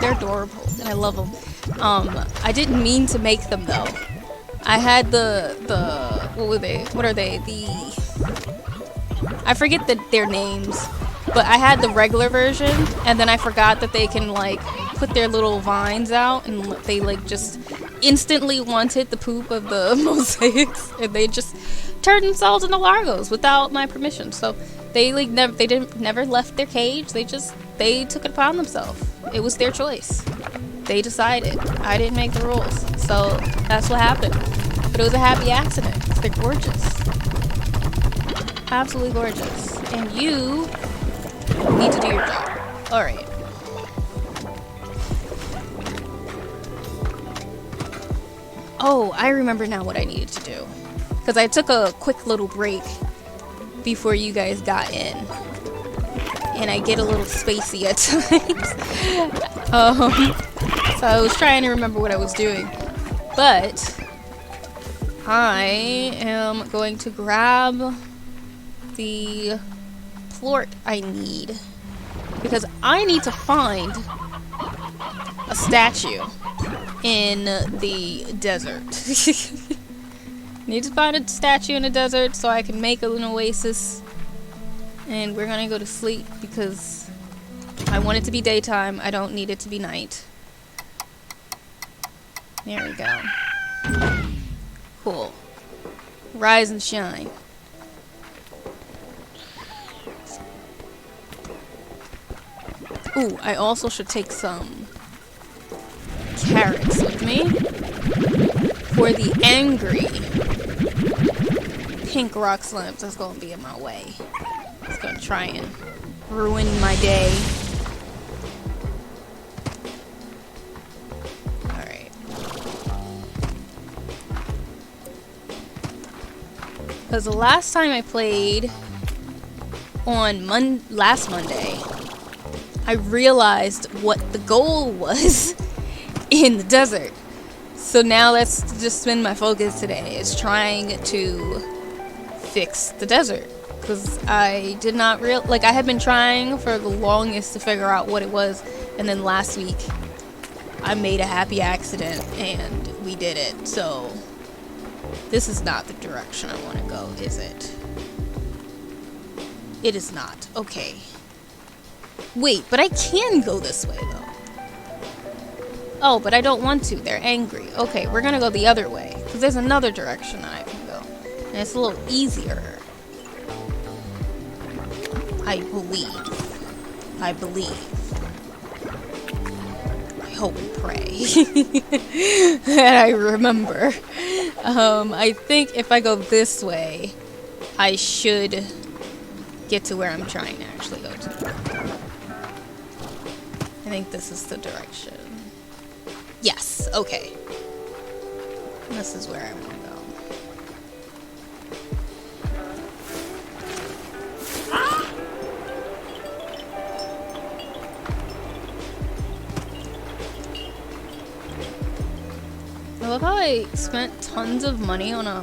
They're adorable and I love them. I didn't mean to make them though. I had the what were they? What are they? I forget their names, but I had the regular version, and then I forgot that they can like put their little vines out, and they like just instantly wanted the poop of the mosaics, and they just turned themselves into largos without my permission. So they like never left their cage. They took it upon themselves. It was their choice. They decided. I didn't make the rules. So that's what happened. But it was a happy accident. They're gorgeous. Absolutely gorgeous. And you need to do your job. Alright. Oh, I remember now what I needed to do. Because I took a quick little break before you guys got in. And I get a little spacey at times. So I was trying to remember what I was doing. But I am going to grab the plort I need. Because I need to find a statue in the desert. Need to find a statue in the desert so I can make an oasis. And we're gonna go to sleep because I want it to be daytime. I don't need it to be night. There we go. Cool. Rise and shine. Ooh, I also should take some carrots with me for the angry pink rock slimes that's gonna be in my way. It's gonna try and ruin my day. Alright. Because the last time I played on last Monday, I realized what the goal was in the desert. So now that's just been my focus today, is trying to fix the desert. Because I did not I had been trying for the longest to figure out what it was, and then last week I made a happy accident and we did it. So this is not the direction I want to go, is it? It is not. Okay. Wait, but I can go this way though. Oh, but I don't want to. They're angry. Okay, we're gonna go the other way, because there's another direction that I can go, and it's a little easier. I believe. I hope and pray that I remember. I think if I go this way, I should get to where I'm trying to actually go to. I think this is the direction. Yes, okay. This is where I want to go. I love how I spent tons of money on a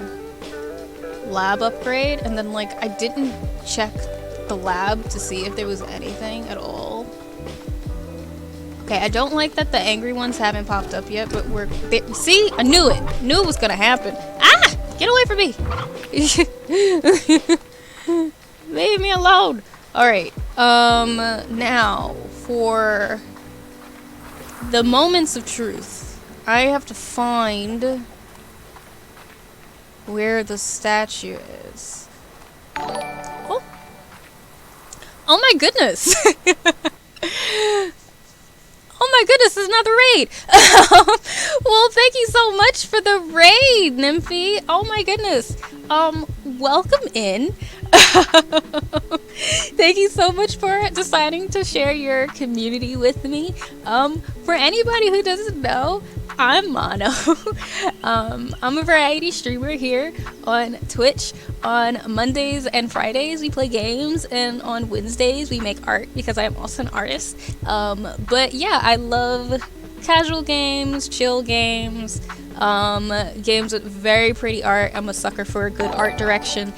lab upgrade, and then like I didn't check the lab to see if there was anything at all. Okay, I don't like that the angry ones haven't popped up yet, but we're there. See? I knew it. Knew it was gonna happen. Ah! Get away from me! Leave me alone! Alright, now, for the moments of truth, I have to find where the statue is. Oh! Oh my goodness! Oh my goodness, there's another raid! Well, thank you so much for the raid, Nymphy! Oh my goodness. welcome in. Thank you so much for deciding to share your community with me. For anybody who doesn't know, I'm Mono. I'm a variety streamer here on Twitch. On Mondays and Fridays we play games, and on Wednesdays we make art because I am also an artist. But yeah, I love casual games, chill games, games with very pretty art. I'm a sucker for a good art direction.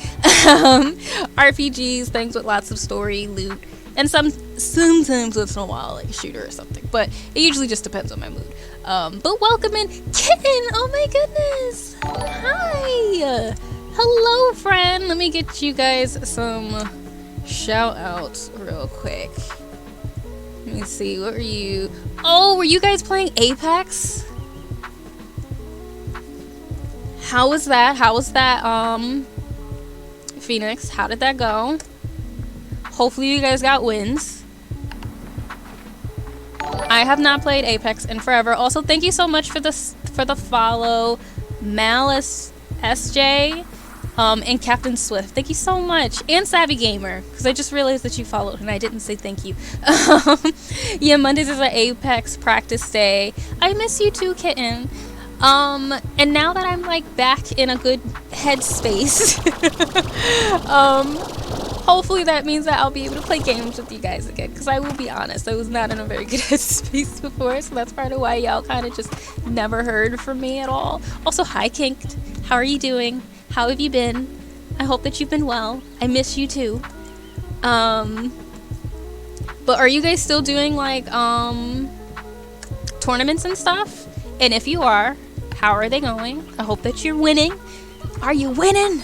RPGs, things with lots of story, loot, and sometimes once in a while like a shooter or something, but it usually just depends on my mood. But welcome in Kitten. Oh my goodness, hi, hello friend. Let me get you guys some shout outs real quick. Let me see, what were you? Oh, were you guys playing Apex? How was that? Phoenix, how did that go? Hopefully you guys got wins. I have not played Apex in forever. Also, thank you so much for the follow, Malice SJ, and Captain Swift. Thank you so much, and Savvy Gamer, because I just realized that you followed and I didn't say thank you. Yeah, Mondays is an Apex practice day. I miss you too, Kitten. And now that I'm like back in a good headspace, hopefully that means that I'll be able to play games with you guys again, because I will be honest, I was not in a very good headspace before, so that's part of why y'all kind of just never heard from me at all. Also, hi Kinked, how are you doing? How have you been? I hope that you've been well. I miss you too. But are you guys still doing like tournaments and stuff? And if you are, how are they going? I hope that you're winning. Are you winning?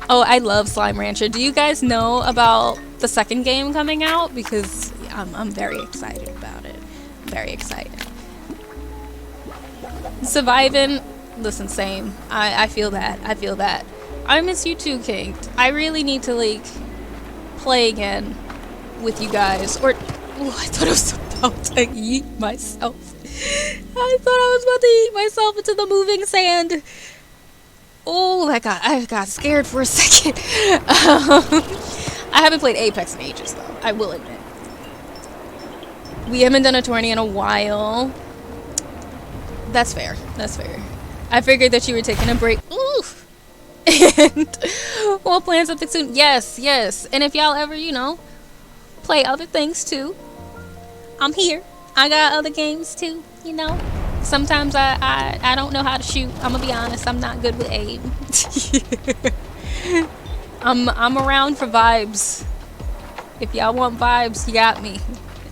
Oh, I love Slime Rancher. Do you guys know about the second game coming out? Because I'm very excited about it. Very excited. Surviving. Listen, same. I feel that. I miss you too, Kinked. I really need to like play again with you guys. Or, oh, I thought I was about to eat myself. I thought I was about to eat myself into the moving sand. Oh, I got scared for a second. I haven't played Apex in ages, though. I will admit. We haven't done a tourney in a while. That's fair. I figured that you were taking a break. Ooh. And we'll plan something soon. Yes. And if y'all ever, play other things too, I'm here. I got other games too, Sometimes I don't know how to shoot. I'm gonna be honest, I'm not good with aim. I'm around for vibes. If y'all want vibes, you got me.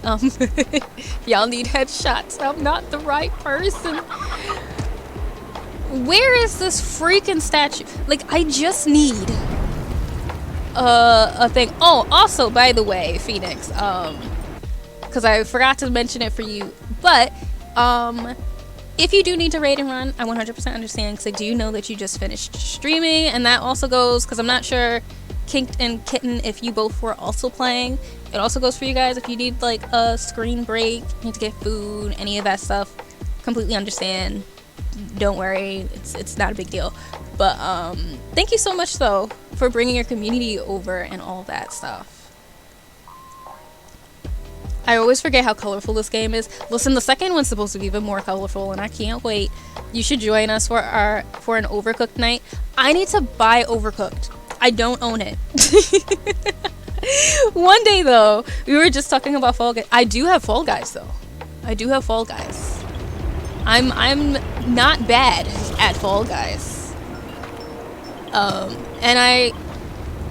If y'all need headshots, I'm not the right person. Where is this freaking statue? Like, I just need a thing. Oh, also, by the way, Phoenix, because I forgot to mention it for you, but if you do need to raid and run, I 100% understand, because I do know that you just finished streaming, and that also goes, because I'm not sure, Kinked and Kitten, if you both were also playing. It also goes for you guys if you need like a screen break, need to get food, any of that stuff. Completely understand. Don't worry, it's not a big deal. But thank you so much though for bringing your community over and all that stuff. I always forget how colorful this game is. Listen, the second one's supposed to be even more colorful, and I can't wait. You should join us for an Overcooked night. I need to buy Overcooked. I don't own it. One day though, we were just talking about Fall Guys. I do have Fall Guys though. I'm not bad at Fall Guys. And I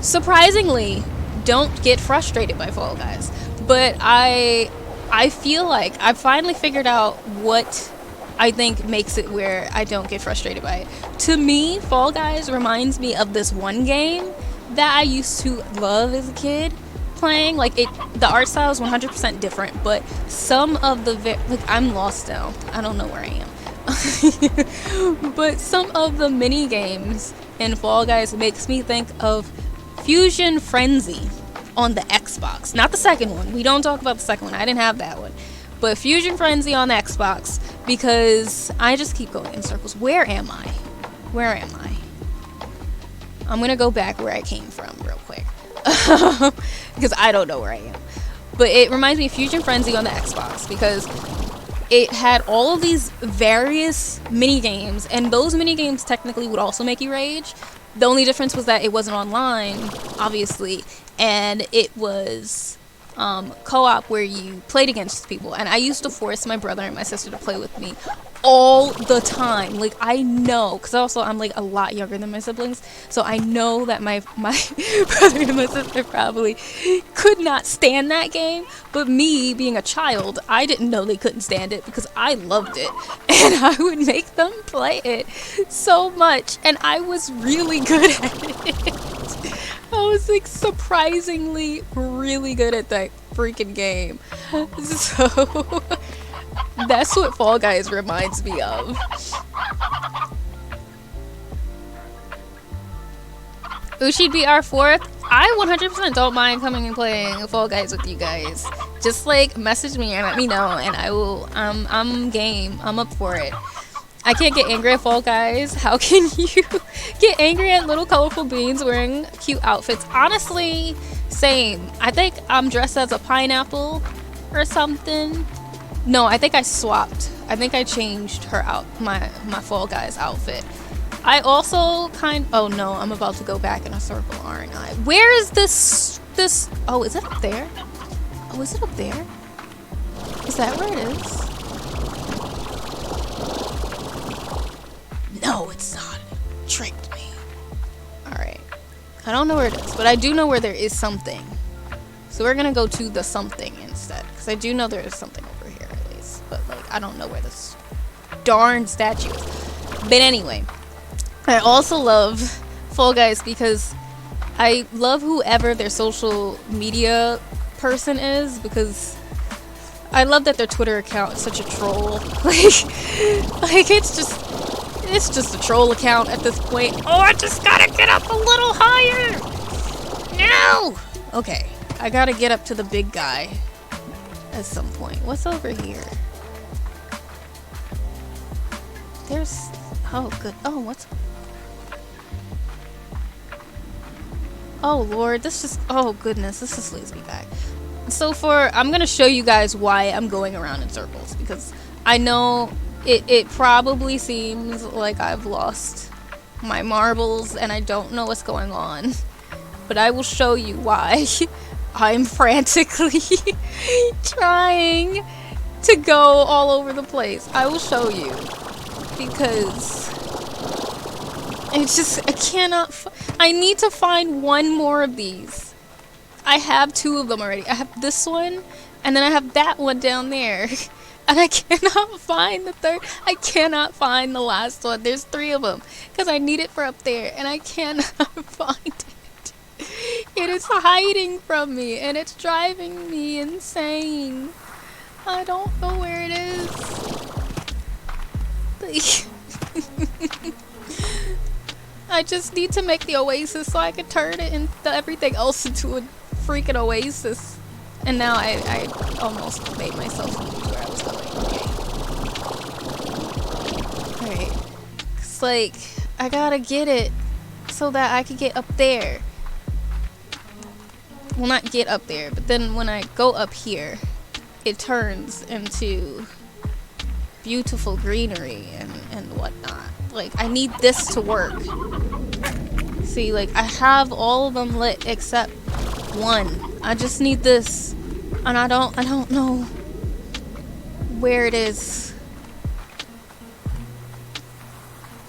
surprisingly don't get frustrated by Fall Guys. But I feel like I finally figured out what I think makes it where I don't get frustrated by it. To me, Fall Guys reminds me of this one game that I used to love as a kid playing. Like, the art style is 100% different, but some of the I'm lost now. I don't know where I am. But some of the mini games in Fall Guys makes me think of Fusion Frenzy on the Xbox. Not the second one. We don't talk about the second one. I didn't have that one. But Fusion Frenzy on the Xbox, because I just keep going in circles. Where am I? I'm gonna go back where I came from real quick. Because I don't know where I am. But it reminds me of Fusion Frenzy on the Xbox, because it had all of these various mini games, and those mini games technically would also make you rage. The only difference was that it wasn't online, obviously, and it was co-op where you played against people. And I used to force my brother and my sister to play with me all the time. Like, I know, because also I'm like a lot younger than my siblings, so I know that my brother and my sister probably could not stand that game. But me being a child, I didn't know they couldn't stand it, because I loved it, and I would make them play it so much, and I was really good at it. I was like surprisingly really good at that freaking game. So that's what Fall Guys reminds me of. Ushi'd be our fourth. I 100% don't mind coming and playing Fall Guys with you guys. Just like message me and let me know, and I will. I'm game. I'm up for it. I can't get angry at Fall Guys. How can you get angry at little colorful beans wearing cute outfits? Honestly, same. I think I'm dressed as a pineapple or something. No, I think I swapped. I think I changed her my Fall Guys outfit. I also oh no, I'm about to go back in a circle, aren't I? Where is this? Oh, is it up there? Oh, is it up there? Is that where it is? No, it's not. Tricked me. Alright. I don't know where it is, but I do know where there is something. So we're gonna go to the something instead, because I do know there is something over here at least. But like, I don't know where this darn statue is. But anyway, I also love Fall Guys because I love whoever their social media person is, because I love that their Twitter account is such a troll. Like it's just a troll account at this point. Oh, I just gotta get up a little higher. No. Okay, I gotta get up to the big guy at some point. What's over here? There's, oh good. Oh, what's, oh lord, this just, oh goodness, this just leads me back. So I'm gonna show you guys why I'm going around in circles, because I know it probably seems like I've lost my marbles and I don't know what's going on, but I will show you why I'm frantically trying to go all over the place. I will show you, because it's just, I cannot, I need to find one more of these. I have two of them already. I have this one, and then I have that one down there. And I cannot find the third. I cannot find the last one. There's three of them, because I need it for up there, and I cannot find it. It is hiding from me, and it's driving me insane. I don't know where it is. I just need to make the oasis so I can turn it and everything else into a freaking oasis. And now I almost made myself lose where I was going. Okay. Alright. It's like, I gotta get it so that I can get up there. Well, not get up there, but then when I go up here, it turns into beautiful greenery and whatnot. Like, I need this to work. See, like, I have all of them lit except one. I just need this, and I don't know where it is.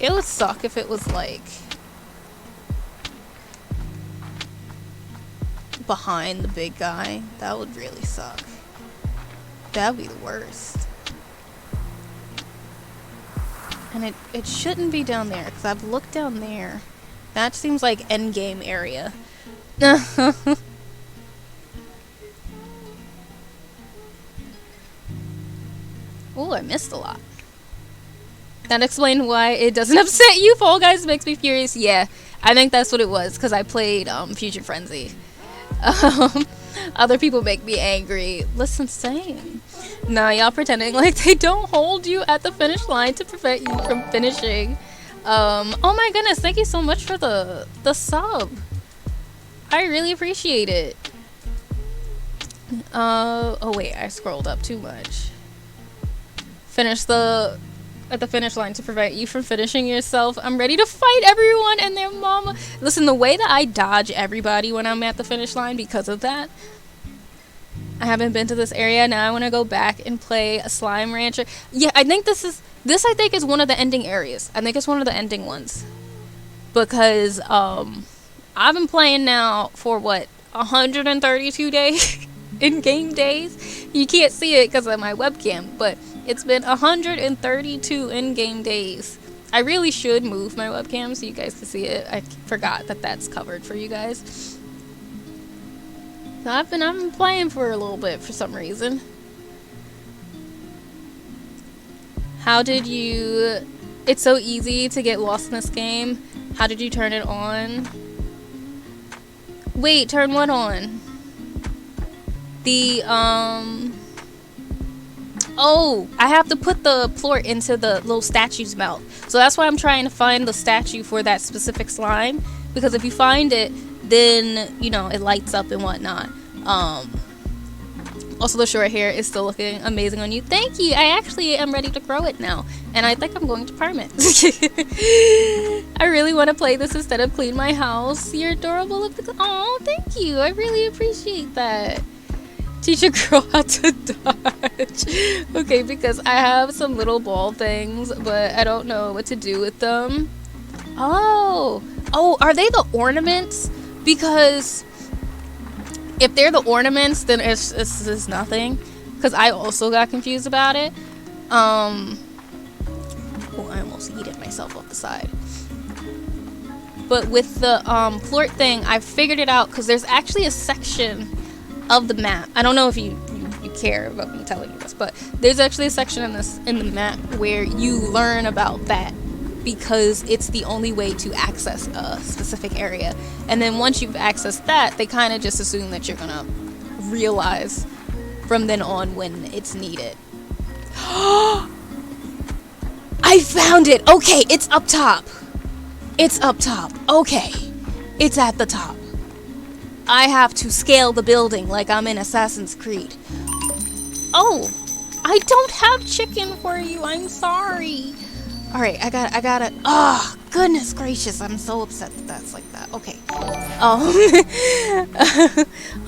It would suck if it was like behind the big guy. That would really suck. That would be the worst. And it shouldn't be down there, because I've looked down there. That seems like endgame area. Oh, I missed a lot. That explained why it doesn't upset you. Fall Guys makes me furious. Yeah, I think that's what it was, because I played Fusion Frenzy. Other people make me angry. Listen, same. Nah, y'all pretending like they don't hold you at the finish line to prevent you from finishing. Oh my goodness, thank you so much for the sub. I really appreciate it. Oh wait, I scrolled up too much. Finish at the finish line to prevent you from finishing yourself. I'm ready to fight everyone and their mama. Listen, the way that I dodge everybody when I'm at the finish line because of that. I haven't been to this area. Now I want to go back and play a Slime Rancher. Yeah, I think this I think is one of the ending areas. I think it's one of the ending ones. Because I've been playing now for what, 132 days? In-game days. You can't see it because of my webcam, but it's been 132 in-game days. I really should move my webcam so you guys can see it. I forgot that that's covered for you guys. So I've been playing for a little bit for some reason. How did you... It's so easy to get lost in this game. How did you turn it on? Wait, turn what on? The, Oh, I have to put the plort into the little statue's mouth. So that's why I'm trying to find the statue for that specific slime. Because if you find it, then, you know, it lights up and whatnot. Also, the short hair is still looking amazing on you. Thank you. I actually am ready to grow it now. And I think I'm going to perm it. I really want to play this instead of clean my house. You're adorable. Oh, thank you. I really appreciate that. Teach a girl how to dodge. Okay, because I have some little ball things, but I don't know what to do with them. Oh, are they the ornaments? Because if they're the ornaments, then it's nothing. Because I also got confused about it. Oh, I almost yeeted myself off the side. But with the plort thing, I figured it out because there's actually a section of the map. I don't know if you care about me telling you this, but there's actually a section in the map where you learn about that because it's the only way to access a specific area. And then once you've accessed that, they kind of just assume that you're gonna realize from then on when it's needed. I found it! Okay, it's up top. It's up top. Okay, it's at the top. I have to scale the building like I'm in Assassin's Creed. Oh, I don't have chicken for you. I'm sorry. All right, I got it. Oh, goodness gracious. I'm so upset that that's like that. Okay. Oh,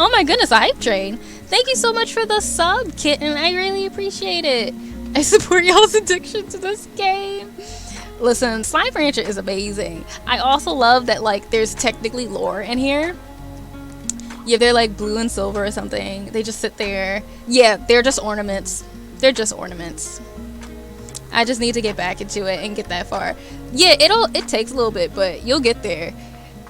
oh my goodness, Hype Train. Thank you so much for the sub, kitten. I really appreciate it. I support y'all's addiction to this game. Listen, Slime Rancher is amazing. I also love that, like, there's technically lore in here. Yeah, they're like blue and silver or something. They just sit there. Yeah, they're just ornaments. They're just ornaments. I just need to get back into it and get that far. Yeah, it takes a little bit, but you'll get there.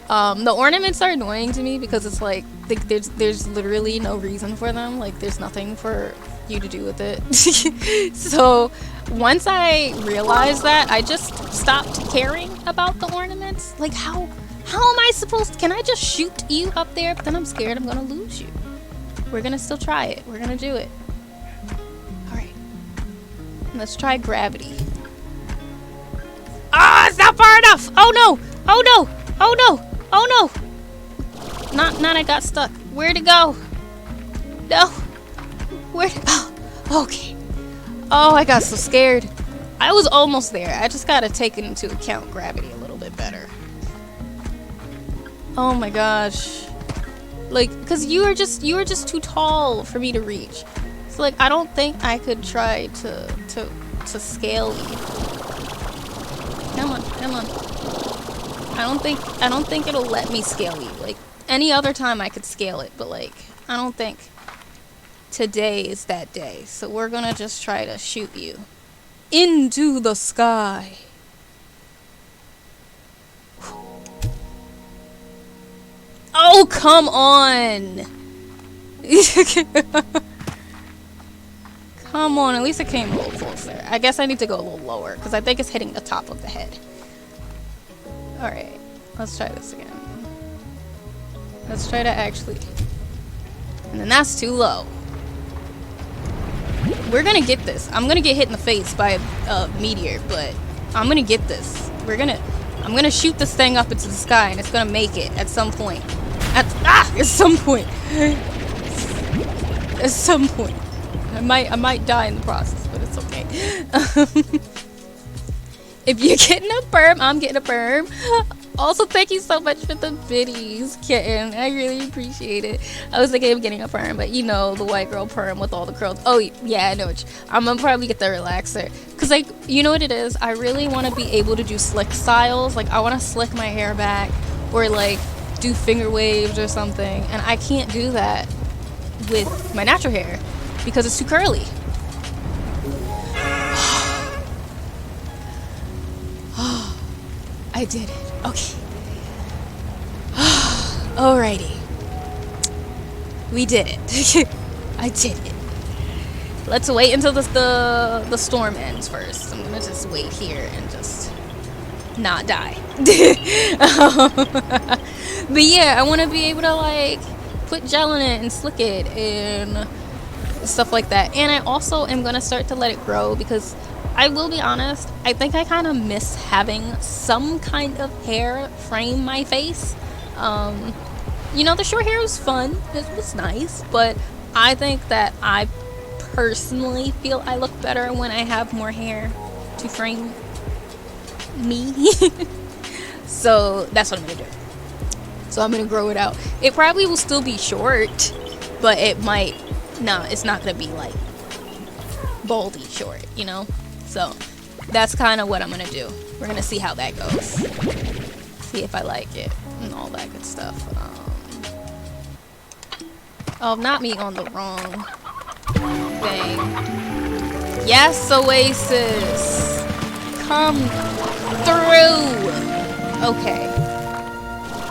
The ornaments are annoying to me because it's like there's literally no reason for them. Like there's nothing for you to do with it. So once I realized that, I just stopped caring about the ornaments. Like how am I supposed to, can I just shoot you up there? But then I'm scared I'm gonna lose you. We're gonna still try it. We're gonna do it. Alright. Let's try gravity. Ah, it's not far enough! Oh no! Oh no! Oh no! Oh no! Not I got stuck. Where'd it go? No! Oh, okay. Oh, I got so scared. I was almost there. I just gotta take into account gravity a little bit better. Oh my gosh. Like, cause you were just too tall for me to reach. So like, I don't think I could try to scale you. Come on. I don't think it'll let me scale you. Like, any other time I could scale it, but like, I don't think today is that day. So we're gonna just try to shoot you into the sky. Oh, come on! Come on, at least it came a little closer. I guess I need to go a little lower, because I think it's hitting the top of the head. Alright, let's try this again. Let's try to actually... And then that's too low. We're gonna get this. I'm gonna get hit in the face by a meteor, but I'm gonna get this. I'm gonna shoot this thing up into the sky, and it's gonna make it at some point. At some point. At some point. I might die in the process, but it's okay. If you're getting a perm, I'm getting a perm. Also, thank you so much for the biddies, kitten. I really appreciate it. I was thinking of getting a perm, but you know, the white girl perm with all the curls. Oh, yeah, I know what I'm gonna probably get the relaxer. Because, like, you know what it is? I really want to be able to do slick styles. Like, I want to slick my hair back or, like, do finger waves or something. And I can't do that with my natural hair because it's too curly. I did it. Okay. Alrighty. We did it. I did it. Let's wait until the storm ends first. I'm gonna just wait here and just not die. But yeah, I want to be able to like put gel in it and slick it and stuff like that. And I also am gonna start to let it grow because I will be honest, I think I kind of miss having some kind of hair frame my face. You know, the short hair was fun, it was nice, but I think that I personally feel I look better when I have more hair to frame me. So that's what I'm gonna do. So I'm gonna grow it out. It probably will still be short, but it might, no, it's not gonna be like baldy short, you know? So that's kind of what I'm gonna do. We're gonna see how that goes. See if I like it and all that good stuff. Oh, not me on the wrong thing. Yes, Oasis! Come through! Okay.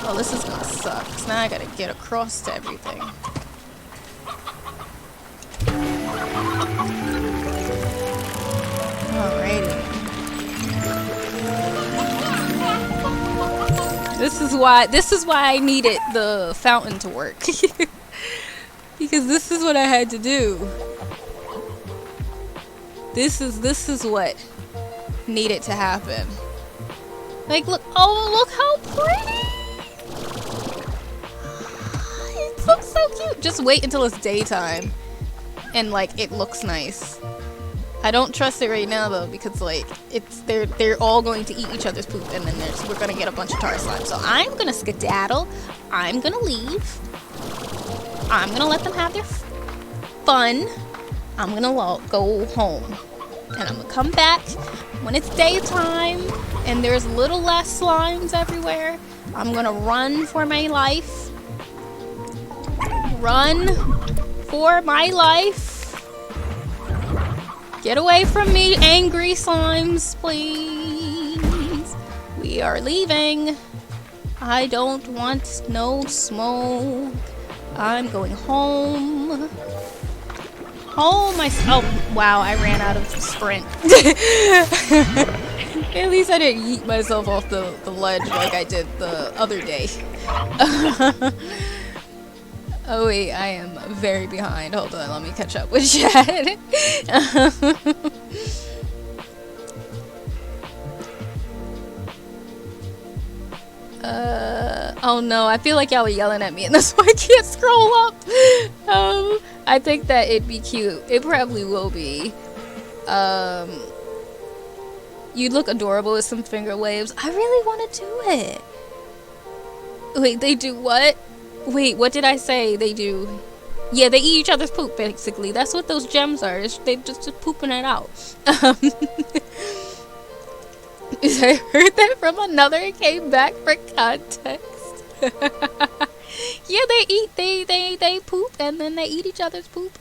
Oh, this is gonna suck. 'Cause now I gotta get across to everything. Alrighty. This is why I needed the fountain to work. Because this is what I had to do. This is what needed to happen. Like, look, oh, look how pretty! It looks so cute. Just wait until it's daytime and like it looks nice. I don't trust it right now though because like they're all going to eat each other's poop and then we're gonna get a bunch of tar slime. So I'm gonna skedaddle. I'm gonna leave. I'm gonna let them have their fun. I'm gonna go home and I'm gonna come back when it's daytime and there's a little less slimes everywhere. I'm gonna run for my life. Run for my life. Get away from me, angry slimes, please. We are leaving. I don't want no smoke. I'm going home. Home, oh, wow, I ran out of sprint. At least I didn't yeet myself off the ledge like I did the other day. Oh wait, I am very behind. Hold on, let me catch up with Chad. Oh no, I feel like y'all are yelling at me and that's why I can't scroll up. I think that it'd be cute. It probably will be. You'd look adorable with some finger waves. I really want to do it. Wait, they do what? Wait, what did I say they do? Yeah, they eat each other's poop, basically. That's what those gems are. They're just pooping it out. I heard that from another and came back for context. Yeah, they poop and then they eat each other's poop.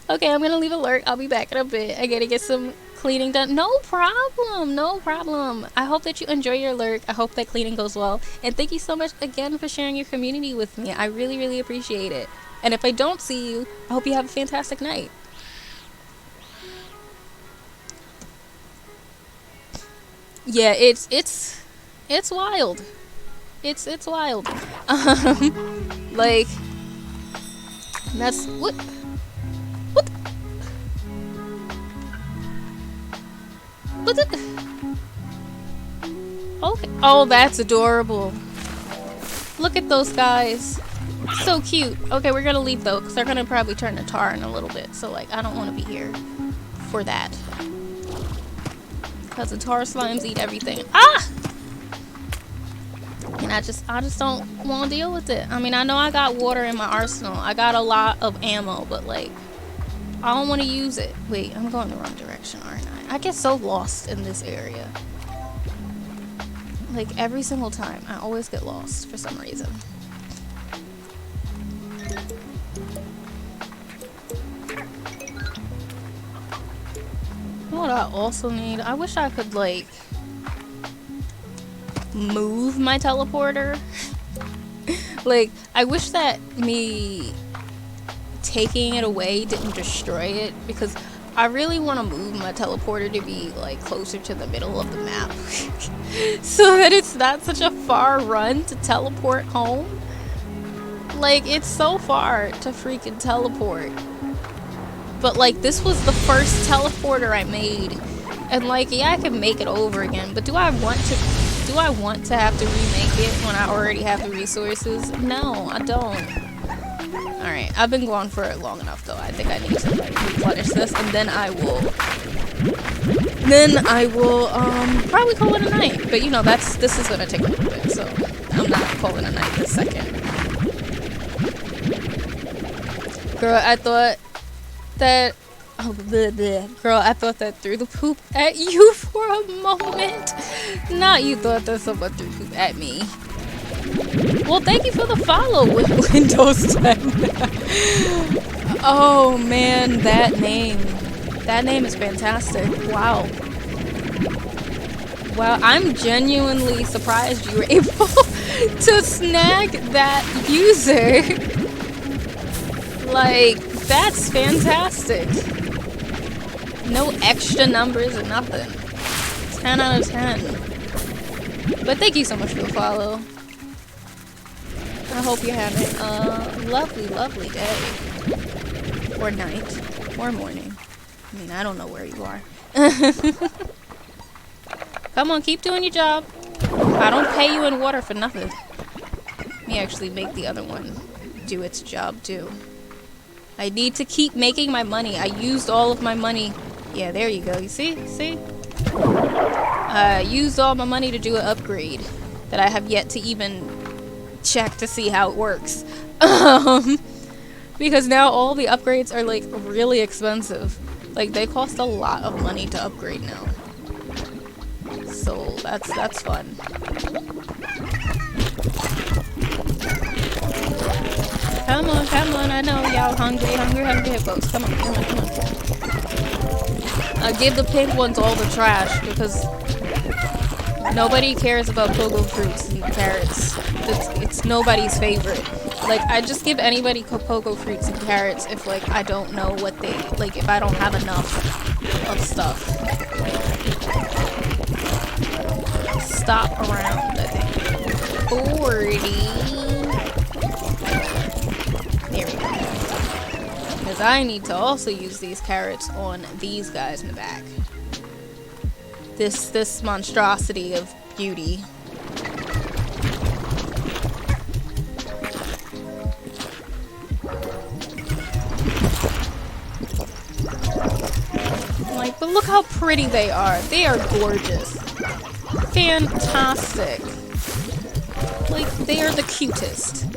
Okay, I'm gonna leave a lurk. I'll be back in a bit. I gotta get some cleaning done. No problem, no problem. I hope that you enjoy your lurk. I hope that cleaning goes well. And thank you so much again for sharing your community with me. I really, really appreciate it. And if I don't see you, I hope you have a fantastic night. Yeah, it's wild. It's wild. Like, that's what the Okay. Oh, that's adorable. Look at those guys. So cute. Okay, we're gonna leave though, because they're gonna probably turn to tar in a little bit. So like, I don't want to be here for that. Because the tar slimes eat everything. Ah! And I just don't want to deal with it. I mean, I know I got water in my arsenal. I got a lot of ammo, but like, I don't want to use it. Wait, I'm going the wrong direction, aren't I? I get so lost in this area. Like, every single time, I always get lost for some reason. You know what I also need? I wish I could, like, move my teleporter. Like, I wish that me taking it away didn't destroy it, because I really want to move my teleporter to be like closer to the middle of the map so that it's not such a far run to teleport home. Like, it's so far to freaking teleport, but like, this was the first teleporter I made, and like, yeah, I can make it over again, but do I want to have to remake it when I already have the resources? No, I don't. Alright, I've been going for it long enough though. I think I need to like replenish this, and then I will probably call it a night. But you know, this is gonna take a little bit, so I'm not calling a night this second. Girl, I thought that Girl, I thought that threw the poop at you for a moment. Not you thought that someone threw poop at me. Well, thank you for the follow, Windows 10. Oh man, that name is fantastic. Wow. Wow, I'm genuinely surprised you were able to snag that user. Like, that's fantastic. No extra numbers or nothing. 10 out of 10. But thank you so much for the follow. I hope you're having a lovely, lovely day. Or night. Or morning. I mean, I don't know where you are. Come on, keep doing your job. I don't pay you in water for nothing. Let me actually make the other one do its job, too. I need to keep making my money. I used all of my money. Yeah, there you go. You see? See? I used all my money to do an upgrade that I have yet to even check to see how it works. Because now all the upgrades are like really expensive. Like, they cost a lot of money to upgrade now. So that's fun. Come on, I know y'all hungry hippos. Come on. I give the pink ones all the trash because nobody cares about pogo fruits and carrots. It's nobody's favorite. Like, I just give anybody pogo fruits and carrots if, like, I don't know what they, like, if I don't have enough of stuff. Stop around, I think. 40. There we go. Because I need to also use these carrots on these guys in the back. This monstrosity of beauty. Like, but look how pretty they are. They are gorgeous. Fantastic. Like, they are the cutest.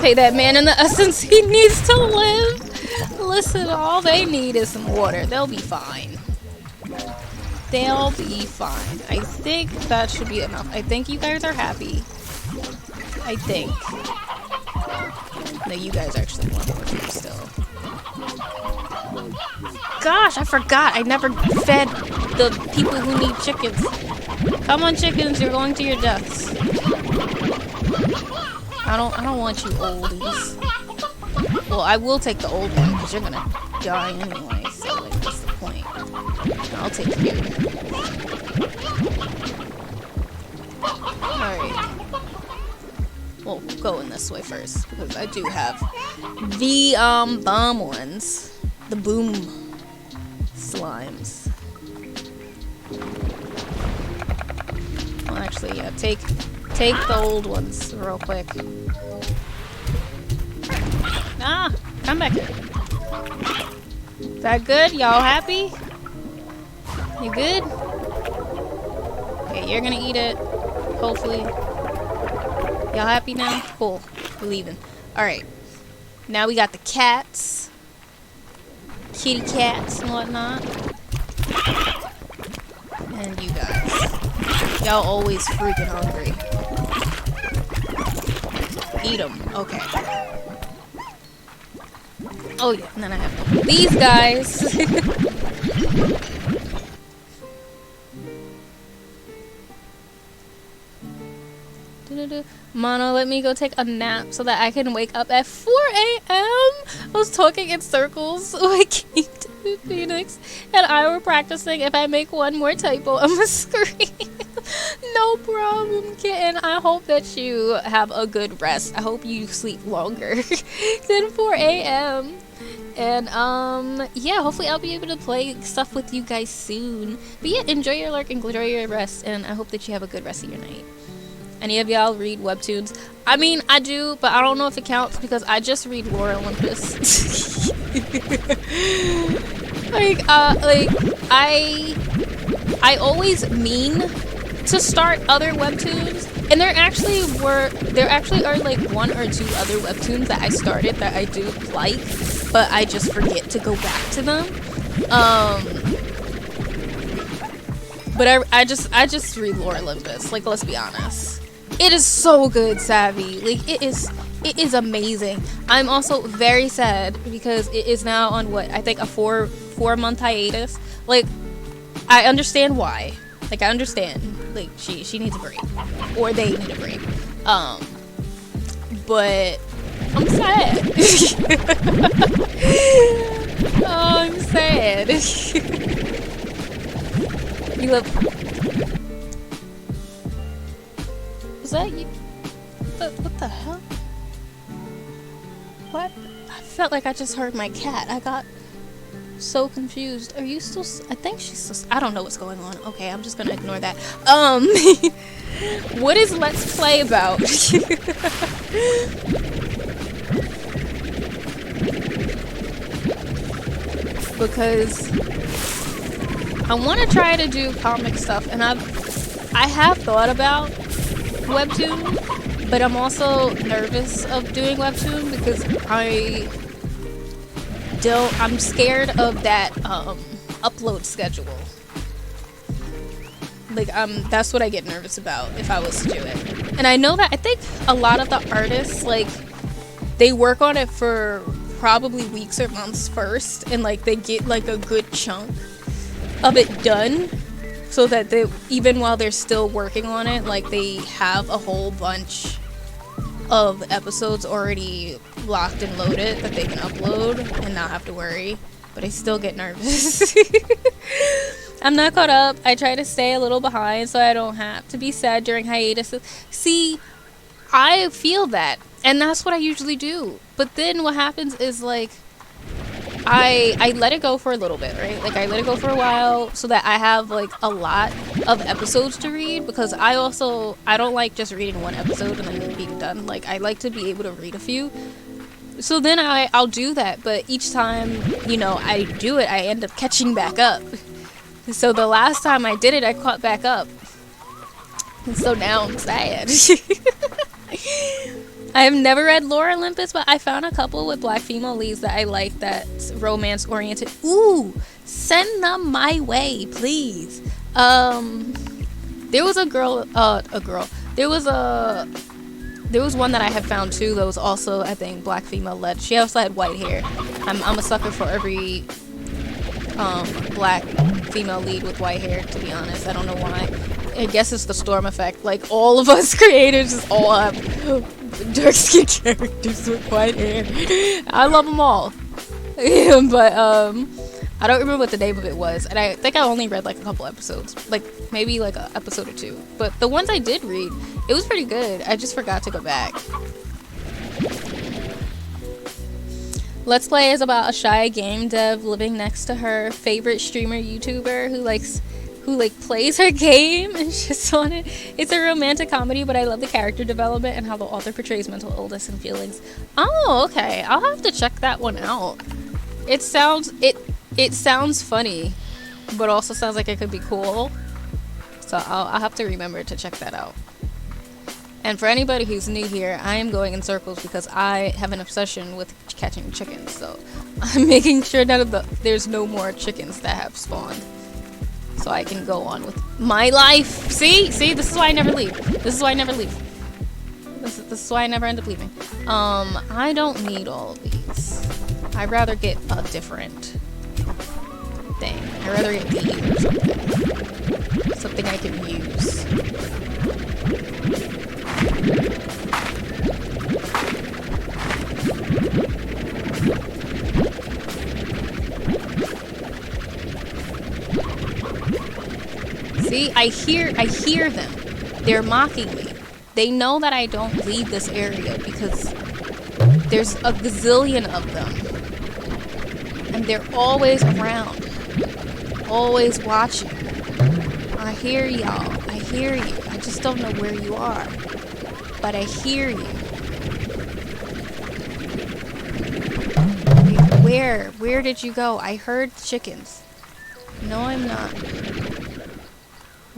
Pay that man in the essence, he needs to live. Listen, all they need is some water. They'll be fine. They'll be fine. I think that should be enough. I think you guys are happy. I think. No, you guys actually want more food still. Gosh, I forgot. I never fed the people who need chickens. Come on, chickens, you're going to your deaths. I don't want you oldies. Well, I will take the old one because you're gonna die anyway. So like, what's the point? I'll take you. Alright. Well, go in this way first because I do have the bomb ones. The boom slimes. Well, actually. Yeah, take the old ones real quick. Ah, come back here. Is that good? Y'all happy? You good? Okay, you're gonna eat it. Hopefully. Y'all happy now? Cool. We're leaving. Alright. Now we got the cats. Kitty cats and whatnot. And you guys. Y'all always freaking hungry. Eat them. Okay. Oh yeah, and then I have these guys. Mono, let me go take a nap so that I can wake up at 4 a.m. I was talking in circles when I came to Phoenix, and I were practicing. If I make one more typo, I'm gonna scream. No problem, kitten. I hope that you have a good rest. I hope you sleep longer than 4 a.m. And yeah, hopefully I'll be able to play stuff with you guys soon. But yeah, enjoy your lurk, enjoy your rest, and I hope that you have a good rest of your night. Any of y'all read webtoons? I mean, I do, but I don't know if it counts because I just read Lore Olympus. I always mean to start other webtoons, and there actually are like 1 or 2 other webtoons that I started that I do like, but I just forget to go back to them. But I just read Lore Olympus. Like, let's be honest. It is so good, Savvy. Like, it is amazing. I'm also very sad because it is now on what I think a 4-month hiatus. Like, I understand why. Like, I understand. Like, she needs a break, or they need a break. But I'm sad. Oh, I'm sad. You look. Was that you? What the hell? What? I felt like I just heard my cat. I got so confused. Are you still? I think she's still. I don't know what's going on. Okay, I'm just gonna ignore that. What is Let's Play about? Because I want to try to do comic stuff, and I have thought about webtoon, but I'm also nervous of doing webtoon because I'm scared of that upload schedule. Like, that's what I get nervous about if I was to do it. And I know that I think a lot of the artists, like, they work on it for probably weeks or months first, and like they get like a good chunk of it done, so that they, even while they're still working on it, like they have a whole bunch of episodes already locked and loaded that they can upload and not have to worry. But I still get nervous. I'm not caught up. I try to stay a little behind so I don't have to be sad during hiatuses. See, I feel that, and that's what I usually do. But then what happens is, like, I let it go for a little bit, right? Like, I let it go for a while so that I have, like, a lot of episodes to read, because I don't like just reading one episode and then being done. Like, I like to be able to read a few. So then I'll do that, but each time, you know, I do it, I end up catching back up. So the last time I did it, I caught back up. And so now I'm sad. I have never read Lore Olympus, but I found a couple with black female leads that I like that's romance oriented. Ooh, send them my way, please. There was there was one that I had found too that was also, I think, black female led. She also had white hair. I'm a sucker for every black female lead with white hair, to be honest. I don't know why. I guess it's the Storm effect. Like, all of us creators just all have dark skin characters with white hair. I love them all. But I don't remember what the name of it was, and I think I only read like a couple episodes, like maybe like an episode or two. But the ones I did read, it was pretty good. I just forgot to go back. Let's Play is about a shy game dev living next to her favorite streamer YouTuber who likes who like plays her game and shits on it. It's a romantic comedy, but I love the character development and how the author portrays mental illness and feelings. Oh, okay. I'll have to check that one out. It sounds funny, but also sounds like it could be cool. So I'll have to remember to check that out. And for anybody who's new here, I am going in circles because I have an obsession with catching chickens. So I'm making sure there's no more chickens that have spawned, so I can go on with my life. See, this is why I never leave. This is why I never leave. This is why I never end up leaving. I don't need all of these. I'd rather get a different thing. I'd rather get these or something. Something I can use. See, I hear them. They're mocking me. They know that I don't leave this area because there's a gazillion of them. And they're always around. Always watching. I hear y'all. I hear you. I just don't know where you are. But I hear you. Where did you go? I heard chickens. No, I'm not.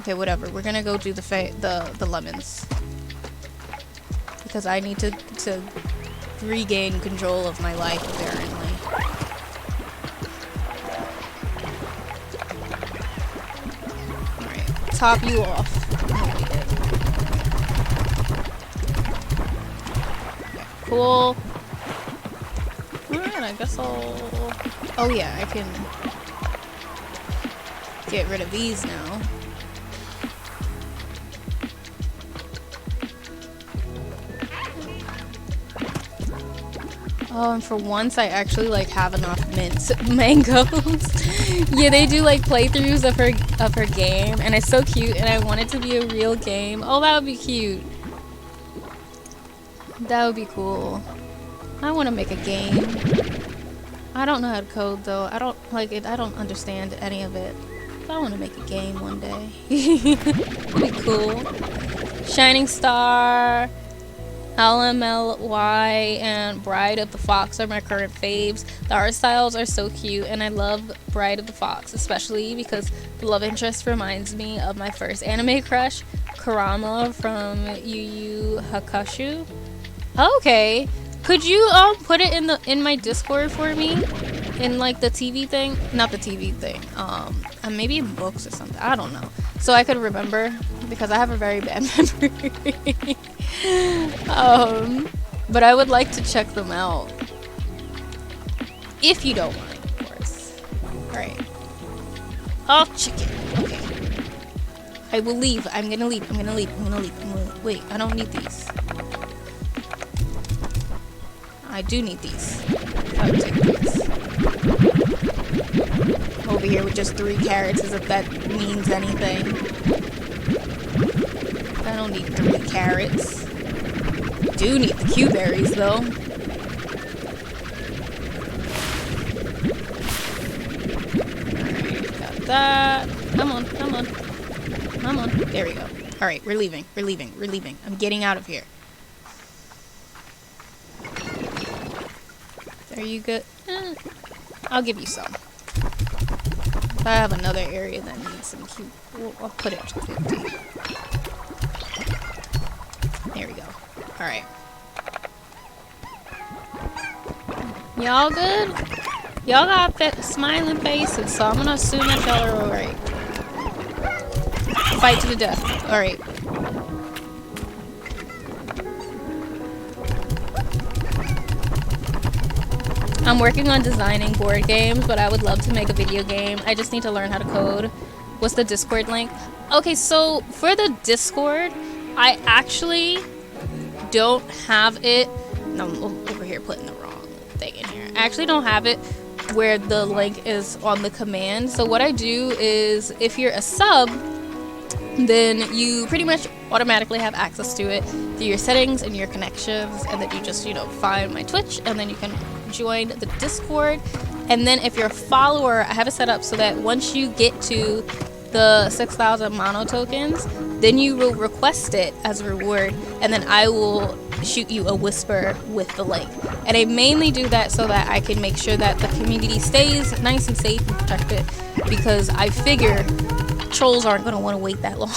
Okay, whatever. We're gonna go do the lemons. Because I need to regain control of my life, apparently. Alright, top you off. Okay, cool. Alright, I guess I'll... Oh yeah, I can get rid of these now. Oh, and for once I actually like have enough mangoes. Yeah, they do like playthroughs of her game, and it's so cute, and I want it to be a real game. Oh, that would be cute. That would be cool. I want to make a game. I don't know how to code though. I don't like it. I don't understand any of it. But I want to make a game one day. It'd be cool. Shining Star, LMLY, and Bride of the Fox are my current faves. The art styles are so cute, and I love Bride of the Fox, especially because the love interest reminds me of my first anime crush, Kurama from Yu Yu Hakusho. Okay, could you put it in my Discord for me, in like the TV thing, not the TV thing, and maybe in books or something. I don't know, so I could remember, because I have a very bad memory. But I would like to check them out. If you don't mind, of course. Alright. Oh, chicken. Okay. I will leave. I'm gonna leave. Wait, I don't need these. I do need these. I would take these. Over here with just 3 carrots, as if that means anything. I don't need 3 carrots. Do need the Q berries though. Alright, got that. Come on. There we go. Alright, we're leaving. I'm getting out of here. Are you good? I'll give you some. I have another area that needs some Q. I'll put it to 50. There we go. Alright. Y'all good? Y'all got that smiling faces, so I'm gonna assume that y'all are alright. Fight to the death. Alright. I'm working on designing board games, but I would love to make a video game. I just need to learn how to code. What's the Discord link? Okay, so for the Discord, I actually don't have it. No, I'm over here putting the wrong thing in here. I actually don't have it where the link is on the command. So what I do is, if you're a sub, then you pretty much automatically have access to it through your settings and your connections, and then you just, find my Twitch, and then you can join the Discord. And then if you're a follower, I have it set up so that once you get to the 6,000 mono tokens, then you will request it as a reward, and then I will shoot you a whisper with the link. And I mainly do that so that I can make sure that the community stays nice and safe and protected, because I figure trolls aren't going to want to wait that long.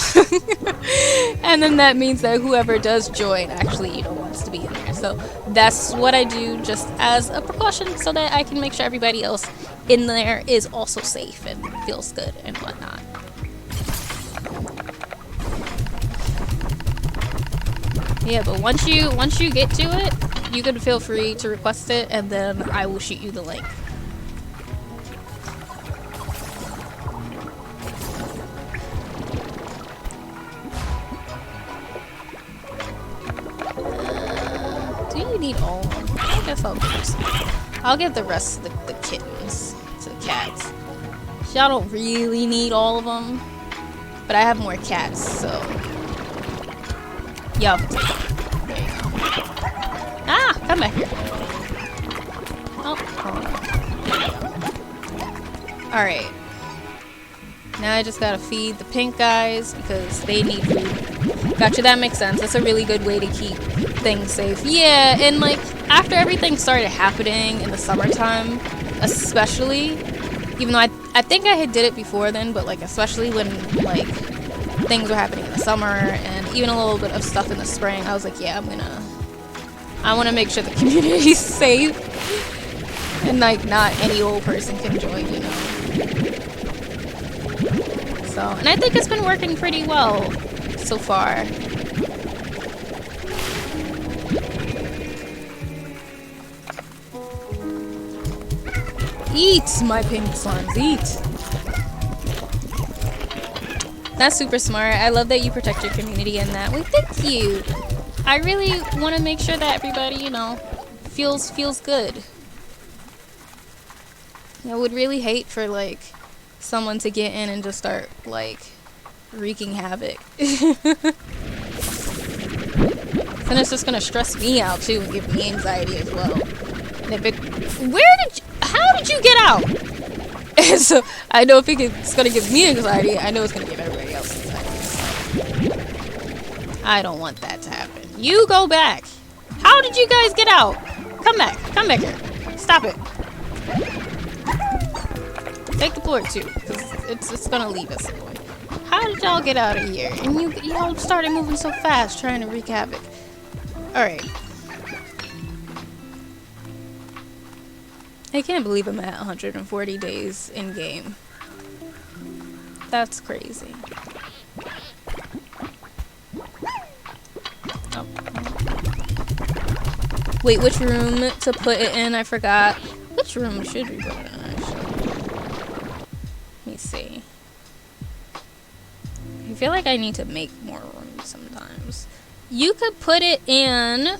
And then that means that whoever does join actually, wants to be in there. So that's what I do, just as a precaution, so that I can make sure everybody else in there is also safe and feels good and whatnot. Yeah, but once you get to it, you can feel free to request it, and then I will shoot you the link. Do you need all of them? I guess I'll give some. I'll give the rest of the kittens to the cats. Y'all don't really need all of them, but I have more cats, so y'all can take them. There you go. Ah, come back here. Oh, alright. Now I just gotta feed the pink guys because they need food. Gotcha, that makes sense. That's a really good way to keep things safe. Yeah, and like after everything started happening in the summertime, especially, even though I think I had did it before then, but like especially when like things were happening in the summer and even a little bit of stuff in the spring, I was like, yeah, I want to make sure the community is safe and like not any old person can join, So, and I think it's been working pretty well so far. Eat, my pink slimes, eat. That's super smart. I love that you protect your community in that way. Thank you. I really want to make sure that everybody, feels good. I would really hate for like someone to get in and just start like wreaking havoc. Then it's just gonna stress me out too and give me anxiety as well. And if how did you get out? And so I know if it's gonna give me anxiety, I know it's gonna give everybody else anxiety. I don't want that to happen. You go back. How did you guys get out? Come back here. Stop it. Take the floor too, because it's gonna leave us. How did y'all get out of here? And y'all started moving so fast, trying to wreak havoc. All right. I can't believe I'm at 140 days in game. That's crazy. Oh. Wait, which room to put it in? I forgot. Which room should we put it in, actually? Let me see. I feel like I need to make more rooms sometimes. You could put it in...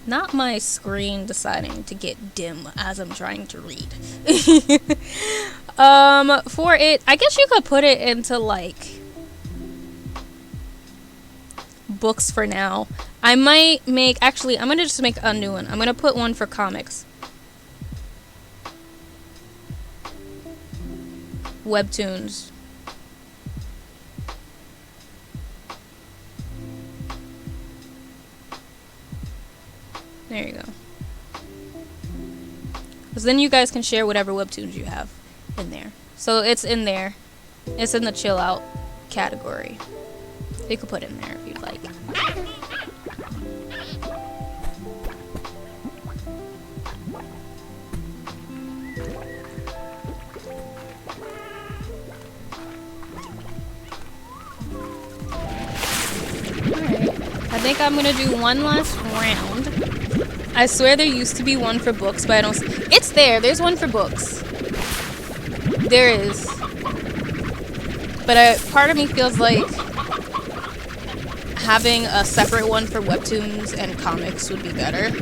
Not my screen deciding to get dim as I'm trying to read. For it, I guess you could put it into like books for now. I might make, actually, I'm gonna just make a new one. I'm gonna put one for comics. Webtoons. There you go. Because then you guys can share whatever webtoons you have in there. So it's in there. It's in the chill out category. You could put it in there if you'd like. Alright. I think I'm gonna do one last round. I swear there used to be one for books, but I don't see. It's there. There's one for books. There is. But part of me feels like having a separate one for webtoons and comics would be better.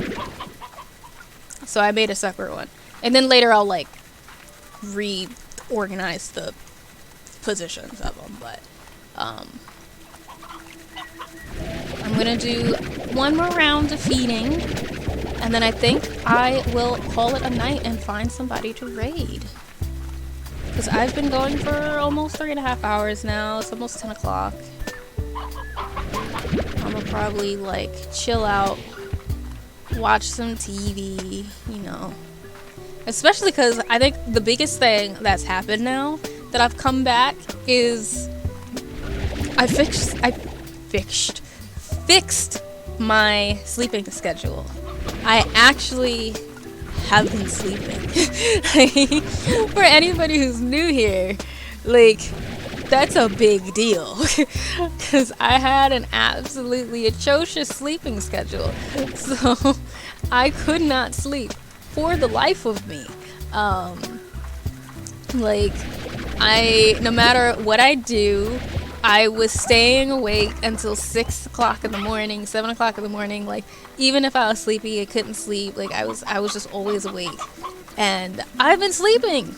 So I made a separate one. And then later I'll like reorganize the positions of them. But I'm gonna do one more round of feeding. And then I think I will call it a night and find somebody to raid. because I've been going for almost 3.5 hours now. It's almost 10 o'clock. I'm gonna probably like chill out, watch some TV, you know. Especially because I think the biggest thing that's happened now that I've come back is I fixed my sleeping schedule. I actually have been sleeping. For anybody who's new here, like, that's a big deal. Because I had an absolutely atrocious sleeping schedule. So I could not sleep for the life of me. No matter what I do, I was staying awake until 6 o'clock in the morning, 7 o'clock in the morning. Like, even if I was sleepy, I couldn't sleep. Like, I was just always awake. And I've been sleeping.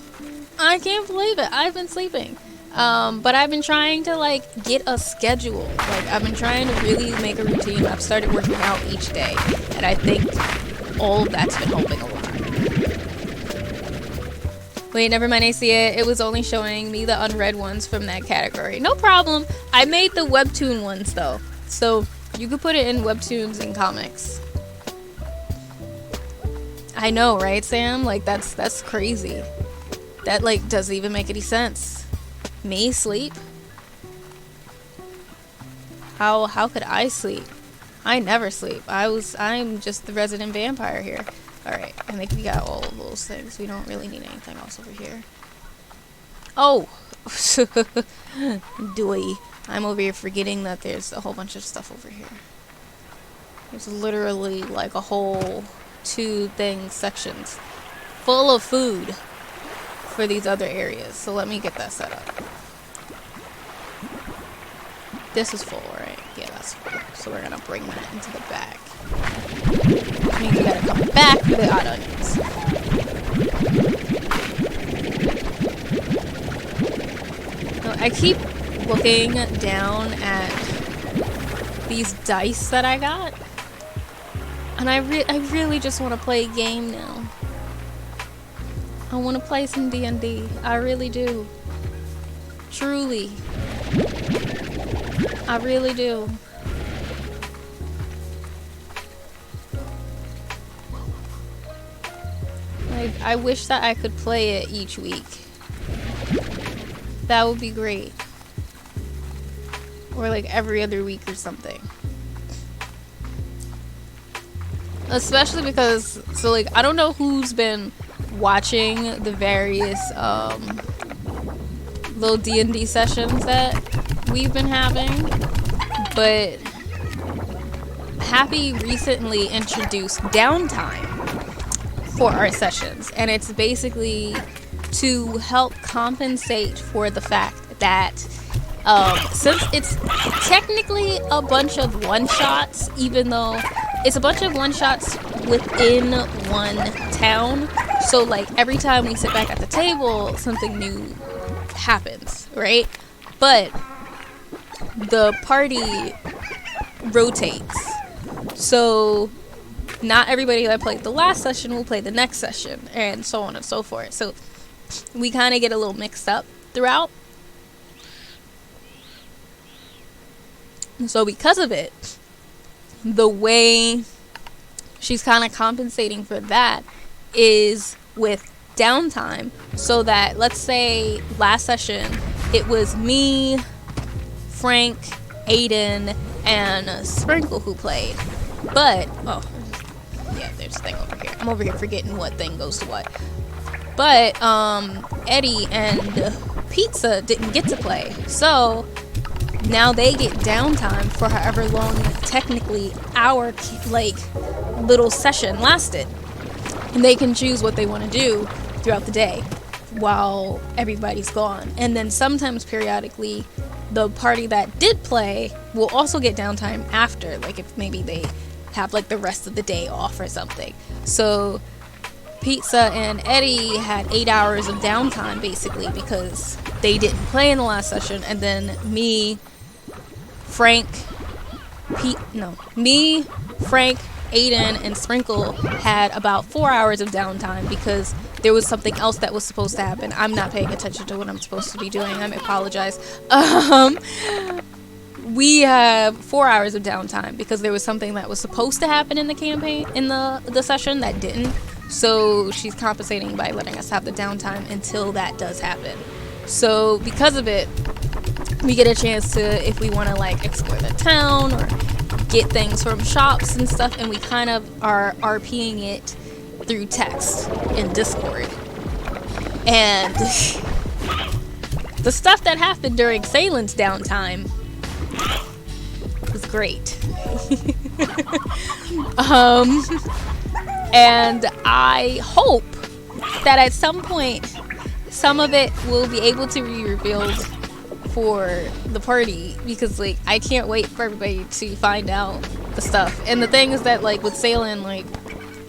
I can't believe it. I've been sleeping. But I've been trying to, like, get a schedule. Like, I've been trying to really make a routine. I've started working out each day. And I think all of that's been helping a lot. Wait, never mind, I see it. It was only showing me the unread ones from that category. No problem. I made the webtoon ones, though. So, you could put it in webtoons and comics. I know, right, Sam? Like, that's crazy. That, like, doesn't even make any sense. Me sleep? How could I sleep? I never sleep. I'm just the resident vampire here. Alright, I think we got all of those things. We don't really need anything else over here. Oh! Doy. I'm over here forgetting that there's a whole bunch of stuff over here. There's literally like a whole 2 sections full of food for these other areas. So let me get that set up. This is full, right? Yeah, that's full. So we're gonna bring that into the back. I mean, we gotta come back for the odd onions. Now, I keep looking down at these dice that I got, and I really just want to play a game now. I want to play some D&D. I really do. Truly. I really do. I wish that I could play it each week. That would be great. Or like every other week or something. Especially because, so like, I don't know who's been watching the various little D&D sessions that we've been having, but Happy recently introduced downtime for our sessions, and it's basically to help compensate for the fact that since it's technically a bunch of one-shots, even though it's a bunch of one-shots within one town, so like every time we sit back at the table, something new happens, right? But the party rotates, so not everybody that played the last session will play the next session, and so on and so forth. So we kind of get a little mixed up throughout. So because of it, the way she's kind of compensating for that is with downtime, so that, let's say last session it was me, Frank, Aiden, and Sprinkle who played, but yeah, there's a thing over here. I'm over here forgetting what thing goes to what. But Eddie and Pizza didn't get to play, so now they get downtime for however long technically our like little session lasted, and they can choose what they want to do throughout the day while everybody's gone. And then sometimes periodically the party that did play will also get downtime after, like if maybe they have like the rest of the day off or something. So Pizza and Eddie had 8 hours of downtime basically because they didn't play in the last session, and then me, Frank, Aiden and Sprinkle had about 4 hours of downtime because there was something else that was supposed to happen. I'm not paying attention to what I'm supposed to be doing. I apologize. We have 4 hours of downtime because there was something that was supposed to happen in the campaign, in the session, that didn't. So she's compensating by letting us have the downtime until that does happen. So because of it, we get a chance to, if we want to like explore the town or get things from shops and stuff, and we kind of are RPing it through text in Discord. And the stuff that happened during Saylin's downtime was great. And I hope that at some point some of it will be able to be revealed for the party, because like I can't wait for everybody to find out the stuff. And the thing is that like with Saylin, like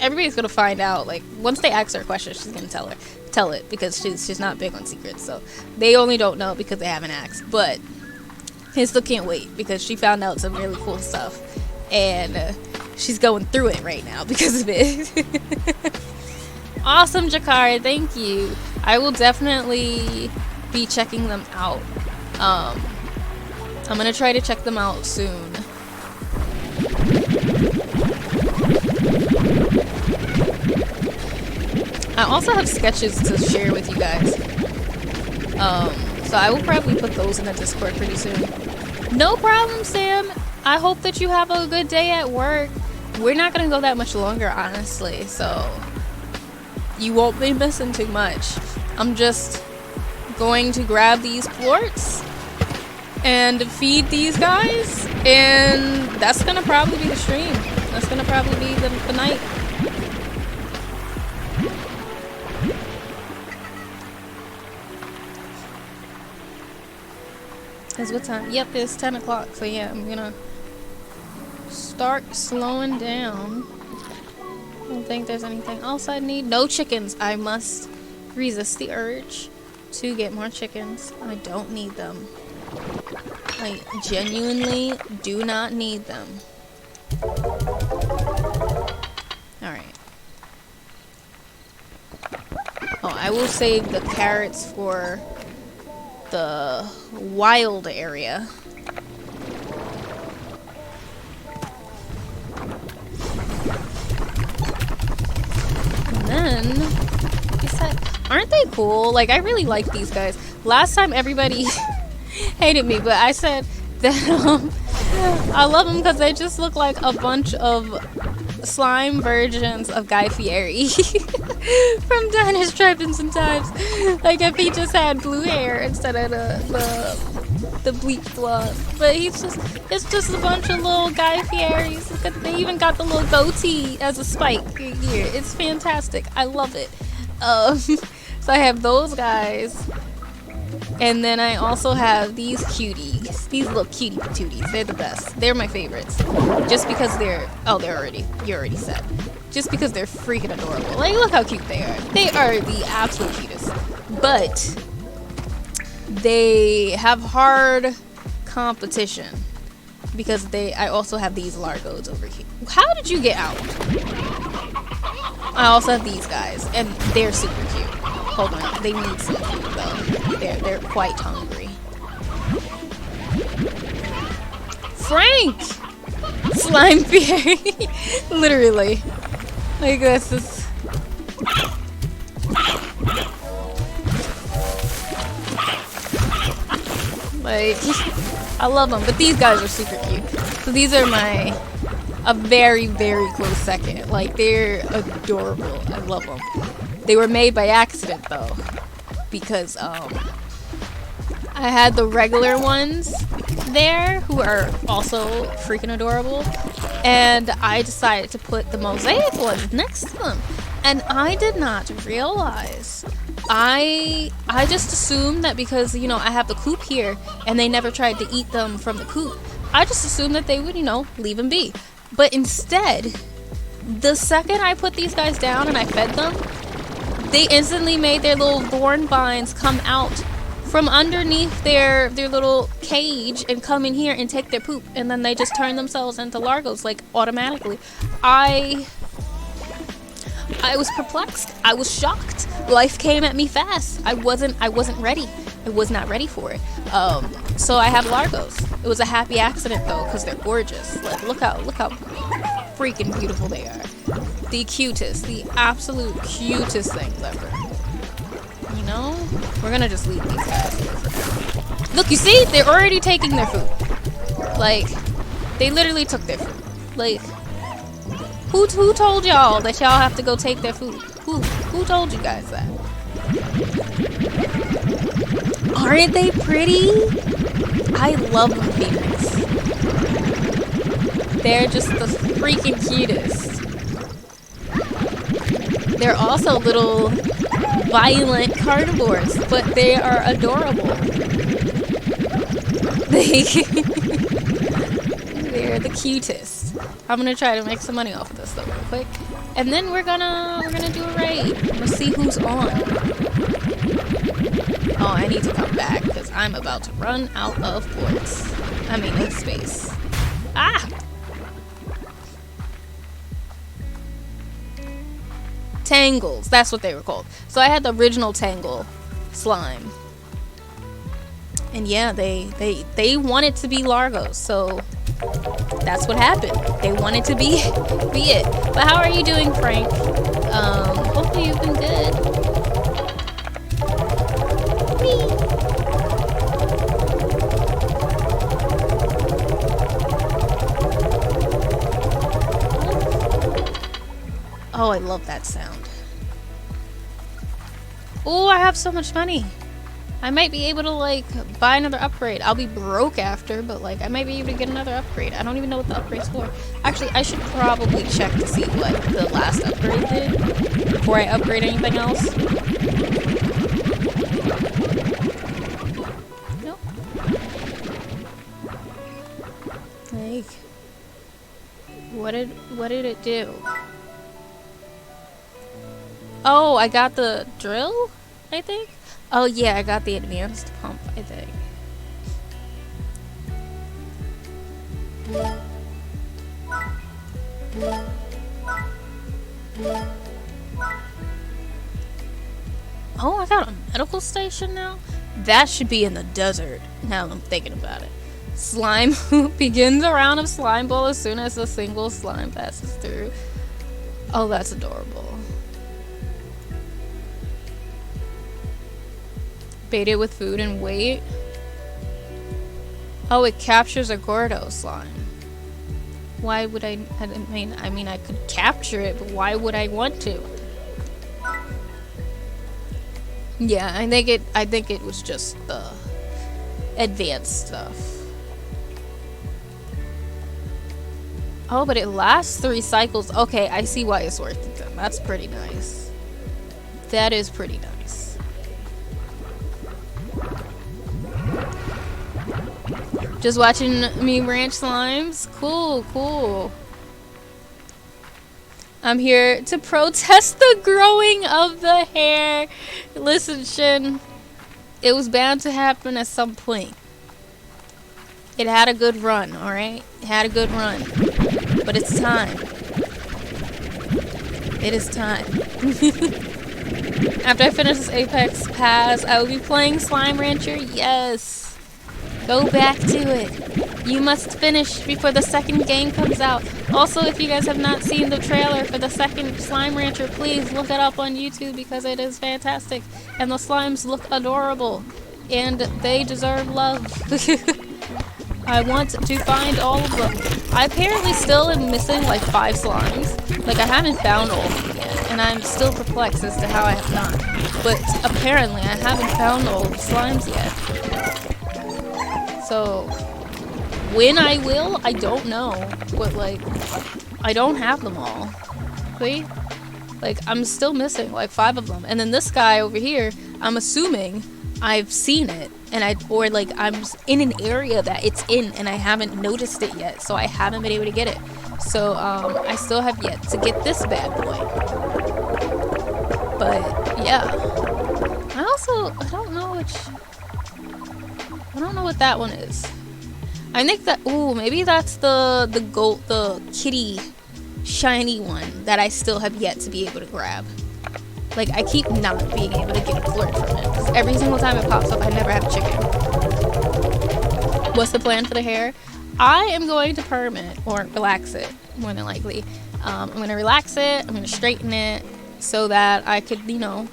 everybody's gonna find out. Like once they ask her a question, she's gonna tell it because she's not big on secrets. So they only don't know because they haven't asked. But I still can't wait because she found out some really cool stuff, and she's going through it right now because of it. Awesome, Jakar, thank you. I will definitely be checking them out. I'm gonna try to check them out soon. I also have sketches to share with you guys. So I will probably put those in the Discord pretty soon. No problem, Sam. I hope that you have a good day at work. We're not gonna go that much longer, honestly, so you won't be missing too much. I'm just going to grab these plorts and feed these guys, and that's gonna probably be the stream. That's gonna probably be the night. Cause what time? Yep, it's 10 o'clock. So yeah, I'm gonna start slowing down. I don't think there's anything else I need. No chickens. I must resist the urge to get more chickens. I don't need them. I genuinely do not need them. Alright. Oh, I will save the carrots for the wild area. And then, aren't they cool? Like, I really like these guys. Last time everybody hated me, but I said that I love them because they just look like a bunch of slime versions of Guy Fieri from Diners, Drive-Ins and Times. Like if he just had blue hair instead of the bleach blonde. But it's just a bunch of little Guy Fieris. They even got the little goatee as a spike here. It's fantastic. I love it. So I have those guys. And then I also have these cuties. These little cutie patooties. They're the best. They're my favorites. Just because they're... Oh, you already said. Just because they're freaking adorable. Like, look how cute they are. They are the absolute cutest. But they have hard competition. Because I also have these Largos over here. How did you get out? I also have these guys. And they're super cute. Hold on. They need some food, though. They're quite hungry. Frank! Slime Fairy! Literally. Like, this is... Like, I love them. But these guys are super cute. So these are a very, very close second. Like, they're adorable. I love them. They were made by accident, though. Because, I had the regular ones there who are also freaking adorable, and I decided to put the Mosaic ones next to them, and I did not realize. I just assumed that because, you know, I have the coop here and they never tried to eat them from the coop, I just assumed that they would, you know, leave them be. But instead, the second I put these guys down and I fed them, they instantly made their little thorn vines come out from underneath their little cage and come in here and take their poop, and then they just turn themselves into largos like automatically. I was perplexed. I was shocked. Life came at me fast. I wasn't ready. I was not ready for it. So I have largos. It was a happy accident though, because they're gorgeous. Like look how freaking beautiful they are. The cutest, the absolute cutest things ever. You know? We're gonna just leave these guys here for now. Look, you see? They're already taking their food. Like, they literally took their food. Like, who told y'all that y'all have to go take their food? Who told you guys that? Aren't they pretty? I love females. They're just the freaking cutest. They're also little violent carnivores, but they are adorable. They're the cutest. I'm gonna try to make some money off of this though real quick. And then we're gonna do a raid. Let's see who's on. Oh, I need to come back because I'm about to run out of ports. I mean, of space. Ah! Tangles, that's what they were called. So I had the original Tangle slime. And yeah, they wanted to be largos, so that's what happened. They wanted to be it. But how are you doing, Frank? Hopefully you've been good. Oh, I love that sound. Oh, I have so much money. I might be able to, like, buy another upgrade. I'll be broke after, but, like, I might be able to get another upgrade. I don't even know what the upgrade's for. Actually, I should probably check to see what the last upgrade did before I upgrade anything else. Nope. Like, what did it do? Oh, I got the drill, I think? Oh yeah, I got the advanced pump, I think. Oh, I got a medical station now? That should be in the desert, now I'm thinking about it. Slime begins a round of slime ball as soon as a single slime passes through. Oh, that's adorable. Bait it with food and wait. Oh, it captures a Gordo slime. Why would I mean I could capture it, but why would I want to? Yeah, I think it was just the advanced stuff. Oh, but it lasts 3 cycles. Okay, I see why it's worth it then. That's pretty nice. That is pretty nice. Just watching me ranch slimes. Cool, cool. I'm here to protest the growing of the hair. Listen, Shin. It was bound to happen at some point. It had a good run, alright? It had a good run. But it's time. It is time. After I finish this Apex pass, I will be playing Slime Rancher. Yes. Go back to it. You must finish before the second game comes out. Also, if you guys have not seen the trailer for the second Slime Rancher, please look it up on YouTube because it is fantastic. And the slimes look adorable. And they deserve love. I want to find all of them. I apparently still am missing like 5 slimes. Like I haven't found all of them yet. And I'm still perplexed as to how I have not. But apparently I haven't found all the slimes yet. So, when I will, I don't know. But, like, I don't have them all. See? Like, I'm still missing, like, 5 of them. And then this guy over here, I'm assuming I've seen it. And I'm in an area that it's in, and I haven't noticed it yet. So, I haven't been able to get it. So, I still have yet to get this bad boy. But, yeah. I don't know which... I don't know what that one is. I think that, ooh, maybe that's the gold, the kitty shiny one that I still have yet to be able to grab. Like, I keep not being able to get a flirt from it. 'Cause every single time it pops up, I never have chicken. What's the plan for the hair? I am going to perm it, or relax it, more than likely. I'm going to relax it, I'm going to straighten it, so that I could, you know,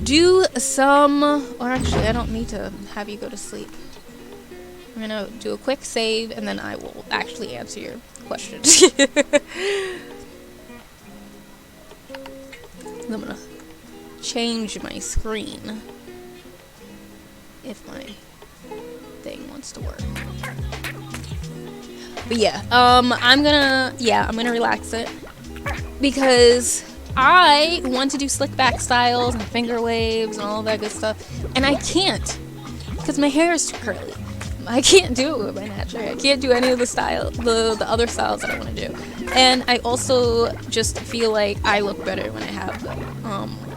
do some, or actually, I don't need to have you go to sleep. I'm going to do a quick save, and then I will actually answer your questions. I'm gonna change my screen if my thing wants to work. But yeah, I'm gonna relax it because I want to do slick back styles and finger waves and all that good stuff, and I can't because my hair is too curly. I can't do it with my natural hair. I can't do any of the other styles that I want to do. And I also just feel like I look better when I have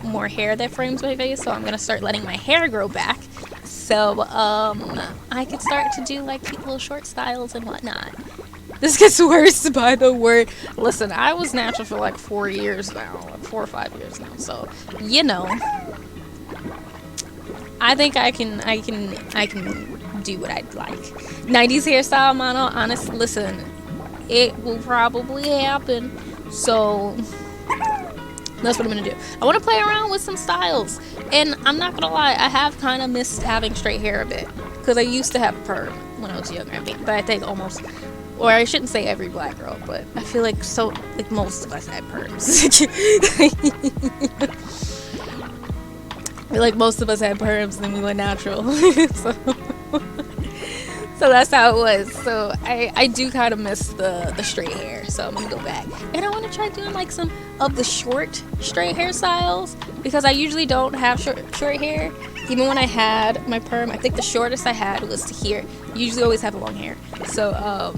more hair that frames my face. So I'm gonna start letting my hair grow back, so I could start to do like cute little short styles and whatnot. This gets worse by the word. Listen, I was natural for like 4 years now, like 4 or 5 years now. So you know, I think I can do what I'd like. 90s hairstyle mono, honestly, listen, it will probably happen. So that's what I'm gonna do. I want to play around with some styles, and I'm not gonna lie, I have kind of missed having straight hair a bit because I used to have a perm when I was younger. I mean, but I think almost, or I shouldn't say every black girl, but I feel like most of us had perms. I feel like most of us had perms and then we went natural. So that's how it was. So I do kind of miss the straight hair. So I'm going to go back. And I want to try doing like some of the short straight hair styles because I usually don't have short hair. Even when I had my perm, I think the shortest I had was to here. I usually always have long hair. So I'm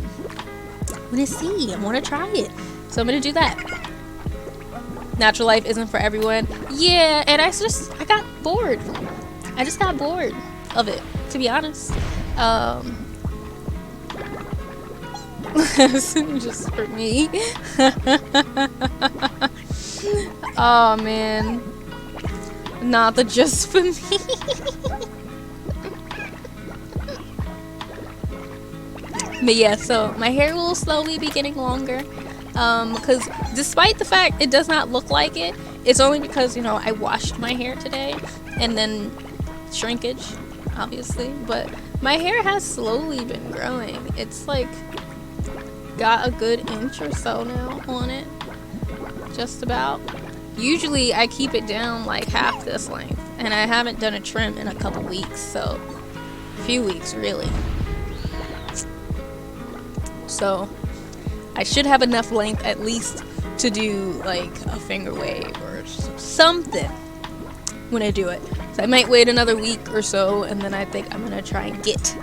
going to see. I want to try it. So I'm going to do that. Natural life isn't for everyone. Yeah, and I got bored. I just got bored of it, to be honest. Just for me. Oh man, not the just for me. But yeah, so my hair will slowly be getting longer. Because despite the fact it does not look like it, it's only because, you know, I washed my hair today and then shrinkage, obviously, but my hair has slowly been growing. It's like got a good inch or so now on it, just about. Usually I keep it down like half this length, and I haven't done a trim in a couple weeks, so a few weeks really. So I should have enough length at least to do like a finger wave or something when I do it. So I might wait another week or so, and then I think I'm gonna try and get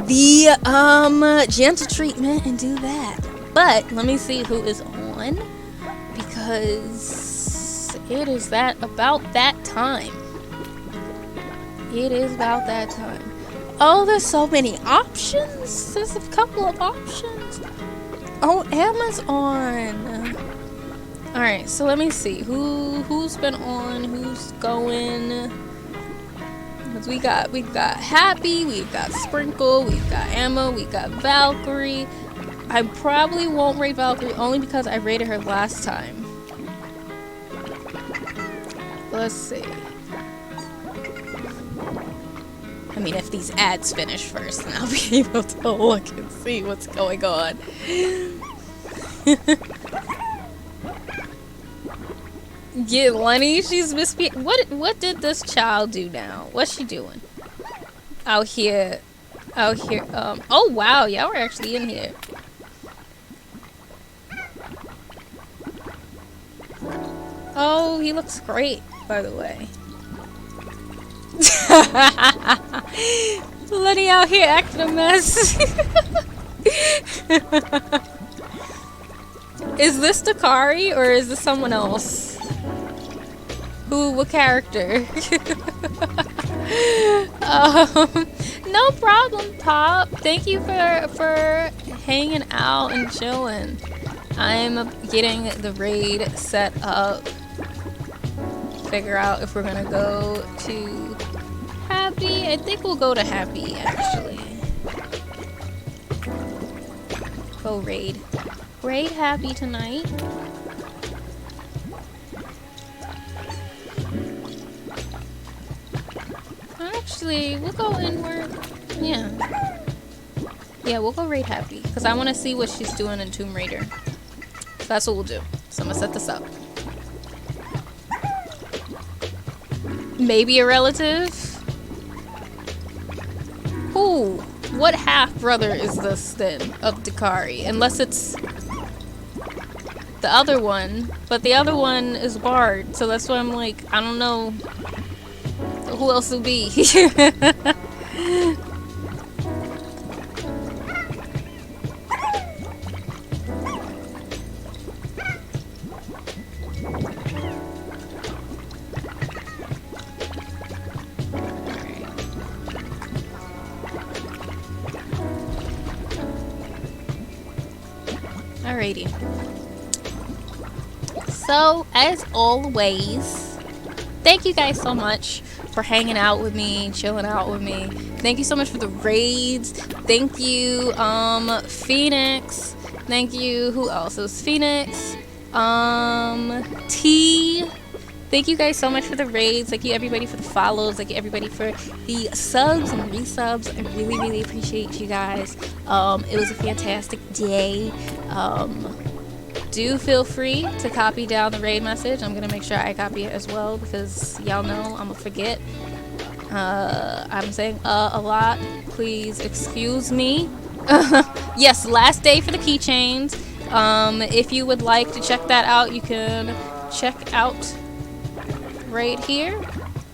the gentle treatment and do that. But let me see who is on, because it is about that time. It is about that time. Oh, there's so many options. There's a couple of options. Oh, Amazon. All right, so let me see who's been on, who's going. Because we got Happy, we've got Sprinkle, we've got Emma, we got Valkyrie. I probably won't rate Valkyrie only because I rated her last time. Let's see. I mean, if these ads finish first, then I'll be able to look and see what's going on. Get Lenny, she's misbehaving. What did this child do now? What's she doing? Out here. Oh wow, y'all were actually in here. Oh, he looks great, by the way. Lenny out here acting a mess. Is this Dakari or is this someone else? What character? No problem, Pop. Thank you for hanging out and chilling. I'm getting the raid set up. Figure out if we're gonna go to Happy. I think we'll go to Happy actually. Go raid. Raid Happy tonight. Actually, we'll go inward. Yeah. Yeah, we'll go raid Happy. Because I want to see what she's doing in Tomb Raider. So that's what we'll do. So I'm going to set this up. Maybe a relative? Who? What half-brother is this, then, of Dakari? Unless it's the other one. But the other one is Bard. So that's why I'm like, I don't know who else will be. Alrighty. So, as always, thank you guys so much for hanging out with me, chilling out with me. Thank you so much for the raids. Thank you, Phoenix. Thank you, who else? It was Phoenix. T. Thank you guys so much for the raids. Thank you everybody for the follows. Thank you everybody for the subs and resubs. I really, really appreciate you guys. It was a fantastic day. Do feel free to copy down the raid message. I'm gonna make sure I copy it as well because y'all know I'm gonna forget. I'm saying a lot. Please excuse me. Yes, last day for the keychains. If you would like to check that out, you can check out right here.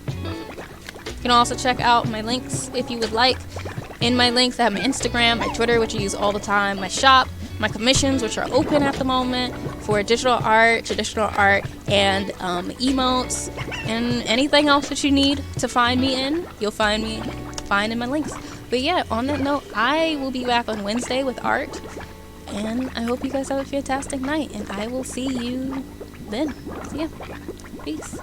You can also check out my links if you would like. In my links, I have my Instagram, my Twitter, which I use all the time, my shop, my commissions, which are open at the moment for digital art, traditional art, and emotes, and anything else that you need to find me in, you'll find in my links. But yeah, on that note, I will be back on Wednesday with art, and I hope you guys have a fantastic night, and I will see you then. See ya. Peace.